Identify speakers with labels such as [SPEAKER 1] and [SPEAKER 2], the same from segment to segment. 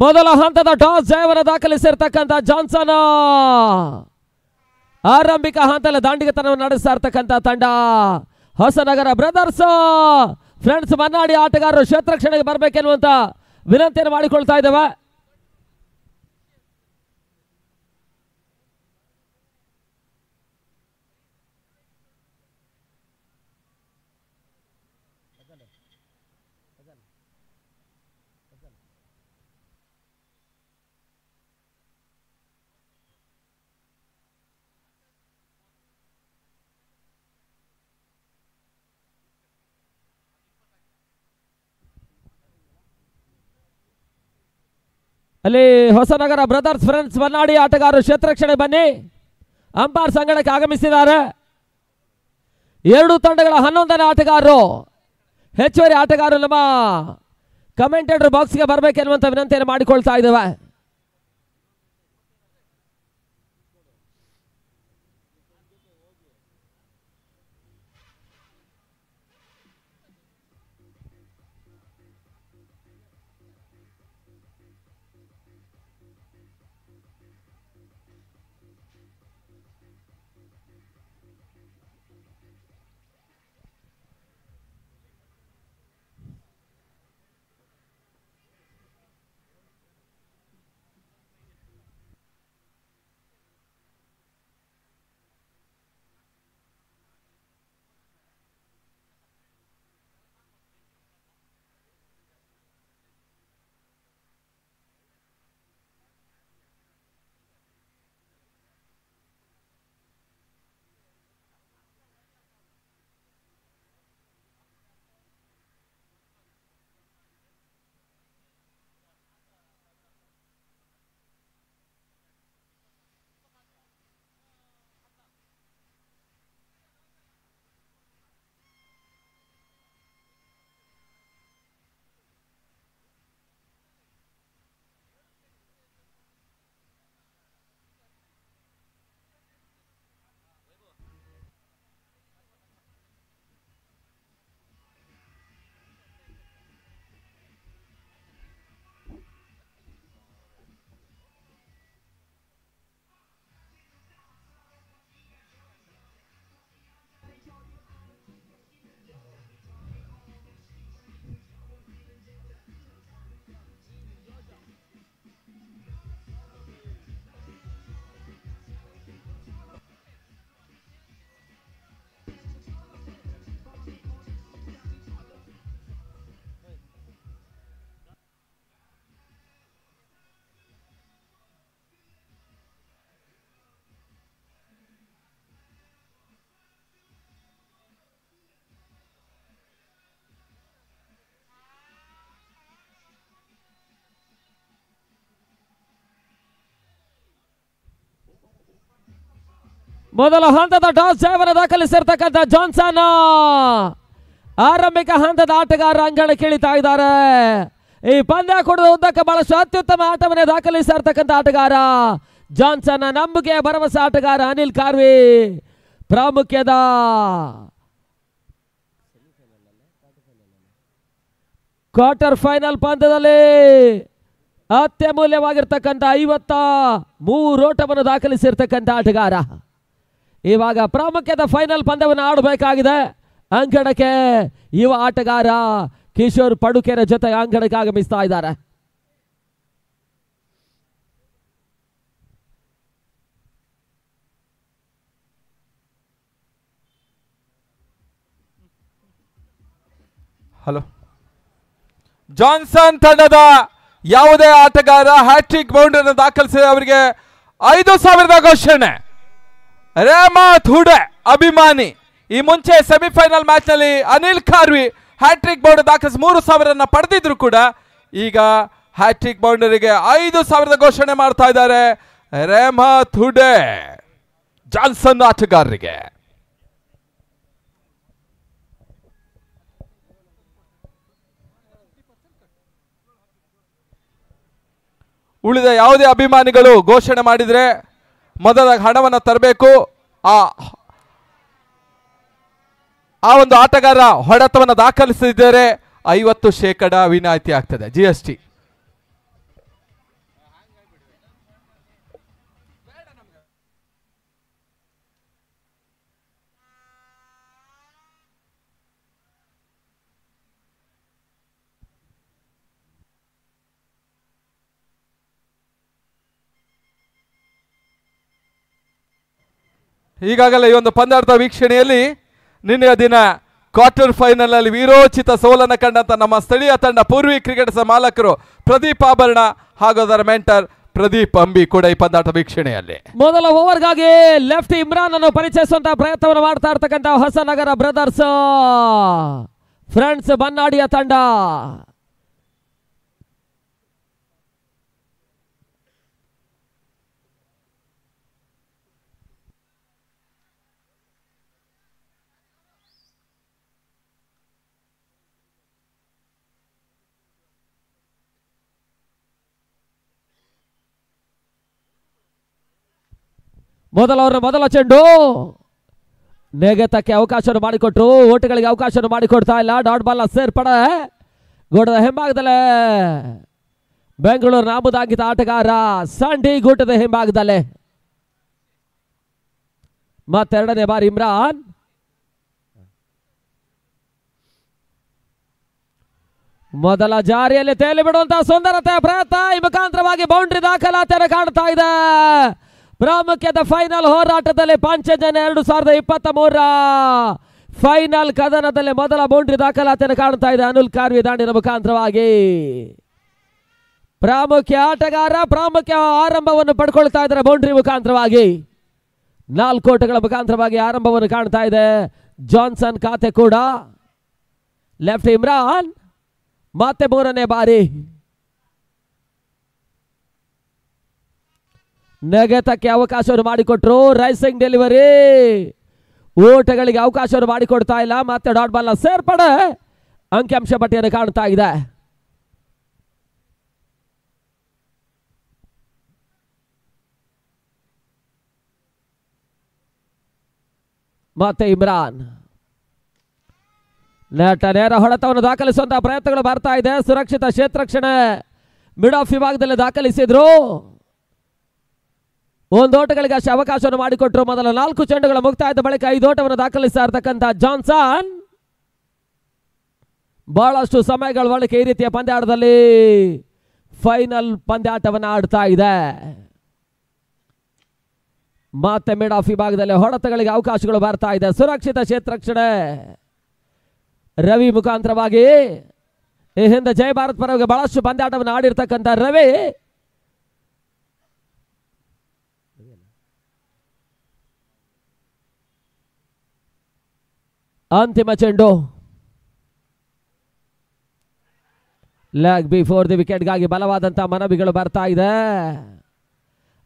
[SPEAKER 1] ಮೊದಲ ಹಂತದ ಟಾಸ್ ಜಯವನ್ನು ದಾಖಲಿಸಿರ್ತಕ್ಕಂಥ ಜಾನ್ಸನ್ ಆರಂಭಿಕ ಹಂತದಲ್ಲಿ ದಾಂಡಿಗತನವನ್ನು ನಡೆಸ್ತಾ ಇರ್ತಕ್ಕಂಥ ತಂಡ ಹೊಸನಗರ ಬ್ರದರ್ಸ್. ಫ್ರೆಂಡ್ಸ್, ಮನ್ನಾಡಿ ಆಟಗಾರರು ಕ್ಷೇತ್ರಕ್ಷಣೆಗೆ ಬರಬೇಕೆನ್ನುವಂತ ವಿನಂತಿಯನ್ನು ಮಾಡಿಕೊಳ್ತಾ ಇದ್ದೇವೆ. ಅಲ್ಲಿ ಹೊಸನಗರ ಬ್ರದರ್ಸ್ ಫ್ರೆಂಡ್ಸ್ ಮನ್ನಾಡಿ ಆಟಗಾರರು ಕ್ಷೇತ್ರಕ್ಷಣೆ ಬನ್ನಿ. ಅಂಪೈರ್ ಸಂಗಡಕ್ಕೆ ಆಗಮಿಸಿದ್ದಾರೆ. ಎರಡು ತಂಡಗಳ 11ನೇ ಆಟಗಾರರು ಹೆಚ್ಚುವರಿ ಆಟಗಾರರು ನಮ್ಮ ಕಮೆಂಟೇಟರ್ ಬಾಕ್ಸ್ಗೆ ಬರಬೇಕೆನ್ನುವಂತ ವಿನಂತಿಯನ್ನು ಮಾಡಿಕೊಳ್ತಾ ಇದ್ದೇವೆ. ಮೊದಲ ಹಂತದ ಟಾಸ್ ಜಯವನ್ನು ದಾಖಲಿಸಿರ್ತಕ್ಕಂಥ ಜಾನ್ಸನ್ ಆರಂಭಿಕ ಹಂತದ ಆಟಗಾರ ಅಂಗಣ ಕೇಳಿತಾ ಇದ್ದಾರೆ. ಈ ಪಂದ್ಯ ಕೊಡುವ ಉದ್ದಕ್ಕೆ ಬಹಳಷ್ಟು ಅತ್ಯುತ್ತಮ ಆಟವನ್ನೇ ದಾಖಲಿಸಿರ್ತಕ್ಕಂಥ ಆಟಗಾರ ಜಾನ್ಸನ್, ನಂಬಿಕೆಯ ಭರವಸೆ ಆಟಗಾರ ಅನಿಲ್ ಕಾರ್ವಿ. ಪ್ರಾಮುಖ್ಯದ ಕ್ವಾರ್ಟರ್ ಫೈನಲ್ ಪಂದ್ಯದಲ್ಲಿ ಅತ್ಯಮೂಲ್ಯವಾಗಿರ್ತಕ್ಕಂಥ 53 ಓಟವನ್ನು ದಾಖಲಿಸಿರ್ತಕ್ಕಂಥ ಆಟಗಾರ. ಇವಾಗ ಪ್ರಾಮುಖ್ಯದ ಫೈನಲ್ ಪಂದ್ಯವನ್ನು ಆಡಬೇಕಾಗಿದೆ. ಅಂಗಣಕ್ಕೆ ಯುವ ಆಟಗಾರ ಕಿಶೋರ್ ಪಡುಕೆರೆ ಜೊತೆ ಅಂಗಣಕ್ಕೆ ಆಗಮಿಸ್ತಾ ಇದ್ದಾರೆ.
[SPEAKER 2] ಹಲೋ, ಜಾನ್ಸನ್ ತಂಡದ ಯಾವುದೇ ಆಟಗಾರ ಹ್ಯಾಟ್ರಿಕ್ ಬೌಂಡರಿಯನ್ನು ದಾಖಲಿಸಿದ ಅವರಿಗೆ 5,000 ಘೋಷಣೆ. ರೇಮತ್ ಹುಡೆ ಅಭಿಮಾನಿ ಈ ಮುಂಚೆ ಸೆಮಿಫೈನಲ್ ಮ್ಯಾಚ್ ನಲ್ಲಿ ಅನಿಲ್ ಕಾರ್ವಿ ಹ್ಯಾಟ್ರಿಕ್ ಬೌಂಡರಿ ದಾಖಲಿಸಿ 3,000 ಪಡೆದಿದ್ರು ಕೂಡ ಈಗ ಹ್ಯಾಟ್ರಿಕ್ ಬೌಂಡರಿಗೆ 5,000 ಘೋಷಣೆ ಮಾಡ್ತಾ ಇದ್ದಾರೆ ರೇಮತ್ ಹುಡೆ ಜಾನ್ಸನ್ ಆಟಗಾರರಿಗೆ. ಉಳಿದ ಯಾವುದೇ ಅಭಿಮಾನಿಗಳು ಘೋಷಣೆ ಮಾಡಿದ್ರೆ ಮೊದಲ ಹಣವನ್ನು ತರಬೇಕು. ಆ ಒಂದು ಆಟಗಾರ ಹೊಡೆತವನ್ನು ದಾಖಲಿಸಿದರೆ 50% ವಿನಾಯಿತಿ ಆಗ್ತದೆ GST. ಈಗಾಗಲೇ ಈ ಒಂದು ಪಂದ್ಯಾಟದ ವೀಕ್ಷಣೆಯಲ್ಲಿ ನಿನ್ನೆಯ ದಿನ ಕ್ವಾರ್ಟರ್ ಫೈನಲ್ ಅಲ್ಲಿ ವೀರೋಚಿತ ಸೋಲನ್ನು ಕಂಡಂತ ನಮ್ಮ ಸ್ಥಳೀಯ ತಂಡ ಪೂರ್ವಿ ಕ್ರಿಕೆಟ್ಸ್ ಮಾಲಕರು ಪ್ರದೀಪ್ ಆಭರಣ ಹಾಗೂ ಅದರ ಮೆಂಟರ್ ಪ್ರದೀಪ್ ಅಂಬಿ ಕೂಡ ಈ ಪಂದ್ಯಾಟ ವೀಕ್ಷಣೆಯಲ್ಲಿ
[SPEAKER 1] ಮೊದಲ ಓವರ್ಗಾಗಿ ಲೆಫ್ಟ್ ಇಮ್ರಾನ್ ಅನ್ನು ಪರಿಚಯಿಸುವಂತಹ ಪ್ರಯತ್ನವನ್ನು ಮಾಡ್ತಾ ಇರ್ತಕ್ಕಂಥ ಹೊಸನಗರ ಬ್ರದರ್ಸ್ ಫ್ರೆಂಡ್ಸ್ ಬನ್ನಾಡಿಯ ತಂಡ. ಮೊದಲ ಚೆಂಡು ನೆಗೆತಕ್ಕೆ ಅವಕಾಶವನ್ನು ಮಾಡಿಕೊಟ್ರು, ಓಟುಗಳಿಗೆ ಅವಕಾಶವನ್ನು ಮಾಡಿಕೊಡ್ತಾ ಇಲ್ಲ. ಡಾಟ್ ಬಾಲ್ ಸೇರ್ಪಡೆ ಗೋಟದ ಹಿಂಭಾಗದಲ್ಲೇ ಬೆಂಗಳೂರು ನಾಮದಾಗಿದ್ದ ಆಟಗಾರ ಸಂಡಿ ಗೂಟದ ಹಿಂಭಾಗದಲ್ಲೇ ಮತ್ತೆರಡನೇ ಬಾರಿ ಇಮ್ರಾನ್. ಮೊದಲ ಜಾರಿಯಲ್ಲಿ ತೇಲಿ ಬಿಡುವಂತಹ ಸುಂದರತೆಯ ಪ್ರಯತ್ನ, ಈ ಮುಖಾಂತರವಾಗಿ ಬೌಂಡ್ರಿ ದಾಖಲಾತಿಯನ್ನು ಕಾಣ್ತಾ ಇದೆ. ಪ್ರಾಮುಖ್ಯದ ಫೈನಲ್ ಹೋರಾಟದಲ್ಲಿ ಪಾಂಚಜನ್ಯ 2023 ಫೈನಲ್ ಕದನದಲ್ಲಿ ಮೊದಲ ಬೌಂಡ್ರಿ ದಾಖಲಾತಿಯನ್ನು ಕಾಣ್ತಾ ಇದೆ ಅನಿಲ್ ಕಾರ್ವಿ ದಾಂಡಿನ ಮುಖಾಂತರವಾಗಿ. ಪ್ರಾಮುಖ್ಯ ಆಟಗಾರ ಪ್ರಾಮುಖ್ಯ ಆರಂಭವನ್ನು ಪಡ್ಕೊಳ್ತಾ ಇದ್ದಾರೆ ಬೌಂಡ್ರಿ ಮುಖಾಂತರವಾಗಿ. 4 ಓಟಗಳ ಮುಖಾಂತರವಾಗಿ ಆರಂಭವನ್ನು ಕಾಣ್ತಾ ಇದೆ. ಜಾನ್ಸನ್ ಖಾತೆ ಕೂಡ ಲೆಫ್ಟ್ ಇಮ್ರಾನ್ ಮತ್ತೆ 3ನೇ ಬಾರಿ ನೆಗೆತಕ್ಕೆ ಅವಕಾಶವನ್ನು ಮಾಡಿಕೊಟ್ರು. ರೈಸಿಂಗ್ ಡೆಲಿವರಿ ಓಟಗಳಿಗೆ ಅವಕಾಶವನ್ನು ಮಾಡಿಕೊಡ್ತಾ ಇಲ್ಲ. ಮತ್ತೆ ಡಾಟ್ ಬಾಲ್ ಸೇರ್ಪಡೆ ಅಂಕಿಅಂಶ ಪಟ್ಟಿಯನ್ನು ಕಾಣ್ತಾ ಇದೆ. ಮತ್ತೆ ಇಮ್ರಾನ್ ನೇರ ಹೊಡೆತವನ್ನು ದಾಖಲಿಸುವಂತಹ ಪ್ರಯತ್ನಗಳು ಬರ್ತಾ ಇದೆ. ಸುರಕ್ಷಿತ ಕ್ಷೇತ್ರರಕ್ಷಣೆ ಮಿಡ್ ಆಫ್ ವಿಭಾಗದಲ್ಲಿ ದಾಖಲಿಸಿದ್ರು. 1 ಓಟಗಳಿಗೆ ಅಷ್ಟೇ ಅವಕಾಶವನ್ನು ಮಾಡಿಕೊಟ್ರು. ಮೊದಲ 4 ಚೆಂಡುಗಳ ಮುಕ್ತಾಯದ ಬಳಿಕ 5 ಓಟವನ್ನು ದಾಖಲಿಸ್ತಾ ಇರ್ತಕ್ಕಂಥ ಜಾನ್ಸನ್ ಬಹಳಷ್ಟು ಸಮಯಗಳ ಬಳಿಕ ಈ ರೀತಿಯ ಪಂದ್ಯಾಟದಲ್ಲಿ ಫೈನಲ್ ಪಂದ್ಯಾಟವನ್ನು ಆಡ್ತಾ ಇದೆ. ಮತ್ತೆ ಮಿಡ್ ಆಫ್ ವಿಭಾಗದಲ್ಲಿ ಹೊಡೆತಗಳಿಗೆ ಅವಕಾಶಗಳು ಬರ್ತಾ ಇದೆ. ಸುರಕ್ಷಿತ ಕ್ಷೇತ್ರರಕ್ಷಣೆ ರವಿ ಮುಖಾಂತರವಾಗಿ ಈ ಹಿಂದೆ ಜೈ ಭಾರತ್ ಪರವಾಗಿ ಬಹಳಷ್ಟು ಪಂದ್ಯಾಟವನ್ನು ಆಡಿರ್ತಕ್ಕಂಥ ರವಿ ಅಂತಿಮ ಚೆಂಡು ಲೆಗ್ ಬಿಫೋರ್ ದಿ ವಿಕೆಟ್ಗಾಗಿ ಬಲವಾದಂತಹ ಮನವಿಗಳು ಬರ್ತಾ ಇದೆ.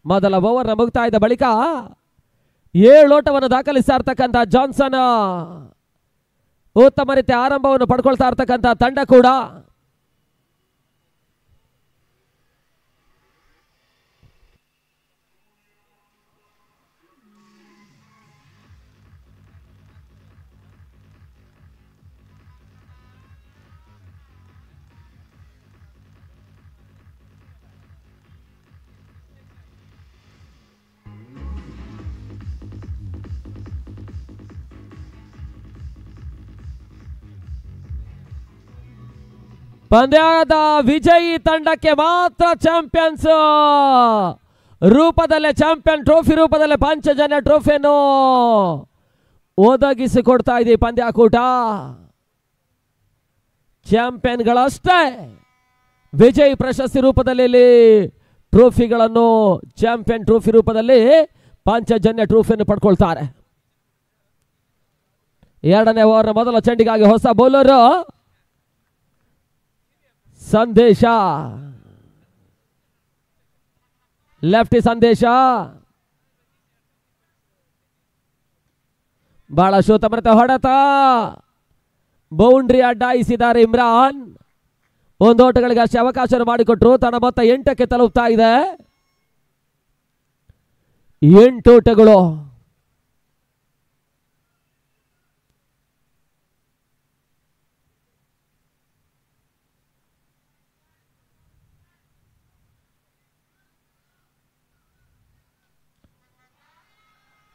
[SPEAKER 1] ಮೊದಲ ಓವರ್ನ ಮುಕ್ತಾಯದ ಬಳಿಕ 7 ಓಟವನ್ನು ದಾಖಲಿಸ್ತಾ ಇರ್ತಕ್ಕಂಥ ಜಾನ್ಸನ್ ಉತ್ತಮ ರೀತಿಯ ಆರಂಭವನ್ನು ಪಡ್ಕೊಳ್ತಾ ಇರ್ತಕ್ಕಂಥ ತಂಡ ಕೂಡ ಪಂದ್ಯದ ವಿಜಯಿ ತಂಡಕ್ಕೆ ಮಾತ್ರ ಚಾಂಪಿಯನ್ಸ್ ರೂಪದಲ್ಲೇ ಚಾಂಪಿಯನ್ ಟ್ರೋಫಿ ರೂಪದಲ್ಲೇ ಪಾಂಚಜನ್ಯ ಟ್ರೋಫಿಯನ್ನು ಒದಗಿಸಿಕೊಡ್ತಾ ಇದೆ ಪಂದ್ಯಾಕೂಟ. ಚಾಂಪಿಯನ್ಗಳಷ್ಟೇ ವಿಜಯ್ ಪ್ರಶಸ್ತಿ ರೂಪದಲ್ಲಿ ಟ್ರೋಫಿಗಳನ್ನು ಚಾಂಪಿಯನ್ ಟ್ರೋಫಿ ರೂಪದಲ್ಲಿ ಪಾಂಚಜನ್ಯ ಟ್ರೋಫಿಯನ್ನು ಪಡ್ಕೊಳ್ತಾರೆ. 2ನೇ ಓವರ್ ಮೊದಲ ಚೆಂಡಿಗಾಗಿ ಹೊಸ ಬೌಲರ್ ಸಂದೇಶ ಲೆಫ್ಟ್ ಸಂದೇಶ ಬಹಳ ಶೋತಮೃತ ಹೊಡೆತ ಬೌಂಡ್ರಿ ಅಡ್ಡಾಯಿಸಿದ್ದಾರೆ ಇಮ್ರಾನ್. 1 ಓಟಗಳಿಗೆ ಅಷ್ಟೇ ಅವಕಾಶ ಮಾಡಿಕೊಟ್ರು. ತನ್ನ ಮೊತ್ತ 8ಕ್ಕೆ ತಲುಪ್ತಾ ಇದೆ. 8 ಓಟಗಳು.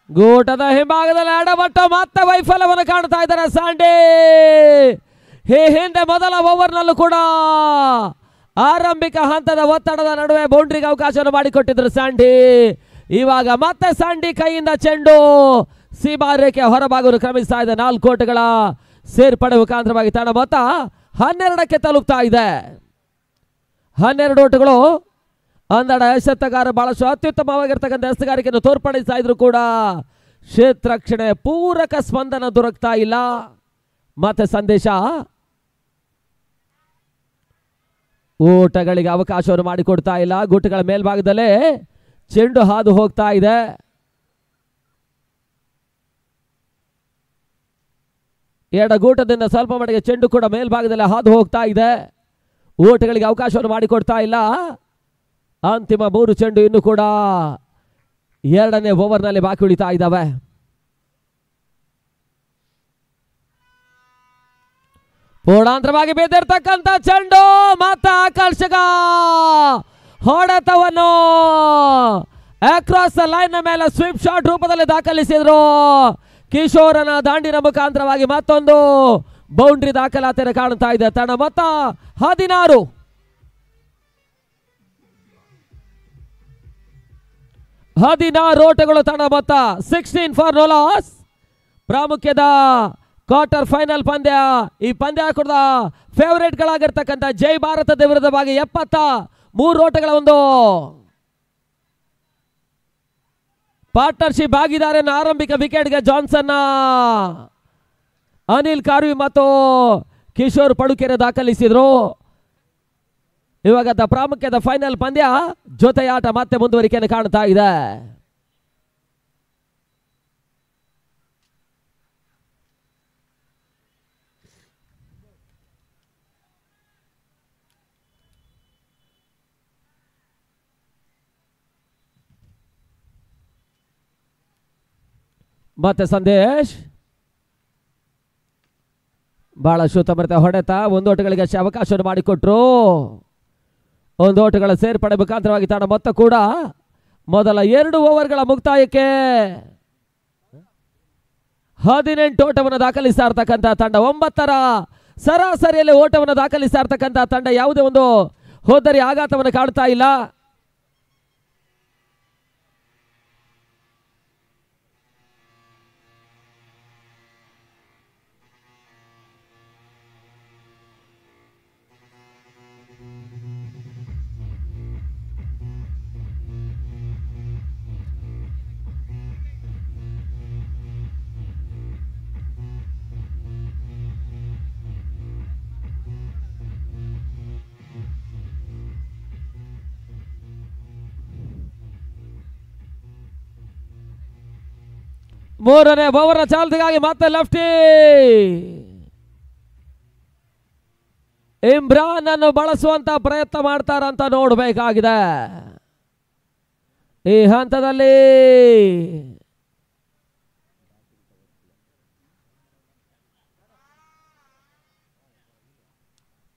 [SPEAKER 1] ಗೂಟದ ಹಿಂಭಾಗದಲ್ಲಿ ಅಡಬಟ್ಟ ಮತ್ತೆ ವೈಫಲ್ಯವನ್ನು ಕಾಣ್ತಾ ಇದ್ದಾರೆ ಸಾಂಡೆ. ಈ ಹಿಂದೆ ಮೊದಲ ಓವರ್ನಲ್ಲೂ ಕೂಡ ಆರಂಭಿಕ ಹಂತದ ಒತ್ತಡದ ನಡುವೆ ಬೌಂಡ್ರಿಗೆ ಅವಕಾಶವನ್ನು ಮಾಡಿಕೊಟ್ಟಿದ್ರು ಸ್ಯಾಂಡಿ. ಇವಾಗ ಮತ್ತೆ ಸಂಡಿ ಕೈಯಿಂದ ಚೆಂಡು ಸೀಮಾ ರೇಖೆ ಹೊರಭಾಗವನ್ನು ಕ್ರಮಿಸ್ತಾ ಇದೆ. 4 ಓಟಗಳ ಸೇರ್ಪಡೆ ಮುಖಾಂತರವಾಗಿ ತಂಡ ಮೊತ್ತ 12ಕ್ಕೆ ತಲುಪ್ತಾ ಇದೆ. 12 ಓಟಗಳು ಅಂದಡ ಎಸೆತಗಾರ ಬಹಳಷ್ಟು ಅತ್ಯುತ್ತಮವಾಗಿರ್ತಕ್ಕಂಥ ಎಸೆಗಾರಿಕೆಯನ್ನು ತೋರ್ಪಡಿಸ್ತಾ ಇದ್ರು ಕೂಡ ಕ್ಷೇತ್ರ ರಕ್ಷಣೆ ಪೂರಕ ಸ್ಪಂದನ ದೊರಕ್ತಾ ಇಲ್ಲ. ಮತ್ತೆ ಸಂದೇಶ ಓಟಗಳಿಗೆ ಅವಕಾಶವನ್ನು ಮಾಡಿಕೊಡ್ತಾ ಇಲ್ಲ. ಗುಟ್ಟಗಳ ಮೇಲ್ಭಾಗದಲ್ಲೇ ಚೆಂಡು ಹಾದು ಹೋಗ್ತಾ ಇದೆ. ಎಡಗೂಟದಿಂದ ಸ್ವಲ್ಪ ಮಟ್ಟಿಗೆ ಚೆಂಡು ಕೂಡ ಮೇಲ್ಭಾಗದಲ್ಲಿ ಹಾದು ಹೋಗ್ತಾ ಇದೆ. ಓಟಗಳಿಗೆ ಅವಕಾಶವನ್ನು ಮಾಡಿಕೊಡ್ತಾ ಇಲ್ಲ. ಅಂತಿಮ 3 ಚೆಂಡು ಇನ್ನು ಕೂಡ 2ನೇ ಓವರ್ನಲ್ಲಿ ಬಾಕಿ ಉಳಿತಾ ಇದ್ದಾವೆ. ಪೂರ್ಣಾಂತರವಾಗಿ ಬಿದ್ದಿರ್ತಕ್ಕಂಥ ಚೆಂಡು ಮತ್ತೆ ಆಕರ್ಷಕ ಹೊಡೆತವನ್ನು ಅಕ್ರಾಸ್ ಲೈನ್ ಮೇಲೆ ಸ್ವೀಪ್ ಶಾಟ್ ರೂಪದಲ್ಲಿ ದಾಖಲಿಸಿದ್ರು. ಕಿಶೋರನ ದಾಂಡಿನ ಮುಖಾಂತರವಾಗಿ ಮತ್ತೊಂದು ಬೌಂಡ್ರಿ ದಾಖಲಾತಿಯನ್ನು ಕಾಣುತ್ತಾ ಇದೆ. ತಂಡ ಮೊತ್ತ 16 ಓಟಗಳು. ತಂಡ ಮೊತ್ತ 16 ಫಾರ್ ನೋ ಲಾಸ್. ಪ್ರಾಮುಖ್ಯದ ಕ್ವಾರ್ಟರ್ ಫೈನಲ್ ಪಂದ್ಯ. ಈ ಪಂದ್ಯ ಕೂಡ ಫೇವರೇಟ್ ಗಳಾಗಿರ್ತಕ್ಕಂಥ ಜೈ ಭಾರತದ ವಿರುದ್ಧವಾಗಿ 73 ಓಟಗಳ ಒಂದು ಪಾರ್ಟ್ನರ್ಶಿಪ್ ಭಾಗಿದಾರನ ಆರಂಭಿಕ ವಿಕೆಟ್ಗೆ ಜಾನ್ಸನ್, ಅನಿಲ್ ಕಾರ್ವಿ ಮತ್ತು ಕಿಶೋರ್ ಪಡುಕೆರೆ ದಾಖಲಿಸಿದ್ರು. ಇವಾಗ ಪ್ರಾಮುಖ್ಯದ ಫೈನಲ್ ಪಂದ್ಯ ಜೊತೆಯಾಟ ಮತ್ತೆ ಮುಂದುವರಿಕೆಯನ್ನು ಕಾಣ್ತಾ ಇದೆ. ಮತ್ತೆ ಸಂದೇಶ್ ಬಹಳ ಶುತಮೃತ ಹೊಡೆತ. 1 ಓಟಗಳಿಗೆ ಅಷ್ಟೇ ಅವಕಾಶವನ್ನು ಮಾಡಿಕೊಟ್ರು. 1 ಓಟಗಳ ಸೇರ್ಪಡೆ ಮುಖಾಂತರವಾಗಿ ತಂಡ ಮೊತ್ತ ಕೂಡ ಮೊದಲ 2 ಓವರ್ಗಳ ಮುಕ್ತಾಯಕ್ಕೆ 18 ಓಟವನ್ನು ದಾಖಲಿಸ್ತಾ ಇರ್ತಕ್ಕಂಥ ತಂಡ, 9ರ ಸರಾಸರಿಯಲ್ಲಿ ಓಟವನ್ನು ದಾಖಲಿಸ್ತಾ ಇರ್ತಕ್ಕಂಥ ತಂಡ ಯಾವುದೇ ಒಂದು ಹೋದರಿ ಆಘಾತವನ್ನು ಕಾಣ್ತಾ ಇಲ್ಲ. ಮೂರನೇ ಓವರ್ನ ಚಾಲ್ತಿಗಾಗಿ ಮತ್ತೆ ಲೆಫ್ಟಿ ಇಮ್ರಾನ್ ಅನ್ನು ಬಳಸುವಂತ ಪ್ರಯತ್ನ ಮಾಡ್ತಾರಂತ ನೋಡಬೇಕಾಗಿದೆ. ಈ ಹಂತದಲ್ಲಿ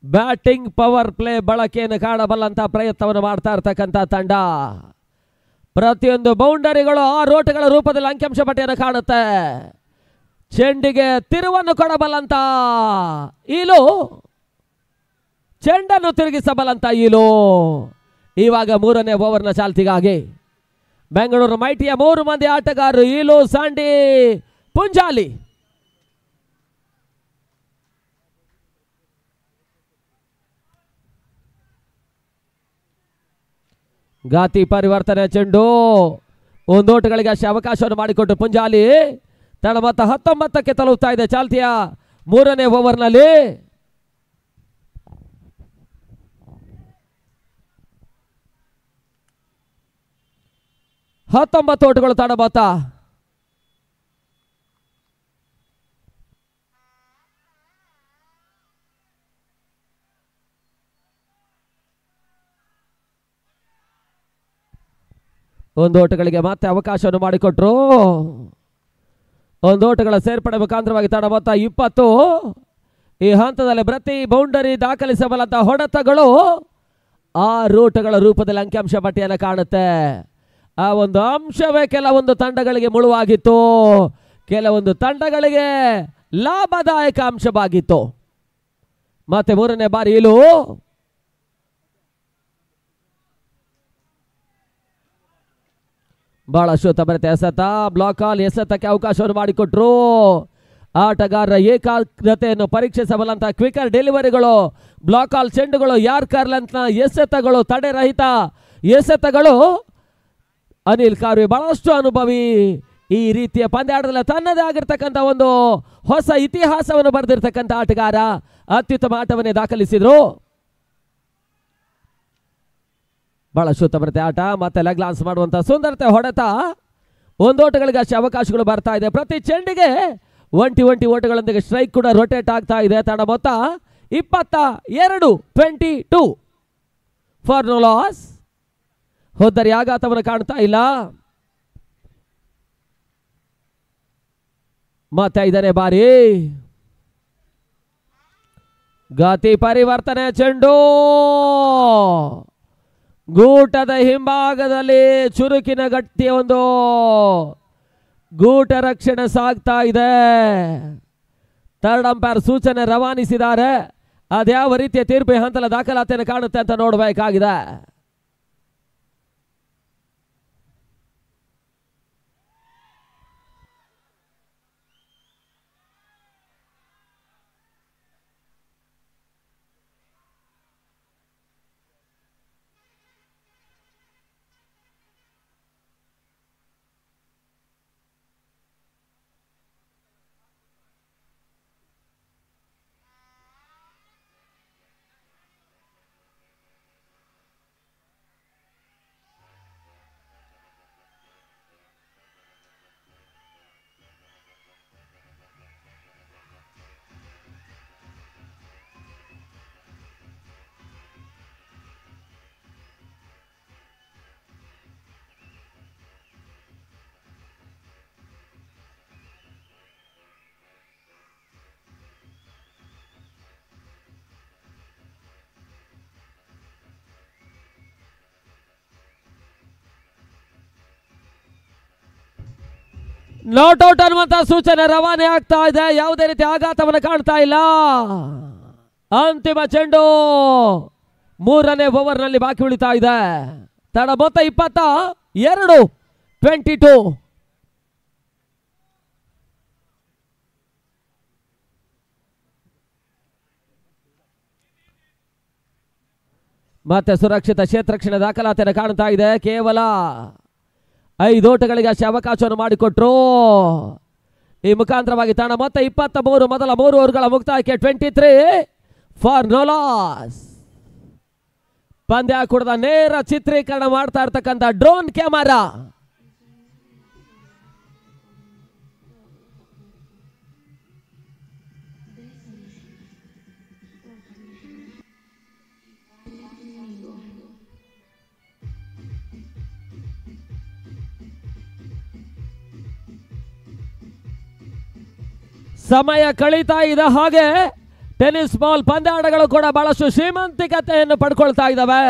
[SPEAKER 1] ಬ್ಯಾಟಿಂಗ್ ಪವರ್ ಪ್ಲೇ ಬಳಕೆಯನ್ನು ಕಾಣಬಲ್ಲಂತ ಪ್ರಯತ್ನವನ್ನು ಮಾಡ್ತಾ ಇರ್ತಕ್ಕಂಥ ತಂಡ. ಪ್ರತಿಯೊಂದು ಬೌಂಡರಿಗಳು 6 ಓಟಗಳ ರೂಪದಲ್ಲಿ ಅಂಕಿಅಂಶ ಪಟ್ಟಿಯನ್ನು ಕಾಣುತ್ತೆ. ಚೆಂಡಿಗೆ ತಿರುವನ್ನು ಕೊಡಬಲ್ಲಂತ ಈಲು, ಚೆಂಡನ್ನು ತಿರುಗಿಸಬಲ್ಲಂತ ಈಲು. ಇವಾಗ 3ನೇ ಓವರ್ನ ಚಾಲ್ತಿಗಾಗಿ ಬೆಂಗಳೂರು ಮೈಟಿಯ 3 ಮಂದಿ ಆಟಗಾರರು ಈಲು, ಸಾಂಡಿ, ಪುಂಜಾಲಿ. ಗಾತಿ ಪರಿವರ್ತನೆ ಚೆಂಡು 1 ಓಟಗಳಿಗೆ ಅಷ್ಟೇ ಅವಕಾಶವನ್ನು ಮಾಡಿಕೊಟ್ಟು ಪುಂಜಾಲಿ. ತಂಡ ಮೊತ್ತ 19ಕ್ಕೆ ತಲುಪ್ತಾ ಇದೆ ಚಾಲ್ತಿಯ 3ನೇ ಓವರ್ನಲ್ಲಿ. ಓಟಗಳು ತಂಡ ಮೊತ್ತ. ಒಂದು ಓಟಗಳಿಗೆ ಮತ್ತೆ ಅವಕಾಶವನ್ನು ಮಾಡಿಕೊಟ್ರು. 1 ಓಟಗಳ ಸೇರ್ಪಡೆ ಮುಖಾಂತರವಾಗಿ ತಂಡ ಮೊತ್ತ 20. ಈ ಹಂತದಲ್ಲಿ ಪ್ರತಿ ಬೌಂಡರಿ ದಾಖಲಿಸಬಲ್ಲಂತ ಹೊಡೆತಗಳು 6 ಓಟಗಳ ರೂಪದಲ್ಲಿ ಅಂಕಿಅಂಶ ಪಟ್ಟಿಯನ್ನು ಕಾಣುತ್ತೆ. ಆ ಒಂದು ಅಂಶವೇ ಕೆಲವೊಂದು ತಂಡಗಳಿಗೆ ಮುಳುವಾಗಿತ್ತು, ಕೆಲವೊಂದು ತಂಡಗಳಿಗೆ ಲಾಭದಾಯಕ ಅಂಶವಾಗಿತ್ತು. ಮತ್ತೆ 3ನೇ ಬಾರಿ ಇಲು ಬಹಳಷ್ಟು ತಬರತೆ ಎಸೆತ, ಬ್ಲಾಕ್ ಕಾಲ್ ಎಸೆತಕ್ಕೆ ಅವಕಾಶವನ್ನು ಮಾಡಿಕೊಟ್ರು. ಆಟಗಾರರ ಏಕಾಗ್ರತೆಯನ್ನು ಪರೀಕ್ಷಿಸಬಲ್ಲಂತ ಕ್ವಿಕರ್ ಡೆಲಿವರಿಗಳು, ಬ್ಲಾಕ್ ಕಾಲ್ ಚೆಂಡುಗಳು, ಯಾರ್ಕರ್ ಲೆಂತ್ನ ಎಸೆತಗಳು, ತಡೆರಹಿತ ಎಸೆತಗಳು. ಅನಿಲ್ ಕಾರ್ವಿ ಬಹಳಷ್ಟು ಅನುಭವಿ, ಈ ರೀತಿಯ ಪಂದ್ಯಾಟದಲ್ಲಿ ತನ್ನದೇ ಆಗಿರ್ತಕ್ಕಂಥ ಒಂದು ಹೊಸ ಇತಿಹಾಸವನ್ನು ಬರೆದಿರ್ತಕ್ಕಂಥ ಆಟಗಾರ. ಅತ್ಯುತ್ತಮ ಆಟವನ್ನೇ ದಾಖಲಿಸಿದ್ರು. ಬಹಳ ಶುದ್ಧಬರತೆ ಆಟ, ಮತ್ತೆ ಲೆಗ್ ಲಾನ್ಸ್ ಮಾಡುವಂತ ಸುಂದರತೆ ಹೊಡೆತ. ಒಂದೋಟಗಳಿಗೆ ಅಷ್ಟೇ ಅವಕಾಶಗಳು ಬರ್ತಾ ಇದೆ. ಪ್ರತಿ ಚೆಂಡಿಗೆ 20 ಓಟಗಳೊಂದಿಗೆ ಸ್ಟ್ರೈಕ್ ಕೂಡ ರೊಟೇಟ್ ಆಗ್ತಾ ಇದೆ. ತಡ ಮೊತ್ತ 22, 22 ಫಾರ್ ನೋ ಲಾಸ್. ಹೋದರೆ ಆಘಾತವನ್ನು ಕಾಣ್ತಾ ಇಲ್ಲ. ಮತ್ತೆ 5ನೇ ಬಾರಿ ಗತಿ ಪರಿವರ್ತನೆ. ಚೆಂಡು ಗೂಟದ ಹಿಂಭಾಗದಲ್ಲಿ ಚುರುಕಿನ ಗಟ್ಟಿಯ ಒಂದು ಗೂಟ ರಕ್ಷಣೆ ಸಾಗ್ತಾ ಇದೆ. ಥರ್ಡ್ ಅಂಪೈರ್ ಸೂಚನೆ ರವಾನಿಸಿದ್ದಾರೆ. ಅದ್ಯಾವ ರೀತಿಯ ತೀರ್ಪು ಹಂತದ ದಾಖಲಾತಿಯನ್ನು ಕಾಣುತ್ತೆ ಅಂತ ನೋಡಬೇಕಾಗಿದೆ. ನಾಟ್ ಔಟ್ ಅನ್ನುವಂತ ಸೂಚನೆ ರವಾನೆ ಆಗ್ತಾ ಇದೆ. ಯಾವುದೇ ರೀತಿ ಆಘಾತವನ್ನು ಕಾಣ್ತಾ ಇಲ್ಲ. ಅಂತಿಮ ಚೆಂಡು 3ನೇ ಓವರ್ನಲ್ಲಿ ಬಾಕಿ ಉಳಿತಾ ಇದೆ. ತಡ ಮೊತ್ತ 22, 22. ಮತ್ತೆ ಸುರಕ್ಷಿತ ಕ್ಷೇತ್ರಕ್ಷಣೆ ದಾಖಲಾತಿಯನ್ನು ಕಾಣ್ತಾ ಇದೆ. ಕೇವಲ 5 ಓಟಗಳಿಗೆ ಅಷ್ಟೇ ಅವಕಾಶವನ್ನು ಮಾಡಿಕೊಟ್ರು. ಈ ಮುಖಾಂತರವಾಗಿ ತಾಣ ಮತ್ತೆ 23, ಮೊದಲ 3 ಓವರ್ಗಳ ಮುಕ್ತಾಯಕ್ಕೆ 23 ಫಾರ್ ನೋ ಲಾಸ್. ಪಂದ್ಯಾಕೂಟದ ನೇರ ಚಿತ್ರೀಕರಣ ಮಾಡ್ತಾ ಇರ್ತಕ್ಕಂಥ ಡ್ರೋನ್ ಕ್ಯಾಮರಾ. ಸಮಯ ಕಳೀತಾ ಇದೆ. ಹಾಗೆ ಟೆನ್ನಿಸ್ ಬಾಲ್ ಪಂದ್ಯಾಟಗಳು ಕೂಡ ಬಹಳಷ್ಟು ಶ್ರೀಮಂತಿಕತೆಯನ್ನು ಪಡ್ಕೊಳ್ತಾ ಇದ್ದಾವೆ.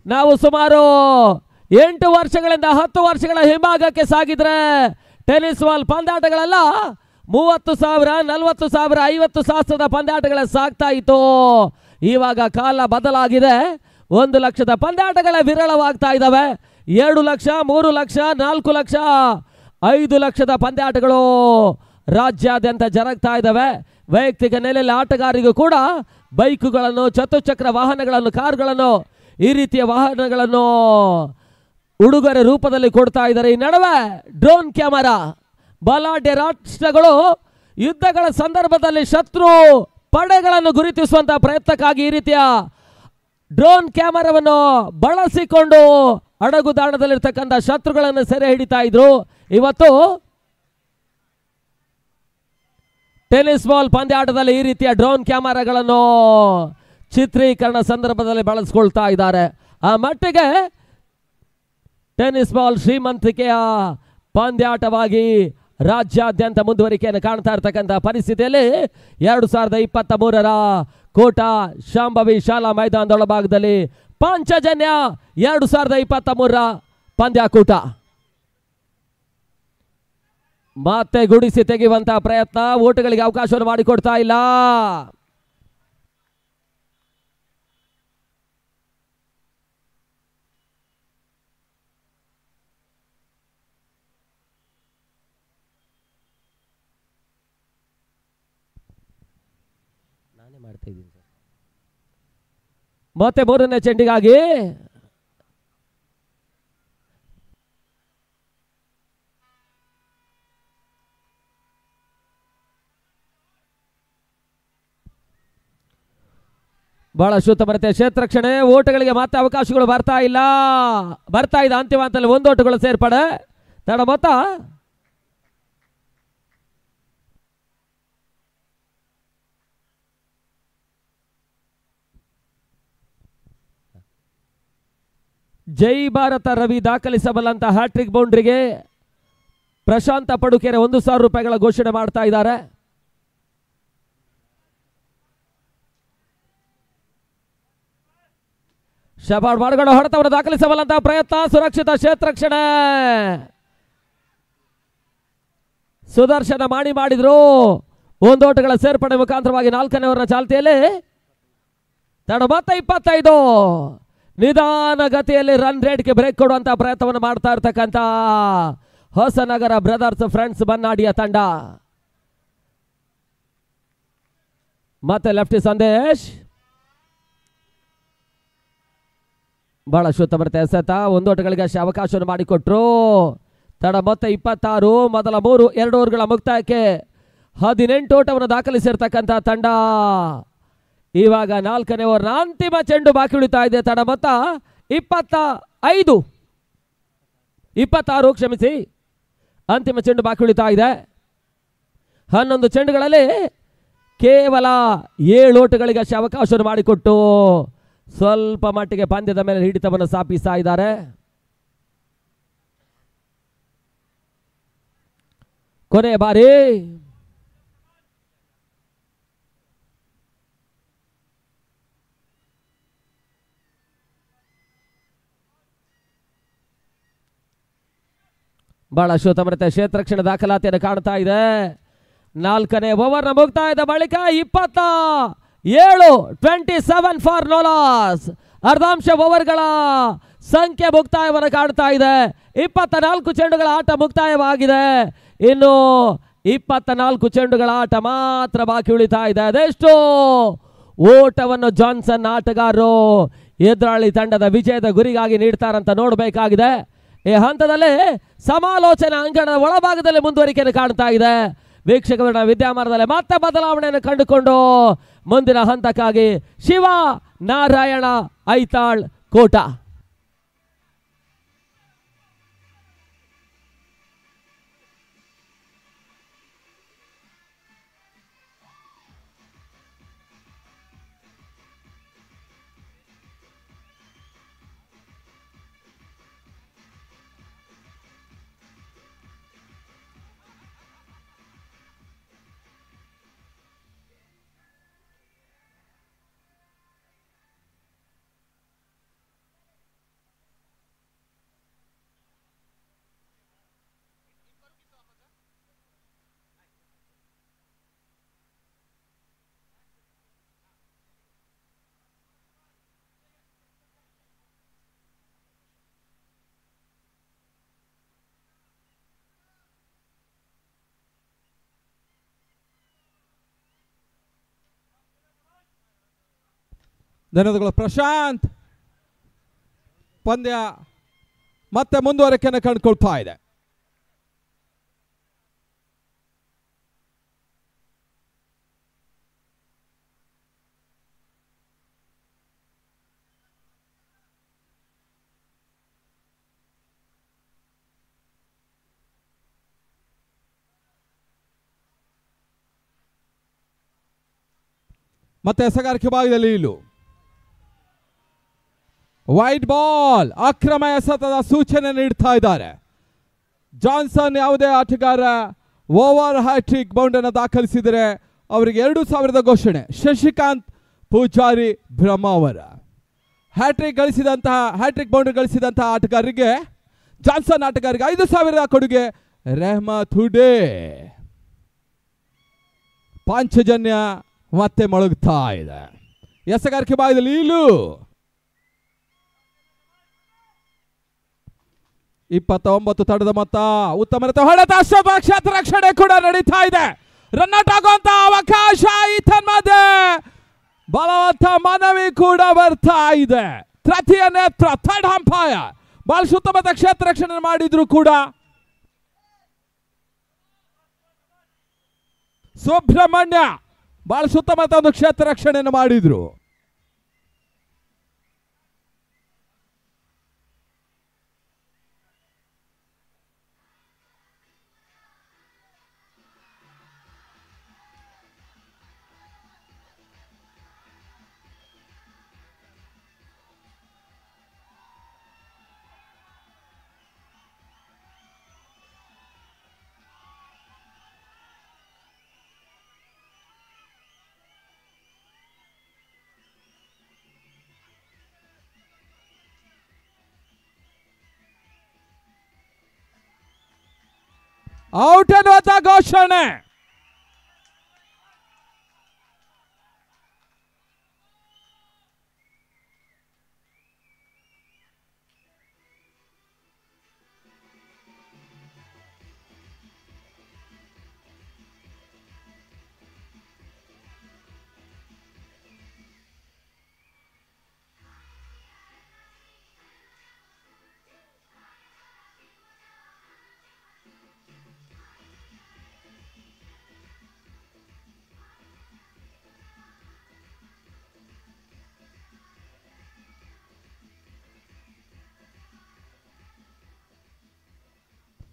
[SPEAKER 1] ನಾವು ಸುಮಾರು 8 ವರ್ಷಗಳಿಂದ 10 ವರ್ಷಗಳ ಹಿಂಭಾಗಕ್ಕೆ ಸಾಗಿದ್ರೆ ಟೆನ್ನಿಸ್ ಬಾಲ್ ಪಂದ್ಯಾಟಗಳೆಲ್ಲ 30,000, 40,000, 50,000 ಪಂದ್ಯಾಟಗಳ ಸಾಗ್ತಾ ಇತ್ತು. ಇವಾಗ ಕಾಲ ಬದಲಾಗಿದೆ. 1 ಲಕ್ಷದ ಪಂದ್ಯಾಟಗಳೇ ವಿರಳವಾಗ್ತಾ ಇದ್ದಾವೆ. 2 ಲಕ್ಷ, 3 ಲಕ್ಷ, 4 ಲಕ್ಷ, 5 ಲಕ್ಷದ ಪಂದ್ಯಾಟಗಳು ರಾಜ್ಯಾದ್ಯಂತ ಜರುಗ್ತಾ ಇದ್ದಾವೆ. ವೈಯಕ್ತಿಕ ನೆಲೆಯಲ್ಲಿ ಆಟಗಾರರಿಗೂ ಕೂಡ ಬೈಕುಗಳನ್ನು, ಚತುರ್ಚಕ್ರ ವಾಹನಗಳನ್ನು, ಕಾರುಗಳನ್ನು, ಈ ರೀತಿಯ ವಾಹನಗಳನ್ನು ಉಡುಗೊರೆ ರೂಪದಲ್ಲಿ ಕೊಡ್ತಾ ಇದ್ದಾರೆ. ಈ ನಡುವೆ ಡ್ರೋನ್ ಕ್ಯಾಮರಾ, ಬಲಾಢ್ಯ ರಾಷ್ಟ್ರಗಳು ಯುದ್ಧಗಳ ಸಂದರ್ಭದಲ್ಲಿ ಶತ್ರು ಪಡೆಗಳನ್ನು ಗುರುತಿಸುವಂತಹ ಪ್ರಯತ್ನಕ್ಕಾಗಿ ಈ ರೀತಿಯ ಡ್ರೋನ್ ಕ್ಯಾಮರಾವನ್ನು ಬಳಸಿಕೊಂಡು ಅಡಗುದಾಣದಲ್ಲಿರ್ತಕ್ಕಂಥ ಶತ್ರುಗಳನ್ನು ಸೆರೆ ಹಿಡಿತಾ ಇದ್ರು. ಇವತ್ತು ಟೆನ್ನಿಸ್ ಬಾಲ್ ಪಂದ್ಯಾಟದಲ್ಲಿ ಈ ರೀತಿಯ ಡ್ರೋನ್ ಕ್ಯಾಮರಾಗಳನ್ನು ಚಿತ್ರೀಕರಣ ಸಂದರ್ಭದಲ್ಲಿ ಬಳಸ್ಕೊಳ್ತಾ ಇದ್ದಾರೆ. ಆ ಮಟ್ಟಿಗೆ ಟೆನ್ನಿಸ್ ಬಾಲ್ ಶ್ರೀಮಂತಿಕೆಯ ಪಂದ್ಯಾಟವಾಗಿ ರಾಜ್ಯಾದ್ಯಂತ ಮುಂದುವರಿಕೆಯನ್ನು ಕಾಣ್ತಾ ಇರತಕ್ಕಂಥ ಪರಿಸ್ಥಿತಿಯಲ್ಲಿ 2023ರ ಕೋಟಾ ಶಾಂಭವಿ ಶಾಲಾ ಮೈದಾನದೊಳಭಾಗದಲ್ಲಿ ಪಾಂಚಜನ್ಯ 2023ರ ಪಂದ್ಯಾಕೂಟ ಮತ್ತೆ ಗುಡಿಸಿ ತೆಗೆಯುವಂತಹ ಪ್ರಯತ್ನ. ಓಟಗಳಿಗೆ ಅವಕಾಶವನ್ನು ಮಾಡಿಕೊಡ್ತಾ ಇಲ್ಲ. ಮಾಡ್ತಾ ಇದ್ದೀನಿ ಸರ್. ಮತ್ತೆ ಮೂರನೇ ಚೆಂಡಿಗಾಗಿ ಬಹಳ ಶುದ್ಧ ಬರುತ್ತೆ ಕ್ಷೇತ್ರಕ್ಷಣೆ. ಓಟಗಳಿಗೆ ಮತ್ತೆ ಅವಕಾಶಗಳು ಬರ್ತಾ ಇದೆ. ಅಂತಿಮ ಹಂತದಲ್ಲಿ 1 ಓಟಗಳು ಸೇರ್ಪಡೆ. ತಡ ಮೊತ್ತ ಜೈ ಭಾರತ ರವಿ ದಾಖಲಿಸಬಲ್ಲಂತ ಹ್ಯಾಟ್ರಿಕ್ ಬೌಂಡ್ರಿಗೆ ಪ್ರಶಾಂತ ಪಡುಕೆರೆ 1,000 ರೂಪಾಯಿಗಳ ಘೋಷಣೆ ಮಾಡ್ತಾ ಇದ್ದಾರೆ. ಶಬಾಡ್ ಮಾಡ್ಕೊಂಡು ಹೊಡೆತವನ್ನು ದಾಖಲಿಸಬಲ್ಲಂತಹ ಪ್ರಯತ್ನ. ಸುರಕ್ಷಿತ ಕ್ಷೇತ್ರಕ್ಷಣೆ. ಸುದರ್ಶನ ಮಾಡಿದ್ರು. 1 ಓಟಗಳ ಸೇರ್ಪಡೆ ಮುಖಾಂತರವಾಗಿ 4ನೇ ಓವರ್ನ ಚಾಲ್ತಿಯಲ್ಲಿ. ತಡ ಮತ್ತೆ 25. ನಿಧಾನ ಗತಿಯಲ್ಲಿ ರನ್ ರೇಟ್ಗೆ ಬ್ರೇಕ್ ಕೊಡುವಂತಹ ಪ್ರಯತ್ನವನ್ನು ಮಾಡ್ತಾ ಇರ್ತಕ್ಕಂಥ ಹೊಸನಗರ ಬ್ರದರ್ಸ್ ಫ್ರೆಂಡ್ಸ್ ಬನ್ನಾಡಿಯ ತಂಡ. ಮತ್ತೆ ಲೆಫ್ಟಿ ಸಂದೇಶ್ ಬಹಳ ಶುದ್ಧ ಬರುತ್ತೆ ಎಸೆತ. 1 ಓಟಗಳಿಗೆ ಅವಕಾಶವನ್ನು ಮಾಡಿಕೊಟ್ರು. ತಡ ಮೊತ್ತ 26. ಮೊದಲ 2 ಓವರ್ಗಳ ಮುಕ್ತಾಯಕ್ಕೆ 18 ಓಟವನ್ನು ದಾಖಲಿಸಿರ್ತಕ್ಕಂಥ ತಂಡ. ಇವಾಗ 4ನೇ ಓವರ್ನ ಅಂತಿಮ ಚೆಂಡು ಬಾಕಿ ಉಳಿತಾ ಇದೆ. ತಡ ಮೊತ್ತ 26 ಕ್ಷಮಿಸಿ, ಅಂತಿಮ ಚೆಂಡು ಬಾಕಿ ಉಳಿತಾ ಇದೆ. 11 ಚೆಂಡುಗಳಲ್ಲಿ ಕೇವಲ 7 ಓಟಗಳಿಗೆ ಅವಕಾಶವನ್ನು ಮಾಡಿಕೊಟ್ಟು ಸ್ವಲ್ಪ ಮಟ್ಟಿಗೆ ಪಂದ್ಯದ ಮೇಲೆ ಹಿಡಿತವನ್ನು ಸ್ಥಾಪಿಸ್ತಾ ಇದ್ದಾರೆ. ಕೊನೆಯ ಬಾರಿ ಬಹಳ ಶೋತ ಬರುತ್ತೆ ಕ್ಷೇತ್ರಕ್ಷಣ ದಾಖಲಾತಿಯನ್ನು ಕಾಣ್ತಾ ಇದೆ. 4ನೇ ಓವರ್ನ ಮುಕ್ತಾಯದ ಬಳಿಕ 27 ಫಾರ್ ನೋ ಲಾಸ್. ಅರ್ಧಾಂಶ ಓವರ್ಗಳ ಸಂಖ್ಯೆ ಮುಕ್ತಾಯವನ್ನು ಕಾಣ್ತಾ ಇದೆ. 24 ಚೆಂಡುಗಳ ಆಟ ಮುಕ್ತಾಯವಾಗಿದೆ. ಇನ್ನು 24 ಚೆಂಡುಗಳ ಆಟ ಮಾತ್ರ ಬಾಕಿ ಉಳಿತಾ ಇದೆ. ಅದೆಷ್ಟು ಓಟವನ್ನು ಜಾನ್ಸನ್ ಆಟಗಾರರು ಎದುರಾಳಿ ತಂಡದ ವಿಜಯದ ಗುರಿಗಾಗಿ ನೀಡ್ತಾರಂತ ನೋಡಬೇಕಾಗಿದೆ. ಈ ಹಂತದಲ್ಲಿ ಸಮಾಲೋಚನಾ ಅಂಗಣದ ಒಳಭಾಗದಲ್ಲಿ ಮುಂದುವರಿಕೆಯನ್ನು ಕಾಣ್ತಾ ಇದೆ. ವೀಕ್ಷಕರ ವಿದ್ಯಮಾನದಲ್ಲಿ ಮತ್ತೆ ಬದಲಾವಣೆಯನ್ನು ಕಂಡುಕೊಂಡು ಮುಂದಿನ ಹಂತಕ್ಕಾಗಿ ಶಿವ ನಾರಾಯಣ ಐತಾಳ್ ಕೋಟ.
[SPEAKER 2] ಧನ್ಯವಾದಗಳು ಪ್ರಶಾಂತ್. ಪಂದ್ಯ ಮತ್ತೆ ಮುಂದುವರಿಕೆಯನ್ನು ಕಂಡುಕೊಳ್ತಾ ಇದೆ. ಮತ್ತೆ ಎಸೆಗಾರಿಕೆ ಭಾಗದಲ್ಲಿ ಇಲ್ಲು ವೈಟ್ ಬಾಲ್ ಅಕ್ರಮ ಎಸೆತದ ಸೂಚನೆ ನೀಡ್ತಾ ಇದ್ದಾರೆ. ಜಾನ್ಸನ್ ಯಾವುದೇ ಆಟಗಾರ ಓವರ್ ಹ್ಯಾಟ್ರಿಕ್ ಬೌಂಡನ್ನು ದಾಖಲಿಸಿದರೆ ಅವರಿಗೆ 2000 ಘೋಷಣೆ. ಶಶಿಕಾಂತ್ ಪೂಜಾರಿ ಬ್ರಹ್ಮಾವರ ಹ್ಯಾಟ್ರಿಕ್ ಬೌಂಡರ್ ಗಳಿಸಿದಂತಹ ಆಟಗಾರರಿಗೆ ಜಾನ್ಸನ್ ಆಟಗಾರರಿಗೆ 5000 ಕೊಡುಗೆ. ರೆಹಮತ್ ಹುಡೆ ಪಾಂಚಜನ್ಯ ಮತ್ತೆ ಮೊಳಗ್ತಾ ಇದೆ. ಎಸೆಗಾರಿಕೆ ಭಾಗದಲ್ಲಿ ಇಲ್ಲು 29 ತಡದ ಮೊತ್ತ. ಉತ್ತಮ ಹೊಡೆತ ಕ್ಷೇತ್ರ ರಕ್ಷಣೆ ಕೂಡ ನಡೀತಾ ಇದೆ. ರನ್ ಔಟ್ ಆಗುವಂತ ಅವಕಾಶ ಈ ತನ್ಮಧ್ಯೆ ಬಲವಂತ ಮನವಿ ಕೂಡ ಬರ್ತಾ ಇದೆ. ತೃತೀಯ ನೇತ್ರ ಥರ್ಡ್ ಅಂಪೈರ್ ಬಹಳ ಸುತ್ತಮುತ್ತ ಕ್ಷೇತ್ರ ರಕ್ಷಣೆ ಮಾಡಿದ್ರು ಕೂಡ ಸುಬ್ರಹ್ಮಣ್ಯ ಬಹಳ ಸುತ್ತಮುತ್ತ ಒಂದು ಕ್ಷೇತ್ರ ರಕ್ಷಣೆಯನ್ನು ಮಾಡಿದ್ರು. ಔಟ್ ಅನ್ನುವಂತ ಘೋಷಣೆ.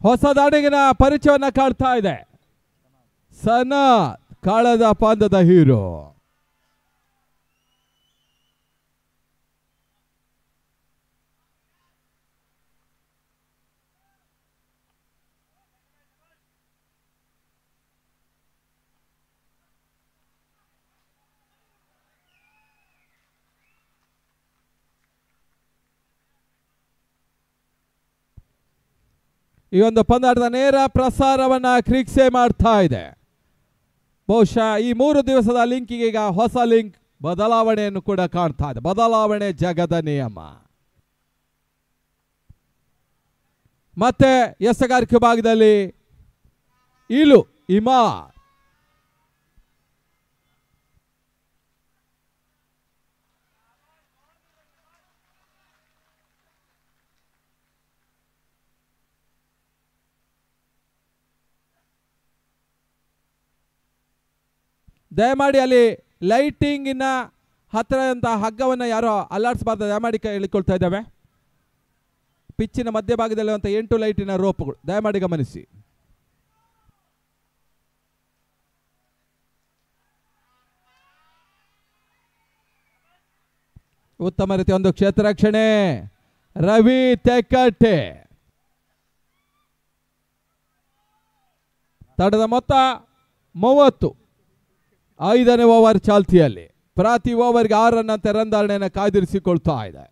[SPEAKER 2] ಹೊಸ ದಾಡಿಗಿನ ಪರಿಚಯವನ್ನ ಕಾಡ್ತಾ ಇದೆ. ಸನತ್ ಕಾಳದ ಪಾಂದದ ಹೀರೋ. ಈ ಒಂದು ಪಂದ್ಯಾಟದ ನೇರ ಪ್ರಸಾರವನ್ನ ಕ್ರಿಕ್ಸೆ ಮಾಡ್ತಾ ಇದೆ. ಬಹುಶಃ ಈ 3 ದಿವಸದ ಲಿಂಕಿಗೆ ಈಗ ಹೊಸ ಲಿಂಕ್ ಬದಲಾವಣೆಯನ್ನು ಕೂಡ ಕಾಣ್ತಾ ಇದೆ. ಬದಲಾವಣೆ ಜಗದ ನಿಯಮ. ಮತ್ತೆ ಎಸಗಾರಿಕೆ ಭಾಗದಲ್ಲಿ ಇಮಾ ದಯಮಾಡಿ ಅಲ್ಲಿ ಲೈಟಿಂಗಿನ ಹತ್ತಿರ ಹಗ್ಗವನ್ನು ಯಾರೋ ಅಲ್ಲಾಡಿಸಬಾರ್ದು. ದಯಮಾಡಿ ಹೇಳಿಕೊಳ್ತಾ ಇದ್ದಾವೆ. ಪಿಚ್ಚಿನ ಮಧ್ಯಭಾಗದಲ್ಲಿರುವಂಥ 8 ಲೈಟಿನ ರೋಪ್ಗಳು ದಯಮಾಡಿ ಗಮನಿಸಿ. ಉತ್ತಮ ರೀತಿಯ ಒಂದು ಕ್ಷೇತ್ರ ರಕ್ಷಣೆ. ರವಿ ತೆಕ್ಕಟ್ಟೆ ತಡದ ಮೊತ್ತ 30. 5ನೇ ಓವರ್ ಚಾಲ್ತಿಯಲ್ಲಿ ಪ್ರತಿ ಓವರ್ಗೆ 6 ರನ್ ಅಂತ ರನ್ ಧಾರಣೆಯನ್ನು ಕಾಯ್ದಿರಿಸಿಕೊಳ್ತಾ ಇದೆ.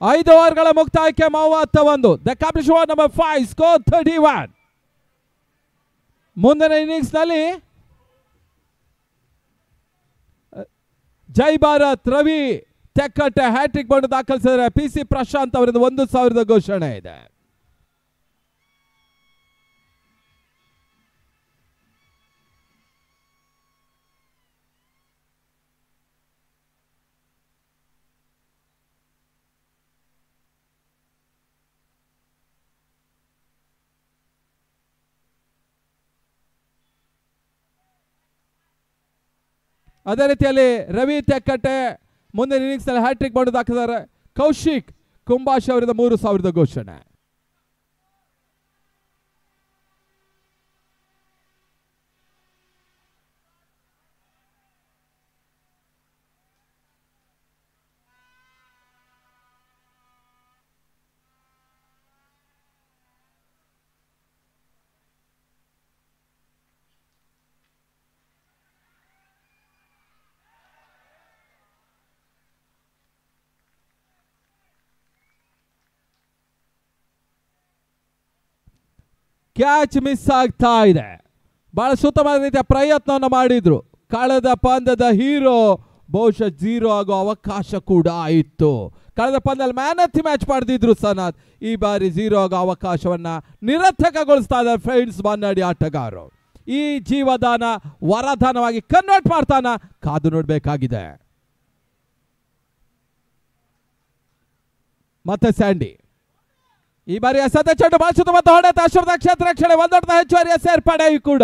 [SPEAKER 2] ಐದು ಓವರ್ಗಳ ಮುಕ್ತಾಯಕ್ಕೆ 31. The competition number 5 score 31. ಮುಂದಿನ ಇನ್ನಿಂಗ್ಸ್ ನಲ್ಲಿ ಜೈ ಭಾರತ್ ರವಿ ತೆಕ್ಕಟ್ಟೆ ಹ್ಯಾಟ್ರಿಕ್ ಬಂದು ದಾಖಲಿಸಿದರೆ PC ಪ್ರಶಾಂತ್ ಅವರಿಂದ 1,000 ಘೋಷಣೆ ಇದೆ. ಅದೇ ರೀತಿಯಲ್ಲಿ ರವಿ ತೆಕ್ಕಟ್ಟೆ ಮುಂದಿನ ಇನ್ನಿಂಗ್ಸ್ ನಲ್ಲಿ ಹ್ಯಾಟ್ರಿಕ್ ಬಂದು ದಾಖಲಿಸಿದ್ದಾರೆ. ಕೌಶಿಕ್ ಕುಂಬಾಶ್ ಅವರಿಂದ 3,000 ಘೋಷಣೆ.
[SPEAKER 3] ಕ್ಯಾಚ್ ಮಿಸ್ ಆಗ್ತಾ ಇದೆ. ಬಹಳ ಉತ್ತಮವಾದ ರೀತಿಯ ಪ್ರಯತ್ನವನ್ನು ಮಾಡಿದ್ರು. ಕಳೆದ ಪಂದ್ಯದ ಹೀರೋ ಬಹುಶಃ 0 ಆಗೋ ಅವಕಾಶ ಕೂಡ ಇತ್ತು. ಕಳೆದ ಪಂದ್ಯದಲ್ಲಿ ಮ್ಯಾನ್ ಆಫ್ ದಿ ಮ್ಯಾಚ್ ಪಡೆದಿದ್ರು ಸನತ್. ಈ ಬಾರಿ 0 ಆಗೋ ಅವಕಾಶವನ್ನ ನಿರರ್ಥಕಗೊಳಿಸ್ತಾ ಇದ್ದಾರೆ ಫ್ರೆಂಡ್ಸ್ ಬನ್ನಡಿ ಆಟಗಾರರು. ಈ ಜೀವದಾನ ವರದಾನವಾಗಿ ಕನ್ವರ್ಟ್ ಮಾಡ್ತಾನ, ಕಾದು ನೋಡಬೇಕಾಗಿದೆ. ಮತ್ತೆ ಸ್ಯಾಂಡಿ ಈ ಬಾರಿ ಎಸೆದ ಚೆಂಡು ಬಾರಿಸುತ್ತ ಮತ್ತು ಹೊಡೆತ ಅಶ್ವಥ ಕ್ಷೇತ್ರ ರಕ್ಷಣೆ ಒಂದೊಡ್ಡ ಹೆಚ್ಚುವರಿಯ ಸೇರ್ಪಡೆ ಕೂಡ.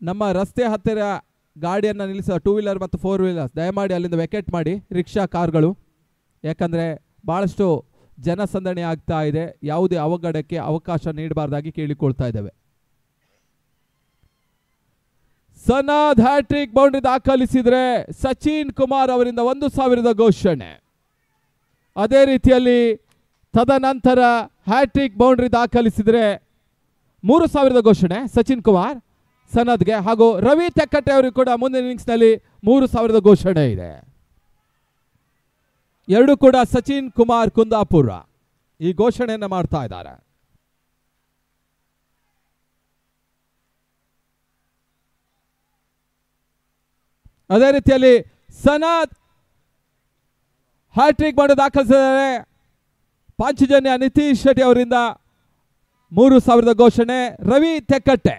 [SPEAKER 3] ನಮ್ಮ ರಸ್ತೆ ಹತ್ತಿರ ಗಾಡಿಯನ್ನು ನಿಲ್ಲಿಸ 2 ವೀಲರ್ ಮತ್ತು 4 ವೀಲರ್ಸ್ ದಯಮಾಡಿ ಅಲ್ಲಿಂದ ವೆಕೆಟ್ ಮಾಡಿ, ರಿಕ್ಷಾ ಕಾರ್ಗಳು, ಯಾಕಂದರೆ ಭಾಳಷ್ಟು ಜನಸಂದಣಿ ಆಗ್ತಾ ಇದೆ. ಯಾವುದೇ ಅವಘಡಕ್ಕೆ ಅವಕಾಶ ನೀಡಬಾರ್ದಾಗಿ ಕೇಳಿಕೊಳ್ತಾ ಇದ್ದೇವೆ. ಸನಾದ್ ಹ್ಯಾಟ್ರಿಕ್ ಬೌಂಡ್ರಿ ದಾಖಲಿಸಿದರೆ ಸಚಿನ್ ಕುಮಾರ್ ಅವರಿಂದ 1000 ಘೋಷಣೆ. ಅದೇ ರೀತಿಯಲ್ಲಿ ತದನಂತರ ಹ್ಯಾಟ್ರಿಕ್ ಬೌಂಡ್ರಿ ದಾಖಲಿಸಿದರೆ 3000 ಘೋಷಣೆ ಸಚಿನ್ ಕುಮಾರ್ ಸನದ್ಗೆ, ಹಾಗೂ ರವಿ ತೆಕ್ಕಟ್ಟೆ ಅವರಿಗೆ ಕೂಡ ಮುಂದಿನ ಇನ್ನಿಂಗ್ಸ್ನಲ್ಲಿ 3000 ಘೋಷಣೆ ಇದೆ. ಎರಡು ಕೂಡ ಸಚಿನ್ ಕುಮಾರ್ ಕುಂದಾಪುರ ಈ ಘೋಷಣೆಯನ್ನು ಮಾಡ್ತಾ ಇದ್ದಾರೆ. ಅದೇ ರೀತಿಯಲ್ಲಿ ಸನದ್ ಹ್ಯಾಟ್ರಿಕ್ ಮಾಡಿ ದಾಖಲಿಸಿದ್ದಾರೆ. ಪಾಂಚಜನ್ಯ ನಿತೀಶ್ ಶೆಟ್ಟಿ ಅವರಿಂದ 3000 ಘೋಷಣೆ. ರವಿ ತೆಕ್ಕಟ್ಟೆ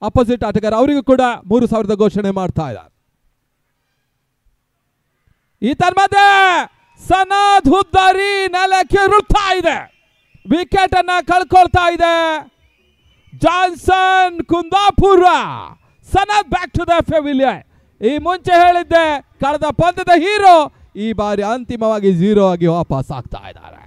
[SPEAKER 3] ಅಪೋಸಿಟ್ ಆಟಗಾರ, ಅವರಿಗೂ ಕೂಡ 3000 ಘೋಷಣೆ ಮಾಡ್ತಾ ಇದ್ದಾರೆ. ಈ ತನ್ಮಧ್ಯೆ ಸನದ್ ಹುದ್ದಾರಿ ನೆಲಕ್ಕೆ ಉರುಳ್ತಾ ಇದೆ, ವಿಕೆಟ್ ಅನ್ನ ಕಳ್ಕೊಳ್ತಾ ಇದೆ. Johnson Kundapura, Sanath back to the pavilion. ಈ ಮುಂಚೆ ಹೇಳಿದ್ದೆ ಕಳೆದ ಪಂದ್ಯದ ಹೀರೋ ಈ ಬಾರಿ ಅಂತಿಮವಾಗಿ 0 ಆಗಿ ವಾಪಸ್ ಆಗ್ತಾ ಇದ್ದಾರೆ.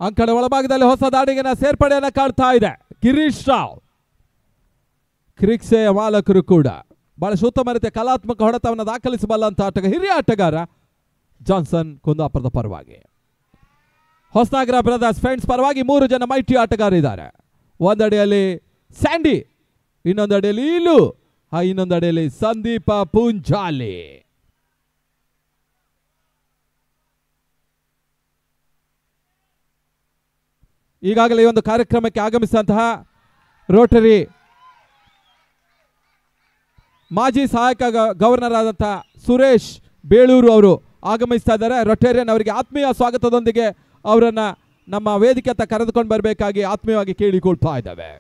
[SPEAKER 3] ಅಂಕಣ ಒಳಭಾಗದಲ್ಲಿ ಹೊಸ ದಾಡಿಗಿನ ಸೇರ್ಪಡೆಯನ್ನು ಕಾಡ್ತಾ ಇದೆ ಗಿರೀಶ್ ರಾವ್. ಕ್ರಿಕ್ಸೆಯ ಮಾಲಕರು ಕೂಡ ಬಹಳ ಉತ್ತಮ ರೀತಿಯ ಕಲಾತ್ಮಕ ಹೊಡೆತವನ್ನು ದಾಖಲಿಸಬಲ್ಲಂತ ಹಿರಿಯ ಆಟಗಾರ ಜಾನ್ಸನ್ ಕುಂದಾಪುರದ ಪರವಾಗಿ. ಹೊಸನಗರ ಬ್ರದರ್ಸ್ ಫ್ರೆಂಡ್ಸ್ ಪರವಾಗಿ 3 ಜನ ಮೈಟಿ ಆಟಗಾರಿದ್ದಾರೆ. ಒಂದಡಿಯಲ್ಲಿ ಸ್ಯಾಂಡಿ, ಇನ್ನೊಂದಡಿಯಲ್ಲಿ ಇಲು, ಇನ್ನೊಂದಡಿಯಲ್ಲಿ ಸಂದೀಪ ಪೂಂಜಾಲಿ. ಈಗಾಗಲೇ ಈ ಒಂದು ಕಾರ್ಯಕ್ರಮಕ್ಕೆ ಆಗಮಿಸಿದಂತಹ ರೋಟರಿ ಮಾಜಿ ಸಹಾಯಕ ಗವರ್ನರ್ ಆದಂತಹ ಸುರೇಶ್ ಬೇಳೂರು ಅವರು ಆಗಮಿಸ್ತಾ ಇದ್ದಾರೆ. ರೊಟೇರಿಯನ್ ಅವರಿಗೆ ಆತ್ಮೀಯ ಸ್ವಾಗತದೊಂದಿಗೆ ಅವರನ್ನ ನಮ್ಮ ವೇದಿಕೆ ಹತ್ತ ಕರೆದುಕೊಂಡು ಬರಬೇಕಾಗಿ ಆತ್ಮೀಯವಾಗಿ ಕೇಳಿಕೊಳ್ತಾ ಇದ್ದಾವೆ.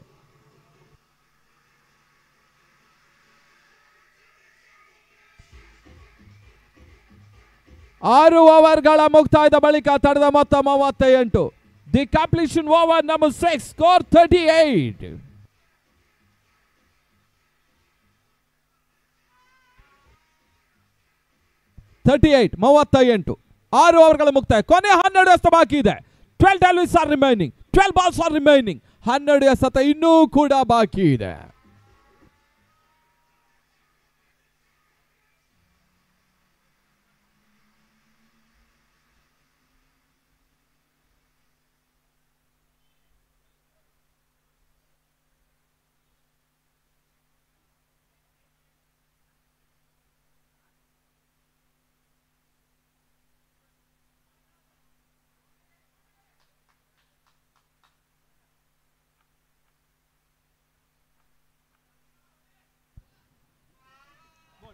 [SPEAKER 3] ಆರು ಓವರ್ಗಳ ಮುಕ್ತಾಯದ ಬಳಿಕ ತಡೆದ ಮೊತ್ತ 38. The completion over number 6, score 38. ಆರು ಓವರ್ಗಳ ಮುಕ್ತಾಯ, ಕೊನೆ 12 ಎಸೆತ ಬಾಕಿ ಇದೆ. 12 deliveries are remaining, 12 balls are remaining. 12 ಎಸೆತ ಇನ್ನೂ ಕೂಡ ಬಾಕಿ ಇದೆ.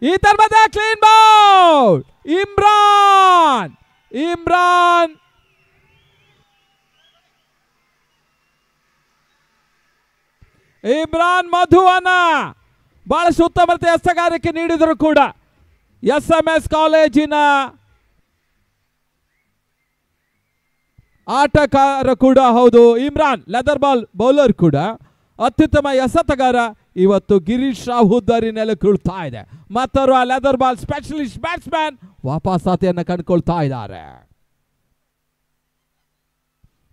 [SPEAKER 3] ಈ ತರ್ಮದ ಕ್ಲೀನ್ ಬೌಲ್ ಇಮ್ರಾನ್ ಮಧುವನ ಬಹಳಷ್ಟು ಉತ್ತಮ ಎಸೆಗಾರಿಕೆ ನೀಡಿದರು ಕೂಡ. SMS ಕಾಲೇಜಿನ ಆಟಗಾರ ಕೂಡ ಹೌದು ಇಮ್ರಾನ್, ಲೆದರ್ ಬಾಲ್ ಬೌಲರ್ ಕೂಡ. ಅತ್ಯುತ್ತಮ ಎಸೆತಗಾರ ಇವತ್ತು ಗಿರೀಶ್ ರಾವ್ ಹುದ್ದಾರಿ ನೆಲಕ್ಕುಳ್ತಾ ಇದೆ. ಮತ್ತವರು ಆ ಲೆದರ್ ಬಾಲ್ ಸ್ಪೆಷಲಿಸ್ಟ್ ಬ್ಯಾಟ್ಸ್ಮನ್ ವಾಪಸಾತಿಯನ್ನು ಕಂಡುಕೊಳ್ತಾ ಇದ್ದಾರೆ.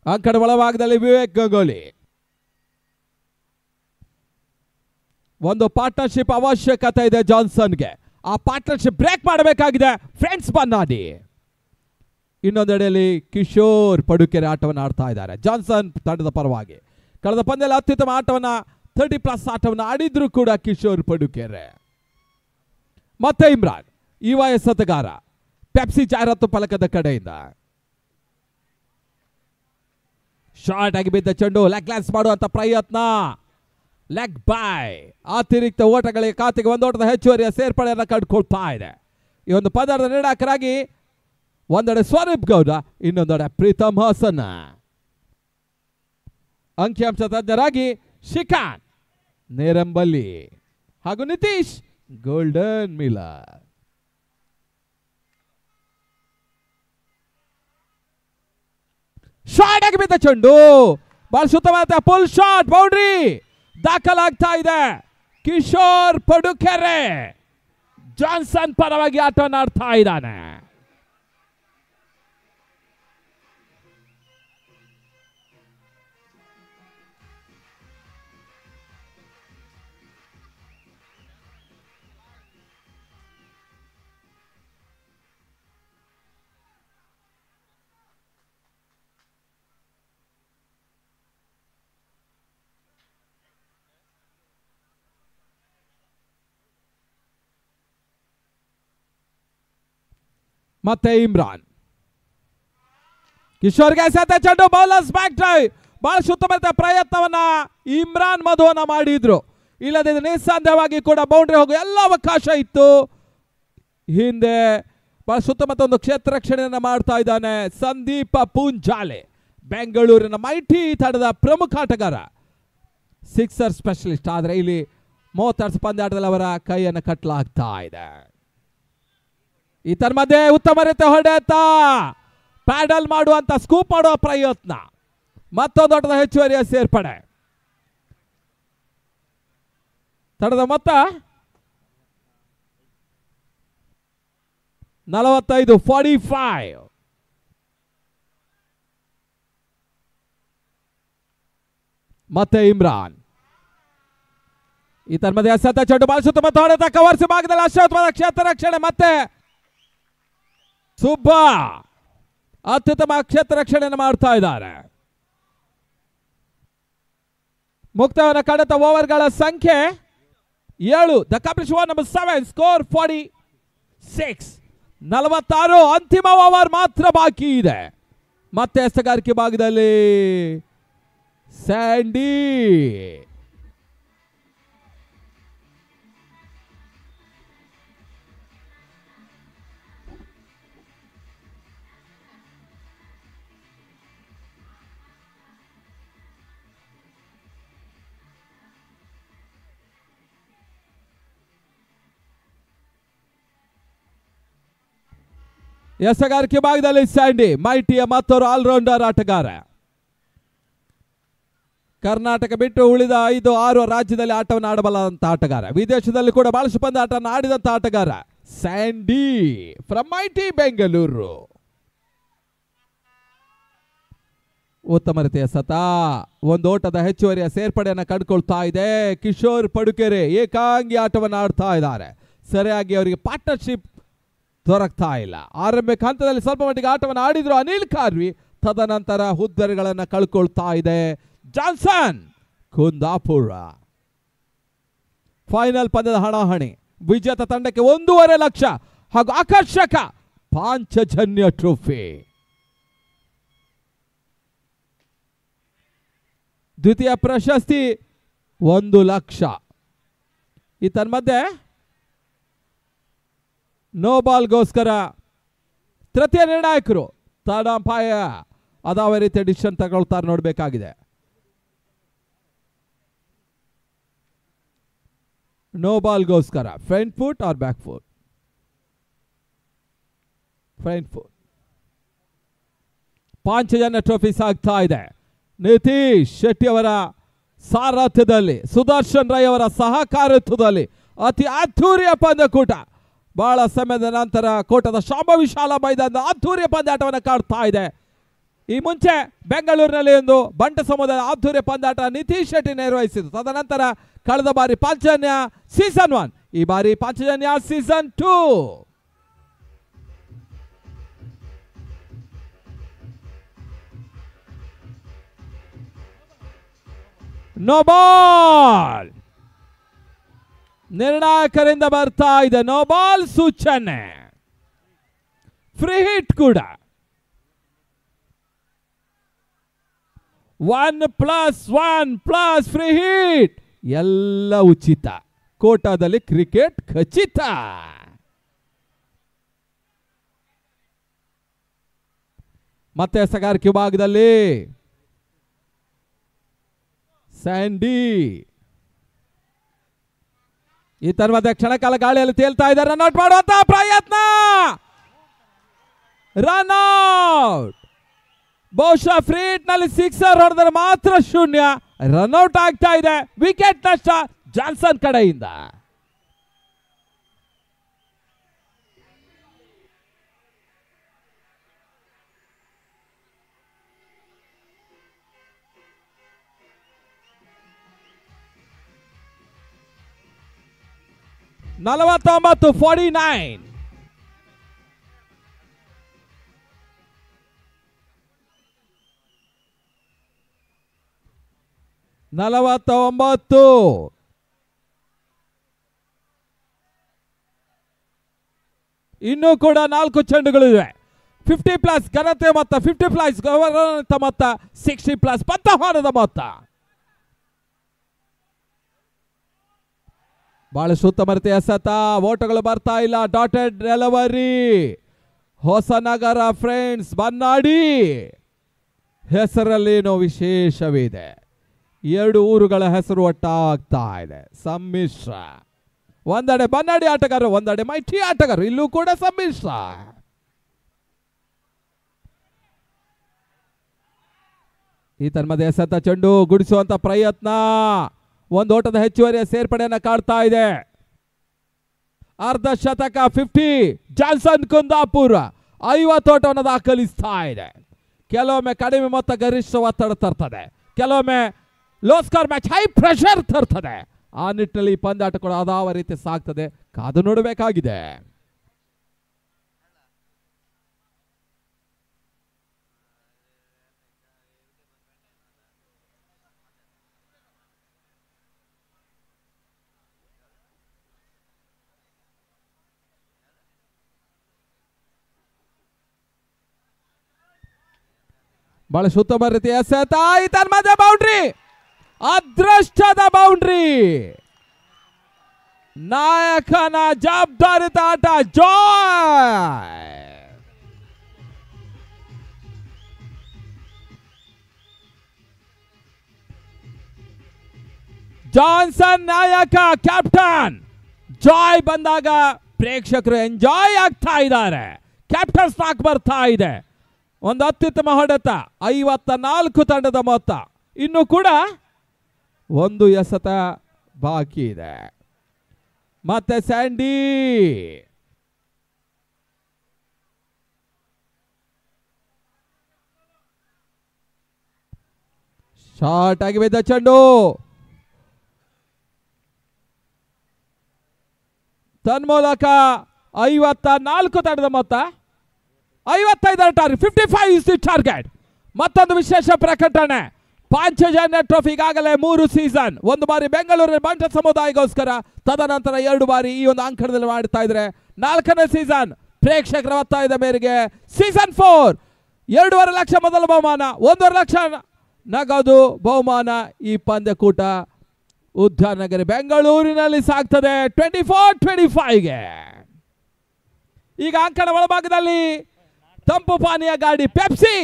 [SPEAKER 3] ಅಂಕಣ ಒಳಭಾಗದಲ್ಲಿ ವಿವೇಕ್ ಗಂಗೂಲಿ. ಒಂದು ಪಾರ್ಟ್ನರ್ಶಿಪ್ ಅವಶ್ಯಕತೆ ಇದೆ ಜಾನ್ಸನ್ಗೆ. ಆ ಪಾರ್ಟ್ನರ್ಶಿಪ್ ಬ್ರೇಕ್ ಮಾಡಬೇಕಾಗಿದೆ ಫ್ರೆಂಡ್ಸ್ ಬನ್ನಾಡಿ. ಇನ್ನೊಂದೆಡೆಯಲ್ಲಿ ಕಿಶೋರ್ ಪಡುಕೆರೆ ಆಟವನ್ನು ಆಡ್ತಾ ಇದ್ದಾರೆ ಜಾನ್ಸನ್ ತಂಡದ ಪರವಾಗಿ. ಕಳೆದ ಪಂದ್ಯದಲ್ಲಿ ಅತ್ಯುತ್ತಮ ಆಟವನ್ನ 30+ ಆಟವನ್ನು ಆಡಿದ್ರು ಕೂಡ ಕಿಶೋರ್ ಪಡುಕೆರೆ. ಮತ್ತೆ ಇಮ್ರಾನ್ ಯುವ ಎಸೆತಗಾರ ಪೆಪ್ಸಿ ಜಾಹೀರಾತು ಫಲಕದ ಕಡೆಯಿಂದ ಶಾರ್ಟ್ ಆಗಿ ಬಿದ್ದ ಚೆಂಡು ಲೆಗ್ ಲ್ಯಾನ್ಸ್ ಮಾಡುವಂತ ಪ್ರಯತ್ನ, ಲೆಗ್ ಬೈ. ಅತಿರಿಕ್ತ ಓಟಗಳಿಗೆ ಖಾತೆಗೆ ಒಂದು ಓಟದ ಹೆಚ್ಚುವರಿಯ ಸೇರ್ಪಡೆಯನ್ನು ಕಂಡುಕೊಳ್ತಾ ಇದೆ. ಈ ಒಂದು ಪಂದ್ಯದ ನಿರ್ಣಾಯಕರಾಗಿ ಒಂದೆಡೆ ಸ್ವರೂಪ್ ಗೌಡ, ಇನ್ನೊಂದೆಡೆ ಪ್ರೀತಮ್ ಹಾಸನ್. ಅಂಕಿಅಂಶ ತಜ್ಞರಾಗಿ ಶಿಖಾನ್ ನೇರಂಬಲ್ಲಿ ಹಾಗೂ ನಿತೀಶ್ ಗೋಲ್ಡನ್ ಮಿಲರ್. ಶಾರ್ಟ್ ಆಗಿ ಬಿದ್ದ ಚೆಂಡು ಬಹಳ ಸುತ್ತವಾದ ಫುಲ್ ಶಾಟ್, ಬೌಂಡ್ರಿ ದಾಖಲಾಗ್ತಾ ಇದೆ. ಕಿಶೋರ್ ಪಡುಕೆರೆ ಜಾನ್ಸನ್ ಪರವಾಗಿ ಆಟವನ್ನು ಆಡ್ತಾ ಇದ್ದಾನೆ. ಮತ್ತೆ ಇಮ್ರಾನ್ ಕಿಶೋರ್ಗೆ ಸತ ಚೆಂಡು, ಬೌಲರ್ಸ್ ಬ್ಯಾಕ್ ಡ್ರೈವ್. ಬಹಳ ಸುತ್ತಮುತ್ತ ಪ್ರಯತ್ನವನ್ನ ಇಮ್ರಾನ್ ಮಧುವನ್ನ ಮಾಡಿದ್ರು. ಇಲ್ಲದೆ ನಿಸ್ಸಂದೇಹವಾಗಿ ಕೂಡ ಬೌಂಡ್ರಿ ಹೋಗುವ ಎಲ್ಲ ಅವಕಾಶ ಇತ್ತು. ಹಿಂದೆ ಬಹಳ ಸುತ್ತಮುತ್ತ ಒಂದು ಕ್ಷೇತ್ರ ರಕ್ಷಣೆಯನ್ನ ಮಾಡ್ತಾ ಇದ್ದಾನೆ ಸಂದೀಪ ಪೂಂಜಾಲೆ, ಬೆಂಗಳೂರಿನ ಮೈಟಿ ತಂಡದ ಪ್ರಮುಖ ಆಟಗಾರ, ಸಿಕ್ಸರ್ ಸ್ಪೆಷಲಿಸ್ಟ್. ಆದರೆ ಇಲ್ಲಿ 32 ಪಂದ್ಯಾಟದಲ್ಲಿ ಅವರ ಕೈಯನ್ನು ಕಟ್ಟಲಾಗ್ತಾ ಇದೆ. ಇದರ ಮಧ್ಯೆ ಉತ್ತಮ ರೀತಿ ಹೊಡೆತ ಪ್ಯಾಡಲ್ ಮಾಡುವಂತ ಸ್ಕೂಪ್ ಮಾಡುವ ಪ್ರಯತ್ನ, ಮತ್ತೊಂದು ದೊಡ್ಡದ ಹೆಚ್ಚುವರಿಯ ಸೇರ್ಪಡೆ. ತಡದ ಮೊತ್ತ 45. ಮತ್ತೆ ಇಮ್ರಾನ್ ಇದರ ಮಧ್ಯೆ ಸತ ಚೆಂಡು ಬಾಲ್ ಸುತ್ತಮುತ್ತ ಹೊಡೆತ, ಕವರ್ಸ್ ಭಾಗದಲ್ಲಿ ಅಶ್ವತ್ಥವಾದ ಕ್ಷೇತ್ರ ರಕ್ಷಣೆ. ಮತ್ತೆ ಸುಬ್ಬ ಅತ್ಯುತ್ತಮ ಕ್ಷೇತ್ರ ರಕ್ಷಣೆಯನ್ನು ಮಾಡ್ತಾ ಇದ್ದಾರೆ. ಮುಕ್ತವನ್ನ ಕಳೆದ ಓವರ್ಗಳ ಸಂಖ್ಯೆ 7. The complete over number 7, score 46. 46. ಅಂತಿಮ ಓವರ್ ಮಾತ್ರ ಬಾಕಿ ಇದೆ. ಮತ್ತೆ ಎಸೆಗಾರಿಕೆ ಭಾಗದಲ್ಲಿ ಸ್ಯಾಂಡಿ ಎಸೆಗಾರಿಕೆ ಭಾಗದಲ್ಲಿ ಸ್ಯಾಂಡಿ ಮೈಟಿಯ ಮತ್ತೊರು ಆಲ್ರೌಂಡರ್ ಆಟಗಾರ. ಕರ್ನಾಟಕ ಬಿಟ್ಟು ಉಳಿದ 5-6 ರಾಜ್ಯದಲ್ಲಿ ಆಟವನ್ನು ಆಡಬಲ್ಲಂತ ಆಟಗಾರ. ವಿದೇಶದಲ್ಲಿ ಕೂಡ ಬಹಳಷ್ಟು ಪಂದ್ಯ ಆಟವನ್ನು ಆಡಿದಂತ ಆಟಗಾರ ಸ್ಯಾಂಡಿ ಫ್ರಮ್ ಮೈಟಿ ಬೆಂಗಳೂರು. ಉತ್ತಮ ರೀತಿಯ ಸತ, ಒಂದು ಓಟದ ಹೆಚ್ಚುವರಿಯ ಸೇರ್ಪಡೆಯನ್ನು ಕಂಡುಕೊಳ್ತಾ ಇದೆ. ಕಿಶೋರ್ ಪಡುಕೆರೆ ಏಕಾಂಗಿ ಆಟವನ್ನು ಆಡ್ತಾ ಇದ್ದಾರೆ. ಸರಿಯಾಗಿ ಅವರಿಗೆ ಪಾರ್ಟ್ನರ್ಶಿಪ್ ದೊರಕ್ತಾ ಇಲ್ಲ. ಆರಂಭಿಕ ಹಂತದಲ್ಲಿ ಸ್ವಲ್ಪ ಮಟ್ಟಿಗೆ ಆಟವನ್ನು ಆಡಿದ್ರು ಅನಿಲ್ ಕಾರ್ವಿ, ತದನಂತರ ಹುದ್ದೆಗಳನ್ನು ಕಳ್ಕೊಳ್ತಾ ಇದೆ ಜಾನ್ಸನ್ ಕುಂದಾಪುರ. ಫೈನಲ್ ಪಂದ್ಯದ ಹಣಾಹಣಿ, ವಿಜೇತ ತಂಡಕ್ಕೆ 1.5 ಲಕ್ಷ ಹಾಗೂ ಆಕರ್ಷಕ ಪಾಂಚಜನ್ಯ ಟ್ರೋಫಿ. ದ್ವಿತೀಯ ಪ್ರಶಸ್ತಿ 1 ಲಕ್ಷ. ಈ ತನ್ಮಧ್ಯೆ ನೋ ಬಾಲ್ಗೋಸ್ಕರ ತೃತೀಯ ನಿರ್ಣಾಯಕರು ತಡಂಪಾಯ ಅದಾವ ರೀತಿಯ ಡಿಸಿಷನ್ ತಗೊಳ್ತಾರೆ ನೋಡಬೇಕಾಗಿದೆ. ನೋ ಬಾಲ್ಗೋಸ್ಕರ front foot or back foot? Front foot. Panchajanya trophy ಸಾಗ್ತಾ ಇದೆ. ನಿತೀಶ್ ಶೆಟ್ಟಿ ಅವರ ಸಾರಥ್ಯದಲ್ಲಿ ಸುದರ್ಶನ್ ರೈ ಅವರ ಸಹಕಾರತ್ವದಲ್ಲಿ ಅತಿ ಅದ್ಧೂರಿಯ ಪಂದ್ಯಕೂಟ. ಬಹಳ ಸಮಯದ ನಂತರ ಕೋಟದ ಶಾಂಭ ವಿಶಾಲ ಮೈದಾನದ ಅದ್ಧೂರಿಯ ಪಂದ್ಯಾಟವನ್ನು ಕಾಡ್ತಾ ಇದೆ. ಈ ಮುಂಚೆ ಬೆಂಗಳೂರಿನಲ್ಲಿ ಒಂದು ಬಂಟ ಸಮುದಾಯದ ಅದ್ಧೂರಿಯ ಪಂದ್ಯಾಟ ನಿತೀಶ್ ಶೆಟ್ಟಿ ನಿರ್ವಹಿಸಿತು. ತದನಂತರ ಕಳೆದ ಬಾರಿ ಪಾಂಚಜನ್ಯ ಸೀಸನ್ 1, ಈ ಬಾರಿ ಪಾಂಚಜನ್ಯ ಸೀಸನ್ 2. ನೋ ಬಾಲ್ ನಿರ್ಣಾಯಕರಿಂದ ಬರ್ತಾ ಇದೆ. ನೋ ಬಾಲ್ ಸೂಚನೆ. ಫ್ರೀ ಹಿಟ್ ಕೂಡ 1+1+ ಫ್ರೀ ಹಿಟ್ ಎಲ್ಲ ಉಚಿತ. ಕೋಟಾದಲ್ಲಿ ಕ್ರಿಕೆಟ್ ಖಚಿತ. ಮತ್ತೆ ಸಗಾರಿಕೆ ಭಾಗದಲ್ಲಿ ಸ್ಯಾಂಡಿ ಈ ತನ್ಮಧ್ಯೆ ಕ್ಷಣಕಾಲ ಗಾಳಿಯಲ್ಲಿ ತೇಲ್ತಾ ಇದ್ದಾರೆ. ರನ್ಔಟ್ ಮಾಡುವಂತ ಪ್ರಯತ್ನ, ರನ್ಔಟ್. ಬಹುಶಃ ಫ್ರೀ ಹಿಟ್ ನಲ್ಲಿ ಸಿಕ್ಸರ್ ಹೊಡೆದರೆ ಮಾತ್ರ ಶೂನ್ಯ. ರನ್ಔಟ್ ಆಗ್ತಾ ಇದೆ. ವಿಕೆಟ್ ನಷ್ಟ ಜಾನ್ಸನ್ ಕಡೆಯಿಂದ. ನಲವತ್ತೊಂಬತ್ತು 49. ಇನ್ನೂ ಕೂಡ 4 ಚೆಂಡುಗಳಿವೆ. 50+ ಘನತೆ ಮೊತ್ತ, 50+ ಗೌರವ ಮೊತ್ತ, 60+ ಪಂತಹಾರದ ಮೊತ್ತ. ಬಹಳ ಸುತ್ತಮರತೆ ಎಸೆತ. ಓಟಗಳು ಬರ್ತಾ ಇಲ್ಲ. Dotted delivery. Hosanagar friends Bannadi ಹೆಸರಲ್ಲೇನೋ ವಿಶೇಷವಿದೆ. 2 ಊರುಗಳ ಹೆಸರು ಒಟ್ಟಾಗ್ತಾ ಇದೆ. ಸಮ್ಮಿಶ್ರ. ಒಂದೆಡೆ ಬನ್ನಾಡಿ ಆಟಗಾರರು, ಒಂದೆಡೆ ಮೈಟಿ ಆಟಗಾರರು. ಇಲ್ಲೂ ಕೂಡ ಸಮ್ಮಿಶ್ರ. ಈ ತನ್ಮಧ್ಯೆ ಎಸೆತ ಚೆಂಡು ಗುಡಿಸುವಂತ ಪ್ರಯತ್ನ. ಒಂದು ಓಟದ ಹೆಚ್ಚುವರಿಯ ಸೇರ್ಪಡೆಯನ್ನು ಕಾಡ್ತಾ ಇದೆ. ಅರ್ಧ ಶತಕ 50. ಜಾನ್ಸನ್ ಕುಂದಾಪುರ 50 ಓಟವನ್ನು ದಾಖಲಿಸ್ತಾ ಇದೆ. ಕೆಲವೊಮ್ಮೆ ಕಡಿಮೆ ಮೊತ್ತ ಗರಿಷ್ಠ ಒತ್ತಡ ತರ್ತದೆ, ಕೆಲವೊಮ್ಮೆ low score match high pressure ತರ್ತದೆ. ಆ ನಿಟ್ಟಿನಲ್ಲಿ ಪಂದ್ಯಾಟ ಕೂಡ ಅದಾವ ರೀತಿ ಸಾಗ್ತದೆ. ಕಾದು ನೋಡಬೇಕಾಗಿದೆ. ಬಹಳ ಸುತ್ತಮ ರೀತಿಯ ಎಸೆತ. ಮಧ್ಯ ಬೌಂಡ್ರಿ, ಅದೃಷ್ಟದ ಬೌಂಡ್ರಿ. ನಾಯಕನ ಜವಾಬ್ದಾರಿತ ಆಟ. ಜಾನ್ಸನ್ ನಾಯಕ, ಕ್ಯಾಪ್ಟನ್. ಜಾಯ್ ಬಂದಾಗ ಪ್ರೇಕ್ಷಕರು ಎಂಜಾಯ್ ಆಗ್ತಾ ಇದ್ದಾರೆ. ಕ್ಯಾಪ್ಟನ್ ಸ್ಟಾಕ್ ಬರ್ತಾ ಇದೆ. ಒಂದು ಅತ್ಯುತ್ತಮ ಹೊಡೆತ. 54 ತಂಡದ ಮೊತ್ತ. ಇನ್ನು ಕೂಡ ಒಂದು ಎಸೆತ ಬಾಕಿ ಇದೆ. ಮತ್ತೆ ಸ್ಯಾಂಡಿ. ಶಾರ್ಟ್ ಆಗಿ ಬಿದ್ದ ಚೆಂಡು. ತನ್ಮೂಲಕ 54 ತಂಡದ ಮೊತ್ತ. 55 ಟಾರ್ಗೆಟ್. 55 is the target. ಮತ್ತೊಂದು ವಿಶೇಷ ಪ್ರಕಟಣೆ. ಪಾಂಚಜನ್ಯ ಟ್ರೋಫಿ ಈಗಾಗಲೇ 3 ಸೀಸನ್. 1 ಬಾರಿ ಬೆಂಗಳೂರಿನ ಬಂಟ ಸಮುದಾಯಕ್ಕೋಸ್ಕರ, ತದನಂತರ 2 ಬಾರಿ ಈ ಒಂದು ಅಂಕಣದಲ್ಲಿ ಮಾಡ್ತಾ ಇದ್ದಾರೆ. 4ನೇ ಸೀಸನ್ ಪ್ರೇಕ್ಷಕರ ಒತ್ತಾಯದ ಮೇರೆಗೆ ಸೀಸನ್ 4 2.5 ಲಕ್ಷ ಮೊದಲ ಬಹುಮಾನ, 1.5 ಲಕ್ಷ ನಗದು ಬಹುಮಾನ. ಈ ಪಂದ್ಯಕೂಟ ಉದ್ಯಾನ ನಗರಿ ಬೆಂಗಳೂರಿನಲ್ಲಿ ಸಾಗ್ತದೆ 24-25ಗೆ. ಈಗ ಅಂಕಣ ಒಳಭಾಗದಲ್ಲಿ ತಂಪು ಪಾನೀಯ ಗಾಡಿ ಪೆಪ್ಸಿ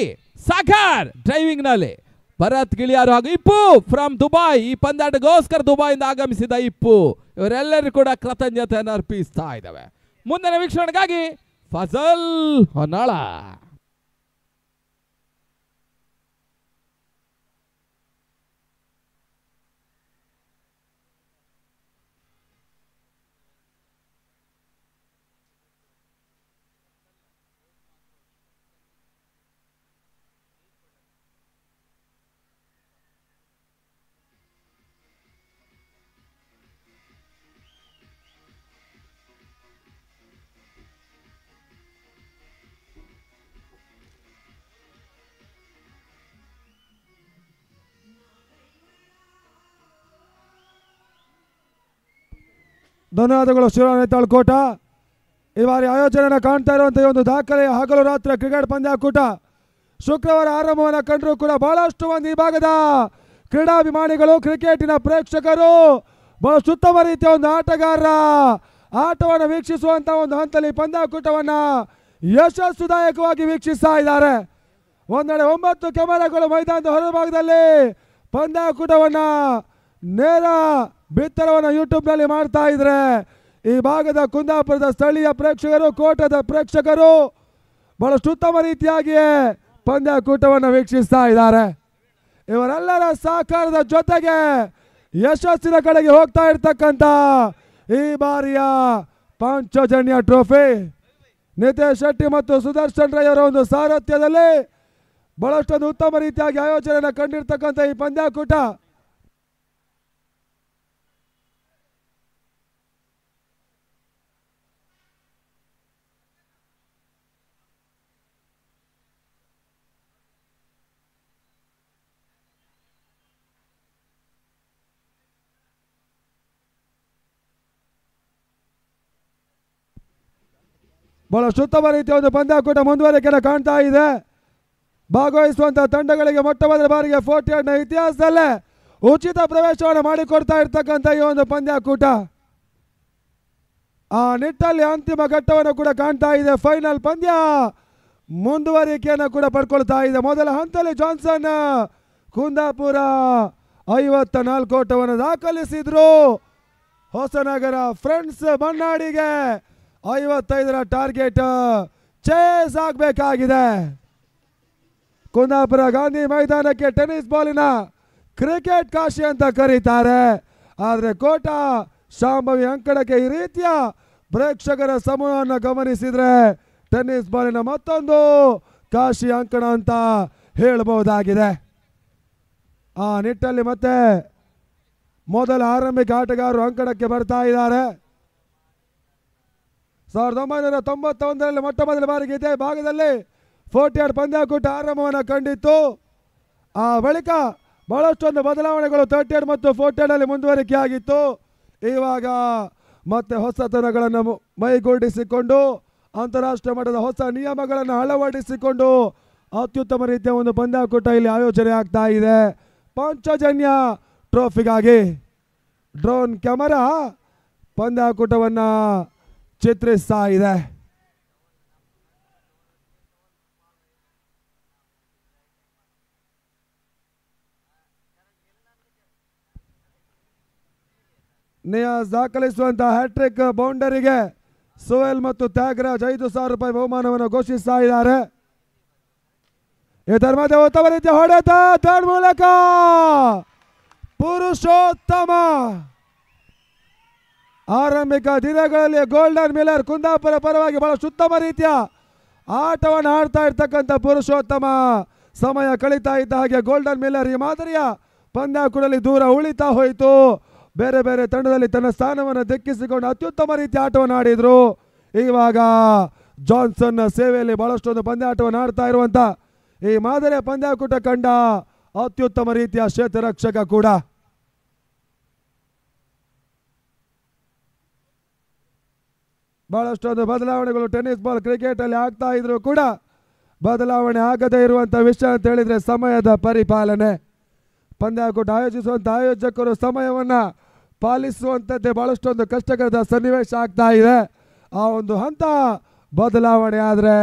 [SPEAKER 3] ಸಾಗರ್ ಡ್ರೈವಿಂಗ್ ನಲ್ಲಿ ಭರತ್ ಗಿಳಿಯಾರು ಹಾಗೂ ಇಪ್ಪು ಫ್ರಮ್ ದುಬೈ. ಈ ಪಂದ್ಯಾಟಗೋಸ್ಕರ ದುಬೈಯಿಂದ ಆಗಮಿಸಿದ ಇಪ್ಪು, ಇವರೆಲ್ಲರೂ ಕೂಡ ಕೃತಜ್ಞತೆಯನ್ನು ಅರ್ಪಿಸ್ತಾ ಇದ್ದಾವೆ. ಮುಂದಿನ ವೀಕ್ಷಣೆಗಾಗಿ ಫಜಲ್ ಹೊನ್ನಾಳ.
[SPEAKER 4] ಧನ್ಯವಾದಗಳು ಶಿವರಾಮ ತಾಳ್ಕೋಟ. ಈ ಬಾರಿ ಆಯೋಜನೆಯನ್ನು ಕಾಣ್ತಾ ಇರುವಂಥ ಈ ಒಂದು ದಾಖಲೆಯ ಹಗಲು ರಾತ್ರಿ ಕ್ರಿಕೆಟ್ ಪಂದ್ಯಾಕೂಟ ಶುಕ್ರವಾರ ಆರಂಭವನ್ನು ಕಂಡರೂ ಕೂಡ ಬಹಳಷ್ಟು ಮಂದಿ ಈ ಭಾಗದ ಕ್ರೀಡಾಭಿಮಾನಿಗಳು, ಕ್ರಿಕೆಟಿನ ಪ್ರೇಕ್ಷಕರು ಬಹಳಷ್ಟು ಉತ್ತಮ ರೀತಿಯ ಒಂದು ಆಟಗಾರರ ಆಟವನ್ನು ವೀಕ್ಷಿಸುವಂಥ ಒಂದು ಹಂತದಲ್ಲಿ ಪಂದ್ಯಾಕೂಟವನ್ನು ಯಶಸ್ಸುದಾಯಕವಾಗಿ ವೀಕ್ಷಿಸ್ತಾ ಇದ್ದಾರೆ. ಒಂದೆಡೆ 9 ಕ್ಯಾಮೆರಾಗಳು ಮೈದಾನದ ಹೊರಭಾಗದಲ್ಲಿ ಪಂದ್ಯಾಕೂಟವನ್ನು ನೇರ ಬಿತ್ತರವನ್ನು ಯೂಟ್ಯೂಬ್ನಲ್ಲಿ ಮಾಡ್ತಾ ಇದ್ರೆ, ಈ ಭಾಗದ ಕುಂದಾಪುರದ ಸ್ಥಳೀಯ ಪ್ರೇಕ್ಷಕರು, ಕೋಟದ ಪ್ರೇಕ್ಷಕರು ಬಹಳಷ್ಟು ಉತ್ತಮ ರೀತಿಯಾಗಿಯೇ ಪಂದ್ಯಾಕೂಟವನ್ನು ವೀಕ್ಷಿಸ್ತಾ ಇದ್ದಾರೆ. ಇವರೆಲ್ಲರ ಸಹಕಾರದ ಜೊತೆಗೆ ಯಶಸ್ಸಿನ ಕಡೆಗೆ ಹೋಗ್ತಾ ಇರ್ತಕ್ಕಂಥ ಈ ಬಾರಿಯ ಪಾಂಚಜನ್ಯ ಟ್ರೋಫಿ ನಿತೇಶ್ ಶೆಟ್ಟಿ ಮತ್ತು ಸುದರ್ಶನ್ ರೈ ಅವರ ಒಂದು ಸಾರಥ್ಯದಲ್ಲಿ ಬಹಳಷ್ಟೊಂದು ಉತ್ತಮ ರೀತಿಯಾಗಿ ಆಯೋಜನೆಯನ್ನು ಕಂಡಿರ್ತಕ್ಕಂಥ ಈ ಪಂದ್ಯಾಕೂಟ ಬಹಳಷ್ಟು ಉತ್ತಮ ರೀತಿಯ ಒಂದು ಪಂದ್ಯಾಕೂಟ ಮುಂದುವರಿಕೆಯನ್ನು ಕಾಣ್ತಾ ಇದೆ. ಭಾಗವಹಿಸುವಂತಹ ತಂಡಗಳಿಗೆ ಮೊಟ್ಟ ಮೊದಲ ಬಾರಿಗೆ 48ನ ಇತಿಹಾಸದಲ್ಲೇ ಉಚಿತ ಪ್ರವೇಶವನ್ನು ಮಾಡಿಕೊಡ್ತಾ ಇರ್ತಕ್ಕಂಥ ಈ ಒಂದು ಪಂದ್ಯಾಕೂಟ ಆ ನಿಟ್ಟಲ್ಲಿ ಅಂತಿಮ ಘಟ್ಟವನ್ನು ಕೂಡ ಕಾಣ್ತಾ ಇದೆ. ಫೈನಲ್ ಪಂದ್ಯ ಮುಂದುವರಿಕೆಯನ್ನು ಕೂಡ ಪಡ್ಕೊಳ್ತಾ ಇದೆ. ಮೊದಲ ಹಂತದಲ್ಲಿ ಜಾನ್ಸನ್ ಕುಂದಾಪುರ 54 ಓಟವನ್ನು ದಾಖಲಿಸಿದ್ರು. ಹೊಸನಗರ ಫ್ರೆಂಡ್ಸ್ ಮಣ್ಣಾಡಿಗೆ 55ರ ಟಾರ್ಗೆಟ್ ಚೇಸ್ ಆಗಬೇಕಾಗಿದೆ. ಕುಂದಾಪುರ ಗಾಂಧಿ ಮೈದಾನಕ್ಕೆ ಟೆನ್ನಿಸ್ ಬಾಲಿನ ಕ್ರಿಕೆಟ್ ಕಾಶಿ ಅಂತ ಕರೀತಾರೆ. ಆದರೆ ಕೋಟ ಶಾಂಭವಿ ಅಂಕಣಕ್ಕೆ ಈ ರೀತಿಯ ಪ್ರೇಕ್ಷಕರ ಸಮೂಹವನ್ನು ಗಮನಿಸಿದರೆ ಟೆನ್ನಿಸ್ ಬಾಲಿನ ಮತ್ತೊಂದು ಕಾಶಿ ಅಂಕಣ ಅಂತ ಹೇಳಬಹುದಾಗಿದೆ. ಆ ನಿಟ್ಟಲ್ಲಿ ಮತ್ತೆ ಮೊದಲ ಆರಂಭಿಕ ಆಟಗಾರರು ಅಂಕಣಕ್ಕೆ ಬರ್ತಾ ಇದ್ದಾರೆ. 1991ರಲ್ಲಿ ಮೊಟ್ಟ ಮೊದಲ ಬಾರಿಗೆ ಇದೇ ಭಾಗದಲ್ಲಿ 48 ಪಂದ್ಯಾಕೂಟ ಆರಂಭವನ್ನು ಕಂಡಿತ್ತು. ಆ ಬಳಿಕ ಬಹಳಷ್ಟೊಂದು ಬದಲಾವಣೆಗಳು 38 ಮತ್ತು 48ರಲ್ಲಿ ಮುಂದುವರಿಕೆಯಾಗಿತ್ತು. ಇವಾಗ ಮತ್ತೆ ಹೊಸತನಗಳನ್ನು ಮೈಗೂಡಿಸಿಕೊಂಡು ಅಂತಾರಾಷ್ಟ್ರೀಯ ಮಟ್ಟದ ಹೊಸ ನಿಯಮಗಳನ್ನು ಅಳವಡಿಸಿಕೊಂಡು ಅತ್ಯುತ್ತಮ ರೀತಿಯ ಒಂದು ಪಂದ್ಯಾಕೂಟ ಇಲ್ಲಿ ಆಯೋಜನೆ ಆಗ್ತಾ ಇದೆ. ಪಾಂಚಜನ್ಯ ಟ್ರೋಫಿಗಾಗಿ ಡ್ರೋನ್ ಕ್ಯಾಮರಾ ಪಂದ್ಯಾಕೂಟವನ್ನು ಚಿತ್ರಿಸ್ತಾ ಇದೆ. ನಿಯಾಸ್ ದಾಖಲಿಸುವಂತಹ ಹ್ಯಾಟ್ರಿಕ್ ಬೌಂಡರಿಗೆ ಸುಹೇಲ್ ಮತ್ತು ತ್ಯಾಗರಾಜ್ 5,000 ರೂಪಾಯಿ ಬಹುಮಾನವನ್ನು ಘೋಷಿಸ್ತಾ ಇದ್ದಾರೆ. ಇದರ ಮಧ್ಯೆ ಉತ್ತಮ ರೀತಿಯ ಹೊಡೆತ ತನ್ನ ಮೂಲಕ ಪುರುಷೋತ್ತಮ ಆರಂಭಿಕ ದಿನಗಳಲ್ಲಿ ಗೋಲ್ಡನ್ ಮಿಲ್ಲರ್ ಕುಂದಾಪುರ ಪರವಾಗಿ ಬಹಳ ಉತ್ತಮ ರೀತಿಯ ಆಟವನ್ನು ಆಡ್ತಾ ಇರ್ತಕ್ಕಂಥ ಪುರುಷೋತ್ತಮ ಸಮಯ ಕಳೀತಾ ಇದ್ದ ಹಾಗೆ ಗೋಲ್ಡನ್ ಮಿಲ್ಲರ್ ಈ ಮಾದರಿಯ ಪಂದ್ಯಾಕೂಟದಲ್ಲಿ ದೂರ ಉಳಿತಾ ಹೋಯಿತು. ಬೇರೆ ಬೇರೆ ತಂಡದಲ್ಲಿ ತನ್ನ ಸ್ಥಾನವನ್ನು ದಕ್ಕಿಸಿಕೊಂಡು ಅತ್ಯುತ್ತಮ ರೀತಿಯ ಆಟವನ್ನು ಆಡಿದ್ರು. ಇವಾಗ ಜಾನ್ಸನ್ ಸೇವೆಯಲ್ಲಿ ಬಹಳಷ್ಟೊಂದು ಪಂದ್ಯಾಟವನ್ನು ಆಡ್ತಾ ಇರುವಂಥ ಈ ಮಾದರಿಯ ಪಂದ್ಯಾಕೂಟ ಕಂಡ ಅತ್ಯುತ್ತಮ ರೀತಿಯ ಕ್ಷೇತ್ರರಕ್ಷಕ ಕೂಡ. ಬಹಳಷ್ಟೊಂದು ಬದಲಾವಣೆಗಳು ಟೆನ್ನಿಸ್ ಬಾಲ್ ಕ್ರಿಕೆಟ್ ಅಲ್ಲಿ ಆಗ್ತಾ ಇದ್ರು ಕೂಡ ಬದಲಾವಣೆ ಆಗದೇ ಇರುವಂಥ ವಿಷಯ ಅಂತ ಹೇಳಿದ್ರೆ ಸಮಯದ ಪರಿಪಾಲನೆ. ಪಂದ್ಯಾಕೂಟ ಆಯೋಜಿಸುವಂಥ ಆಯೋಜಕರು ಸಮಯವನ್ನು ಪಾಲಿಸುವಂಥದ್ದೇ ಬಹಳಷ್ಟೊಂದು ಕಷ್ಟಕರದ ಸನ್ನಿವೇಶ ಆಗ್ತಾ ಇದೆ. ಆ ಒಂದು ಹಂತ ಬದಲಾವಣೆ ಆದರೆ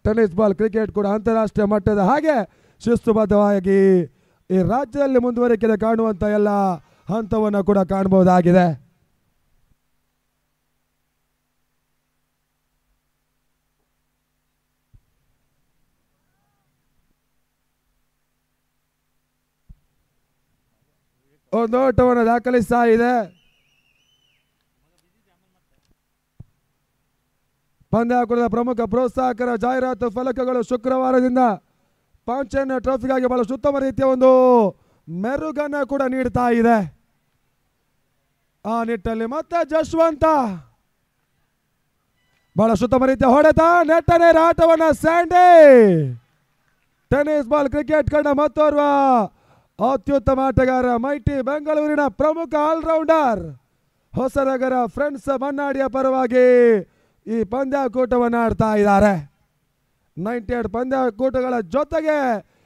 [SPEAKER 4] ಟೆನ್ನಿಸ್ ಬಾಲ್ ಕ್ರಿಕೆಟ್ ಕೂಡ ಅಂತಾರಾಷ್ಟ್ರೀಯ ಮಟ್ಟದ ಹಾಗೆ ಶಿಸ್ತುಬದ್ಧವಾಗಿ ಈ ರಾಜ್ಯದಲ್ಲಿ ಮುಂದುವರಿಕೆ ಕಾಣುವಂಥ ಎಲ್ಲ ಹಂತವನ್ನು ಕೂಡ ಕಾಣಬಹುದಾಗಿದೆ. ಒಂದು ಓಟವನ್ನು ದಾಖಲಿಸ್ತಾ ಇದೆ. ಪಂದ್ಯಾಕೂಟದ ಪ್ರಮುಖ ಪ್ರೋತ್ಸಾಹಕರ ಜಾಹೀರಾತು ಫಲಕಗಳು ಶುಕ್ರವಾರದಿಂದ ಪಾಂಚಜನ್ಯ ಟ್ರೋಫಿಗಾಗಿ ಬಹಳಷ್ಟು ಉತ್ತಮ ರೀತಿಯ ಒಂದು ಮೆರುಗನ್ನು ಕೂಡ ನೀಡ್ತಾ ಇದೆ. ಆ ನಿಟ್ಟಲ್ಲಿ ಮತ್ತೆ ಜಶ್ವಂತ ಬಹಳಷ್ಟು ಉತ್ತಮ ರೀತಿಯ ಹೊಡೆತ ನೆಟ್ಟನೆ ಆಟವನ್ನು ಸ್ಯಾಂಡಿ ಟೆನ್ನಿಸ್ ಬಾಲ್ ಕ್ರಿಕೆಟ್ ಕಂಡ ಮತ್ತೋರ್ವ ಅತ್ಯುತ್ತಮ ಆಟಗಾರ ಮೈಟಿ ಬೆಂಗಳೂರಿನ ಪ್ರಮುಖ ಆಲ್ರೌಂಡರ್ ಹೊಸನಗರ ಫ್ರೆಂಡ್ಸ್ ಮನ್ನಾಡಿಯ ಪರವಾಗಿ ಈ ಪಂದ್ಯಾಕೂಟವನ್ನು ಆಡ್ತಾ ಇದ್ದಾರೆ. 98 ಪಂದ್ಯಾಕೂಟಗಳ ಜೊತೆಗೆ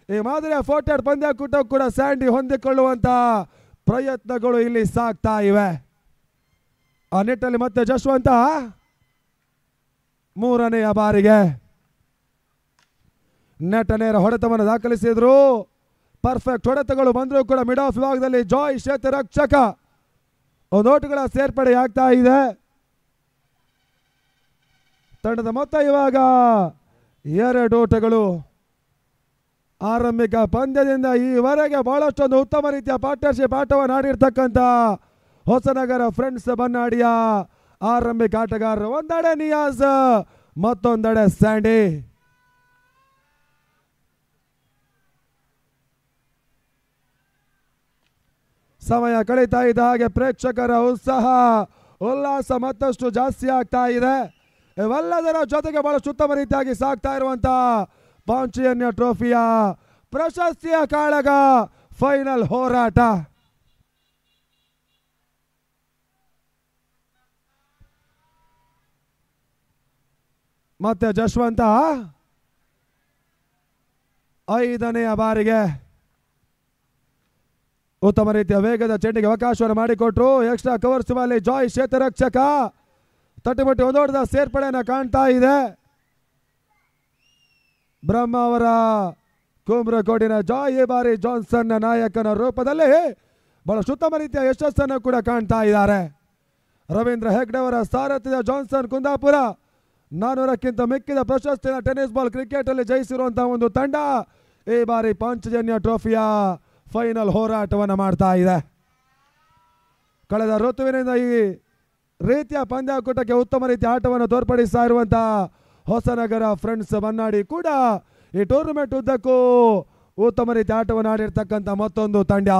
[SPEAKER 4] ಈ ಮಾದರಿಯ 48 ಪಂದ್ಯಾಕೂಟ ಕೂಡ ಸ್ಯಾಂಡಿ ಹೊಂದಿಕೊಳ್ಳುವಂತ ಪ್ರಯತ್ನಗಳು ಇಲ್ಲಿ ಸಾಗ್ತಾ ಇವೆ. ಆ ನಿಟ್ಟಲ್ಲಿ ಮತ್ತೆ ಜಶ್ವಂತ ಮೂರನೆಯ ಬಾರಿಗೆ ನೆಟ್ ನೇರ ಹೊಡೆತವನ್ನು ದಾಖಲಿಸಿದ್ರು. ಪರ್ಫೆಕ್ಟ್ ಹೊಡೆತಗಳು ಬಂದರೂ ಕೂಡ ಮಿಡ್ ಆಫ್ ವಿಭಾಗದಲ್ಲಿ ಜಾಯ್ ಕ್ಷೇತ್ರರಕ್ಷಕ ಓಟುಗಳ ಸೇರ್ಪಡೆ ಆಗ್ತಾ ಇದೆ. ತಂಡದ ಮೊತ್ತ ಇವಾಗ 2 ಓಟಗಳು. ಆರಂಭಿಕ ಪಂದ್ಯದಿಂದ ಈವರೆಗೆ ಬಹಳಷ್ಟೊಂದು ಉತ್ತಮ ರೀತಿಯ ಪಾರ್ಟ್ನರ್ಶಿಪ್ ಆಟವನ್ನು ಆಡಿರ್ತಕ್ಕಂಥ ಹೊಸನಗರ ಫ್ರೆಂಡ್ಸ್ ಬನ್ನಾಡಿಯ ಆರಂಭಿಕ ಆಟಗಾರರು. ಒಂದೆಡೆ ನಿಯಾಜ್, ಮತ್ತೊಂದೆಡೆ ಸ್ಯಾಂಡಿ. ಸಮಯ ಕಳೀತಾ ಇದ್ದ ಹಾಗೆ ಪ್ರೇಕ್ಷಕರ ಉತ್ಸಾಹ ಉಲ್ಲಾಸ ಮತ್ತಷ್ಟು ಜಾಸ್ತಿ ಆಗ್ತಾ ಇದೆ. ಇವೆಲ್ಲದರ ಜೊತೆಗೆ ಬಹಳಷ್ಟು ಉತ್ತಮ ರೀತಿಯಾಗಿ ಸಾಗ್ತಾ ಇರುವಂತ ಪಾಂಚಜನ್ಯ ಟ್ರೋಫಿಯ ಪ್ರಶಸ್ತಿಯ ಕಾಳಗ ಫೈನಲ್ ಹೋರಾಟ. ಮತ್ತೆ ಜಶ್ವಂತ 5ನೆಯ ಬಾರಿಗೆ ಉತ್ತಮ ರೀತಿಯ ವೇಗದ ಚೆಂಡಿಗೆ ಅವಕಾಶವನ್ನು ಮಾಡಿಕೊಟ್ರು. ಎಕ್ಸ್ಟ್ರಾ ಕವರ್ಸ್ ಮೇಲೆ ಜಾಯ್ ಕ್ಷೇತ್ರರಕ್ಷಕ ತಟ್ಟಿಮಟ್ಟಿ ಒಂದೋಟದ ಸೇರ್ಪಡೆಯನ್ನು ಕಾಣ್ತಾ ಇದೆ. ಬ್ರಹ್ಮಾವರ ಕುಮ್ರಕೋಡಿನ ಜಾಯ್ ಈ ಬಾರಿ ಜಾನ್ಸನ್ ನಾಯಕನ ರೂಪದಲ್ಲಿ ಬಹಳಷ್ಟು ಉತ್ತಮ ರೀತಿಯ ಯಶಸ್ಸನ್ನು ಕೂಡ ಕಾಣ್ತಾ ಇದ್ದಾರೆ. ರವೀಂದ್ರ ಹೆಗ್ಡೆ ಅವರ ಸಾರಥ್ಯದ ಜಾನ್ಸನ್ ಕುಂದಾಪುರ 400ಕ್ಕಿಂತ ಮಿಕ್ಕಿದ ಪ್ರಶಸ್ತಿನ ಟೆನ್ನಿಸ್ ಬಾಲ್ ಕ್ರಿಕೆಟ್ ಅಲ್ಲಿ ಜಯಿಸಿರುವಂತಹ ಒಂದು ತಂಡ ಈ ಬಾರಿ ಪಾಂಚಜನ್ಯ ಟ್ರೋಫಿಯ ಫೈನಲ್ ಹೋರಾಟವನ್ನು ಮಾಡ್ತಾ ಇದೆ. ಕಳೆದ ಋತುವಿನಿಂದ ಈ ರೀತಿಯ ಪಂದ್ಯಾಕೂಟಕ್ಕೆ ಉತ್ತಮ ರೀತಿಯ ಆಟವನ್ನು ತೋರ್ಪಡಿಸ್ತಾ ಇರುವಂತಹ ಹೊಸನಗರ ಫ್ರೆಂಡ್ಸ್ ಬನ್ನಾಡಿ ಕೂಡ ಈ ಟೂರ್ನಮೆಂಟ್ ಉದ್ದಕ್ಕೂ ಉತ್ತಮ ರೀತಿಯ ಆಟವನ್ನು ಆಡಿರ್ತಕ್ಕಂಥ ಮತ್ತೊಂದು ತಂಡ.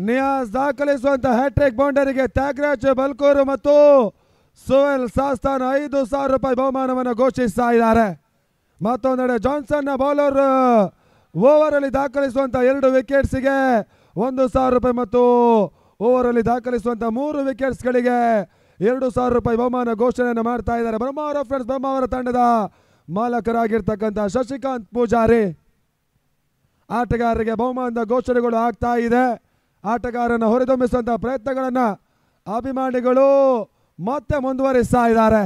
[SPEAKER 4] ನಿಯಾಜ್ ದಾಖಲಿಸುವಂತಹ ಹ್ಯಾಟ್ರಿಕ್ ಬೌಂಡರಿಗೆ ತ್ಯಾಗರಾಜ್ ಬಲ್ಕೂರು ಮತ್ತು ಸುವೆಲ್ ಸಾಸ್ತಾನ್ 5,000 ರೂಪಾಯಿ ಬಹುಮಾನವನ್ನು ಘೋಷಿಸ್ತಾ ಇದ್ದಾರೆ. ಮತ್ತೊಂದೆಡೆ ಜಾನ್ಸನ್ ಬೌಲರ್ ಓವರ್ ಅಲ್ಲಿ ದಾಖಲಿಸುವಂತಹ 2 ವಿಕೆಟ್ಸ್ಗೆ 1,000 ರೂಪಾಯಿ ಮತ್ತು ಓವರ್ ಅಲ್ಲಿ ದಾಖಲಿಸುವಂತಹ 3 ವಿಕೆಟ್ಸ್ಗಳಿಗೆ 2,000 ರೂಪಾಯಿ ಬಹುಮಾನ ಘೋಷಣೆಯನ್ನು ಮಾಡ್ತಾ ಇದ್ದಾರೆ. ಬ್ರಹ್ಮಾವರ ಫ್ರೆಂಡ್ಸ್ ಬ್ರಹ್ಮಾವರ ತಂಡದ ಮಾಲಕರಾಗಿರ್ತಕ್ಕಂಥ ಶಶಿಕಾಂತ್ ಪೂಜಾರಿ ಆಟಗಾರರಿಗೆ ಬಹುಮಾನದ ಘೋಷಣೆಗಳು ಆಗ್ತಾ ಇದೆ. ಆಟಗಾರನ ಹೊರದೊಮ್ಮಿಸುವಂತಹ ಪ್ರಯತ್ನಗಳನ್ನು ಅಭಿಮಾನಿಗಳು ಮತ್ತೆ ಮುಂದುವರಿಸ್ತಾ ಇದ್ದಾರೆ.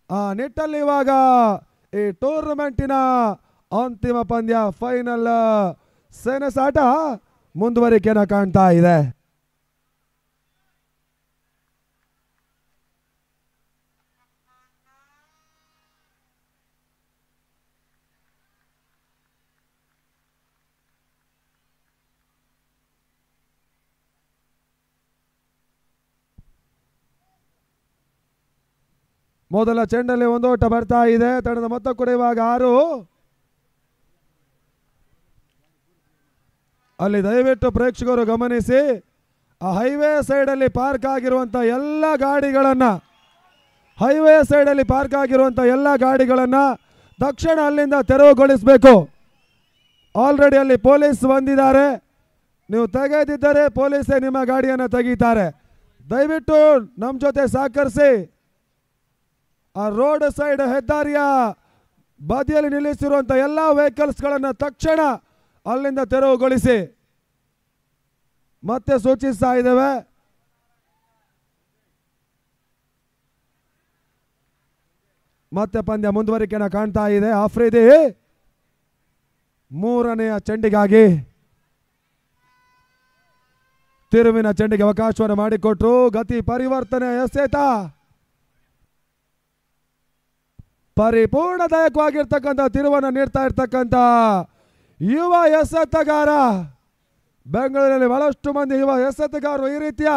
[SPEAKER 4] ಆ ನಿಟ್ಟಲ್ಲಿ ಇವಾಗ ಈ ಟೂರ್ನಮೆಂಟಿನ ಅಂತಿಮ ಪಂದ್ಯ ಫೈನಲ್ ಸೆಣಸಾಟ ಮುಂದುವರಿಕೆಯನ್ನು ಕಾಣ್ತಾ ಇದೆ. ಮೊದಲ ಚೆಂಡಲ್ಲಿ 1 ಓಟ ಬರ್ತಾ ಇದೆ. ತಂಡದ ಮೊತ್ತ ಕೂಡ ಇವಾಗ 6. ಅಲ್ಲಿ ದಯವಿಟ್ಟು ಪ್ರೇಕ್ಷಕರು ಗಮನಿಸಿ, ಆ ಹೈವೇ ಸೈಡಲ್ಲಿ ಪಾರ್ಕ್ ಆಗಿರುವಂಥ ಎಲ್ಲ ಗಾಡಿಗಳನ್ನು ತಕ್ಷಣ ಅಲ್ಲಿಂದ ತೆರವುಗೊಳಿಸಬೇಕು. ಆಲ್ರೆಡಿ ಅಲ್ಲಿ ಪೊಲೀಸ್ ಬಂದಿದ್ದಾರೆ. ನೀವು ತೆಗೆದಿದ್ದರೆ ಪೊಲೀಸೇ ನಿಮ್ಮ ಗಾಡಿಯನ್ನು ತೆಗೀತಾರೆ. ದಯವಿಟ್ಟು ನಮ್ಮ ಜೊತೆ ಸಹಕರಿಸಿ. ಆ ರೋಡ್ ಸೈಡ್ ಹೆದ್ದಾರಿಯ ಬದಿಯಲ್ಲಿ ನಿಲ್ಲಿಸಿರುವಂಥ ಎಲ್ಲ ವೆಹಿಕಲ್ಸ್ಗಳನ್ನು ತಕ್ಷಣ ಅಲ್ಲಿಂದ ತೆರವುಗೊಳಿಸಿ ಮತ್ತೆ ಸೂಚಿಸ್ತಾ ಇದ್ದೇವೆ. ಮತ್ತೆ ಪಂದ್ಯ ಮುಂದುವರಿಕೆಯನ್ನು ಕಾಣ್ತಾ ಇದೆ. ಆಫ್ರಿದಿ 3ನೆಯ ಚೆಂಡಿಗಾಗಿ ತಿರುವಿನ ಚೆಂಡಿಗೆ ಅವಕಾಶವನ್ನು ಮಾಡಿಕೊಟ್ರು. ಗತಿ ಪರಿವರ್ತನೆ ಎಸೆತ ಪರಿಪೂರ್ಣದಾಯಕವಾಗಿರ್ತಕ್ಕಂಥ ತಿರುವನ್ನು ನೀಡ್ತಾ ಇರ್ತಕ್ಕಂಥ ಯುವ ಎಸೆತಗಾರ. ಬೆಂಗಳೂರಿನಲ್ಲಿ ಬಹಳಷ್ಟು ಮಂದಿ ಯುವ ಎಸೆತಗಾರರು ಈ ರೀತಿಯ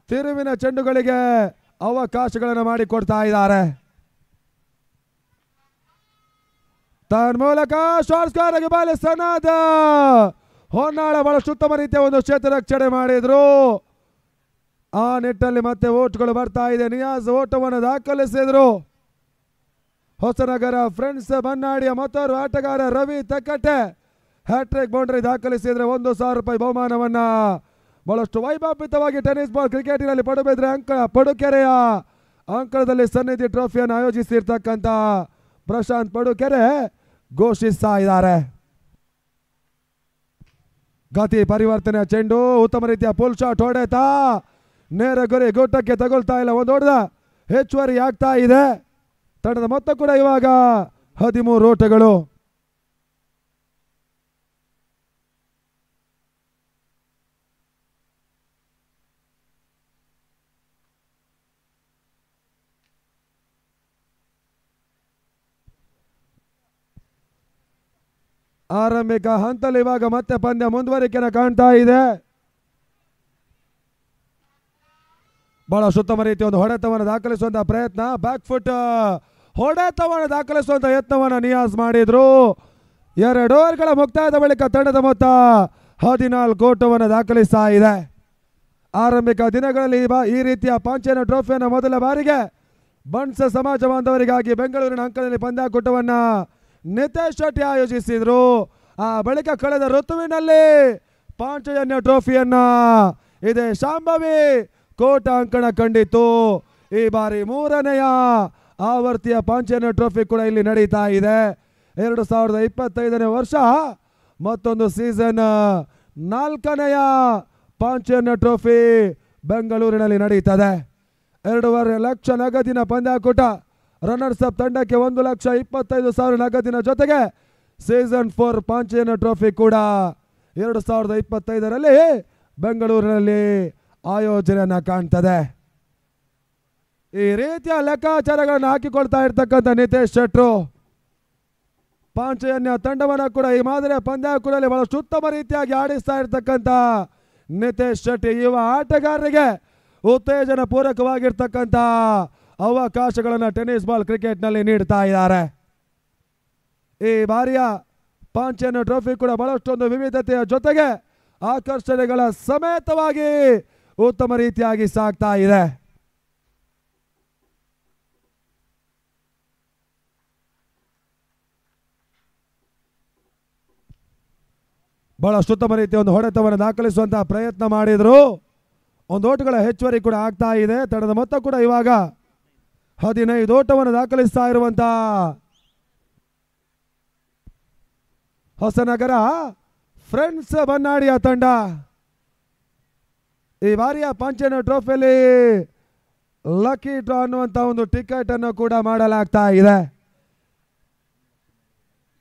[SPEAKER 4] ತಿರುವಿನ ಚೆಂಡುಗಳಿಗೆ ಅವಕಾಶಗಳನ್ನು ಮಾಡಿಕೊಡ್ತಾ ಇದ್ದಾರೆ. ತನ್ಮೂಲಕ ಶಾಟ್ಸ್ಗಾರರಿಗೆ ಬಾಲಿ ಸನಾದ ಹೊನ್ನಾಳ ಬಹಳಷ್ಟು ಉತ್ತಮ ರೀತಿಯ ಒಂದು ಕ್ಷೇತ್ರ ರಕ್ಷಣೆ ಮಾಡಿದ್ರು. ಆ ನಿಟ್ಟಲ್ಲಿ ಮತ್ತೆ ಓಟ್ಗಳು ಬರ್ತಾ ಇದೆ. ನಿಯಾಜ್ ಓಟವನ್ನು ದಾಖಲಿಸಿದ್ರು. ಹೊಸನಗರ ಫ್ರೆಂಡ್ಸ್ ಬನ್ನಾಡಿಯ ಮತ್ತೋರ್ವ ಆಟಗಾರ ರವಿ ತಕ್ಕಟ್ಟೆ ಹ್ಯಾಟ್ರಿಕ್ ಬೌಂಡ್ರಿ ದಾಖಲಿಸಿದ್ರೆ 1,000 ರೂಪಾಯಿ ಬಹುಮಾನವನ್ನ ಬಹಳಷ್ಟು ವೈಭವಯುತವಾಗಿ ಟೆನ್ನಿಸ್ ಬಾಲ್ ಕ್ರಿಕೆಟಿನಲ್ಲಿ ಪಡುಕೆರೆಯ ಅಂಕಣದಲ್ಲಿ ಸನ್ನಿಧಿ ಟ್ರೋಫಿಯನ್ನು ಆಯೋಜಿಸಿರ್ತಕ್ಕಂಥ ಪ್ರಶಾಂತ್ ಪಡುಕೆರೆ ಘೋಷಿಸ್ತಾ ಇದ್ದಾರೆ. ಗತಿ ಪರಿವರ್ತನೆ ಚೆಂಡು ಉತ್ತಮ ರೀತಿಯ ಪುಲ್ ಶಾಟ್ ಹೊಡೆತಾ ನೇರ ಗುರಿ ಗುಟ್ಟಕ್ಕೆ ತಗೊಳ್ತಾ ಇಲ್ಲ. ಒಂದು ಹೊಡೆದ ಹೆಚ್ಚುವರಿ ಆಗ್ತಾ ಇದೆ. ತಂಡದ ಮೊತ್ತ ಕೂಡ ಇವಾಗ 13 ಓಟಗಳು. ಆರಂಭಿಕ ಹಂತದಲ್ಲಿ ಇವಾಗ ಮತ್ತೆ ಪಂದ್ಯ ಮುಂದುವರಿಕೆಯನ್ನು ಕಾಣ್ತಾ ಇದೆ. ಬಹಳ ಉತ್ತಮ ರೀತಿಯ ಒಂದು ಹೊಡೆತವನ್ನು ದಾಖಲಿಸುವಂತಹ ಪ್ರಯತ್ನ, ಬ್ಯಾಕ್ ಫುಟ್ ಹೊಡೆತವನ್ನು ದಾಖಲಿಸುವಂತಹ ಯತ್ನವನ್ನು ನಿಯಾಜ್ ಮಾಡಿದ್ರು. 2 ಓವರ್ಗಳ ಮುಕ್ತಾಯದ ಬಳಿಕ ತಂಡದ ಮೊತ್ತ 14 ಓಟವನ್ನು ದಾಖಲಿಸ್ತಾ ಇದೆ. ಆರಂಭಿಕ ದಿನಗಳಲ್ಲಿ ಈ ರೀತಿಯ ಪಾಂಚೇನ ಟ್ರೋಫಿಯನ್ನು ಮೊದಲ ಬಾರಿಗೆ ಬಣ್ಸ್ ಸಮಾಜ ಬಾಂಧವರಿಗಾಗಿ ಬೆಂಗಳೂರಿನ ಅಂಕಣದಲ್ಲಿ ಪಂದ್ಯಾಕೂಟವನ್ನು ನಿತೇಶ್ ಶೆಟ್ಟಿ ಆಯೋಜಿಸಿದ್ರು. ಆ ಬಳಿಕ ಕಳೆದ ಋತುವಿನಲ್ಲಿ ಪಾಂಚಜನ್ಯ ಟ್ರೋಫಿಯನ್ನ ಇದೇ ಶಾಂಭವಿ ಕೋಟ ಅಂಕಣ ಕಂಡಿತ್ತು. ಈ ಬಾರಿ 3ನೆಯ ಆವರ್ತಿಯ ಪಾಂಚಜನ್ಯ ಟ್ರೋಫಿ ಕೂಡ ಇಲ್ಲಿ ನಡೀತಾ ಇದೆ. 2025ನೇ ವರ್ಷ ಮತ್ತೊಂದು ಸೀಸನ್ 4ನೆಯ ಪಾಂಚಜನ್ಯ ಟ್ರೋಫಿ ಬೆಂಗಳೂರಿನಲ್ಲಿ ನಡೀತದೆ. 2.5 ಲಕ್ಷ ನಗದಿನ ಪಂದ್ಯಾಕೂಟ. ರನ್ನರ್ಸ್ ಅಪ್ ತಂಡಕ್ಕೆ 1,25,000 ನಗದಿನ ಜೊತೆಗೆ ಸೀಸನ್ 4 ಪಾಂಚಜನ್ಯ ಟ್ರೋಫಿ ಕೂಡ 2025ರಲ್ಲಿ ಬೆಂಗಳೂರಿನಲ್ಲಿ ಆಯೋಜನೆಯನ್ನ ಕಾಣ್ತದೆ. ಈ ರೀತಿಯ ಲೆಕ್ಕಾಚಾರಗಳನ್ನು ಹಾಕಿಕೊಳ್ತಾ ಇರ್ತಕ್ಕಂಥ ನಿತೇಶ್ ಶೆಟ್ರು ಪಾಂಚಜನ್ಯ ತಂಡವನ್ನು ಕೂಡ ಈ ಮಾದರಿಯ ಪಂದ್ಯಾಕೂಟದಲ್ಲಿ ಬಹಳಷ್ಟು ಉತ್ತಮ ರೀತಿಯಾಗಿ ಆಡಿಸ್ತಾ ಇರ್ತಕ್ಕಂಥ ನಿತೇಶ್ ಶೆಟ್ಟಿ ಯುವ ಆಟಗಾರರಿಗೆ ಉತ್ತೇಜನ ಪೂರಕವಾಗಿರ್ತಕ್ಕಂಥ ಅವಕಾಶಗಳನ್ನು ಟೆನ್ನಿಸ್ ಬಾಲ್ ಕ್ರಿಕೆಟ್ನಲ್ಲಿ ನೀಡ್ತಾ ಇದ್ದಾರೆ. ಈ ಬಾರಿಯ ಪಾಂಚಜನ್ಯ ಟ್ರೋಫಿ ಕೂಡ ಬಹಳಷ್ಟೊಂದು ವಿವಿಧತೆಯ ಜೊತೆಗೆ ಆಕರ್ಷಣೆಗಳ ಸಮೇತವಾಗಿ ಉತ್ತಮ ರೀತಿಯಾಗಿ ಸಾಗ್ತಾ ಇದೆ. ಬಹಳಷ್ಟು ಉತ್ತಮ ರೀತಿಯ ಒಂದು ಹೊಡೆತವನ್ನು ದಾಖಲಿಸುವಂತಹ ಪ್ರಯತ್ನ ಮಾಡಿದ್ರು. 1 ಓಟಗಳ ಹೆಚ್ಚುವರಿ ಕೂಡ ಆಗ್ತಾ ಇದೆ. ತಂಡದ ಮೊತ್ತ ಕೂಡ ಇವಾಗ 15 ಓಟವನ್ನು ದಾಖಲಿಸ್ತಾ ಇರುವಂತಹ ಹೊಸನಗರ ಫ್ರೆಂಡ್ಸ್ ಬನ್ನಾಡಿಯ ತಂಡ ಈ ಬಾರಿಯ ಪಾಂಚಜನ್ಯ ಟ್ರೋಫಿಯಲ್ಲಿ ಲಕ್ಕಿ ಡ್ರಾ ಅನ್ನುವಂಥ ಒಂದು ಟಿಕೆಟ್ ಅನ್ನು ಕೂಡ ಮಾಡಲಾಗ್ತಾ ಇದೆ.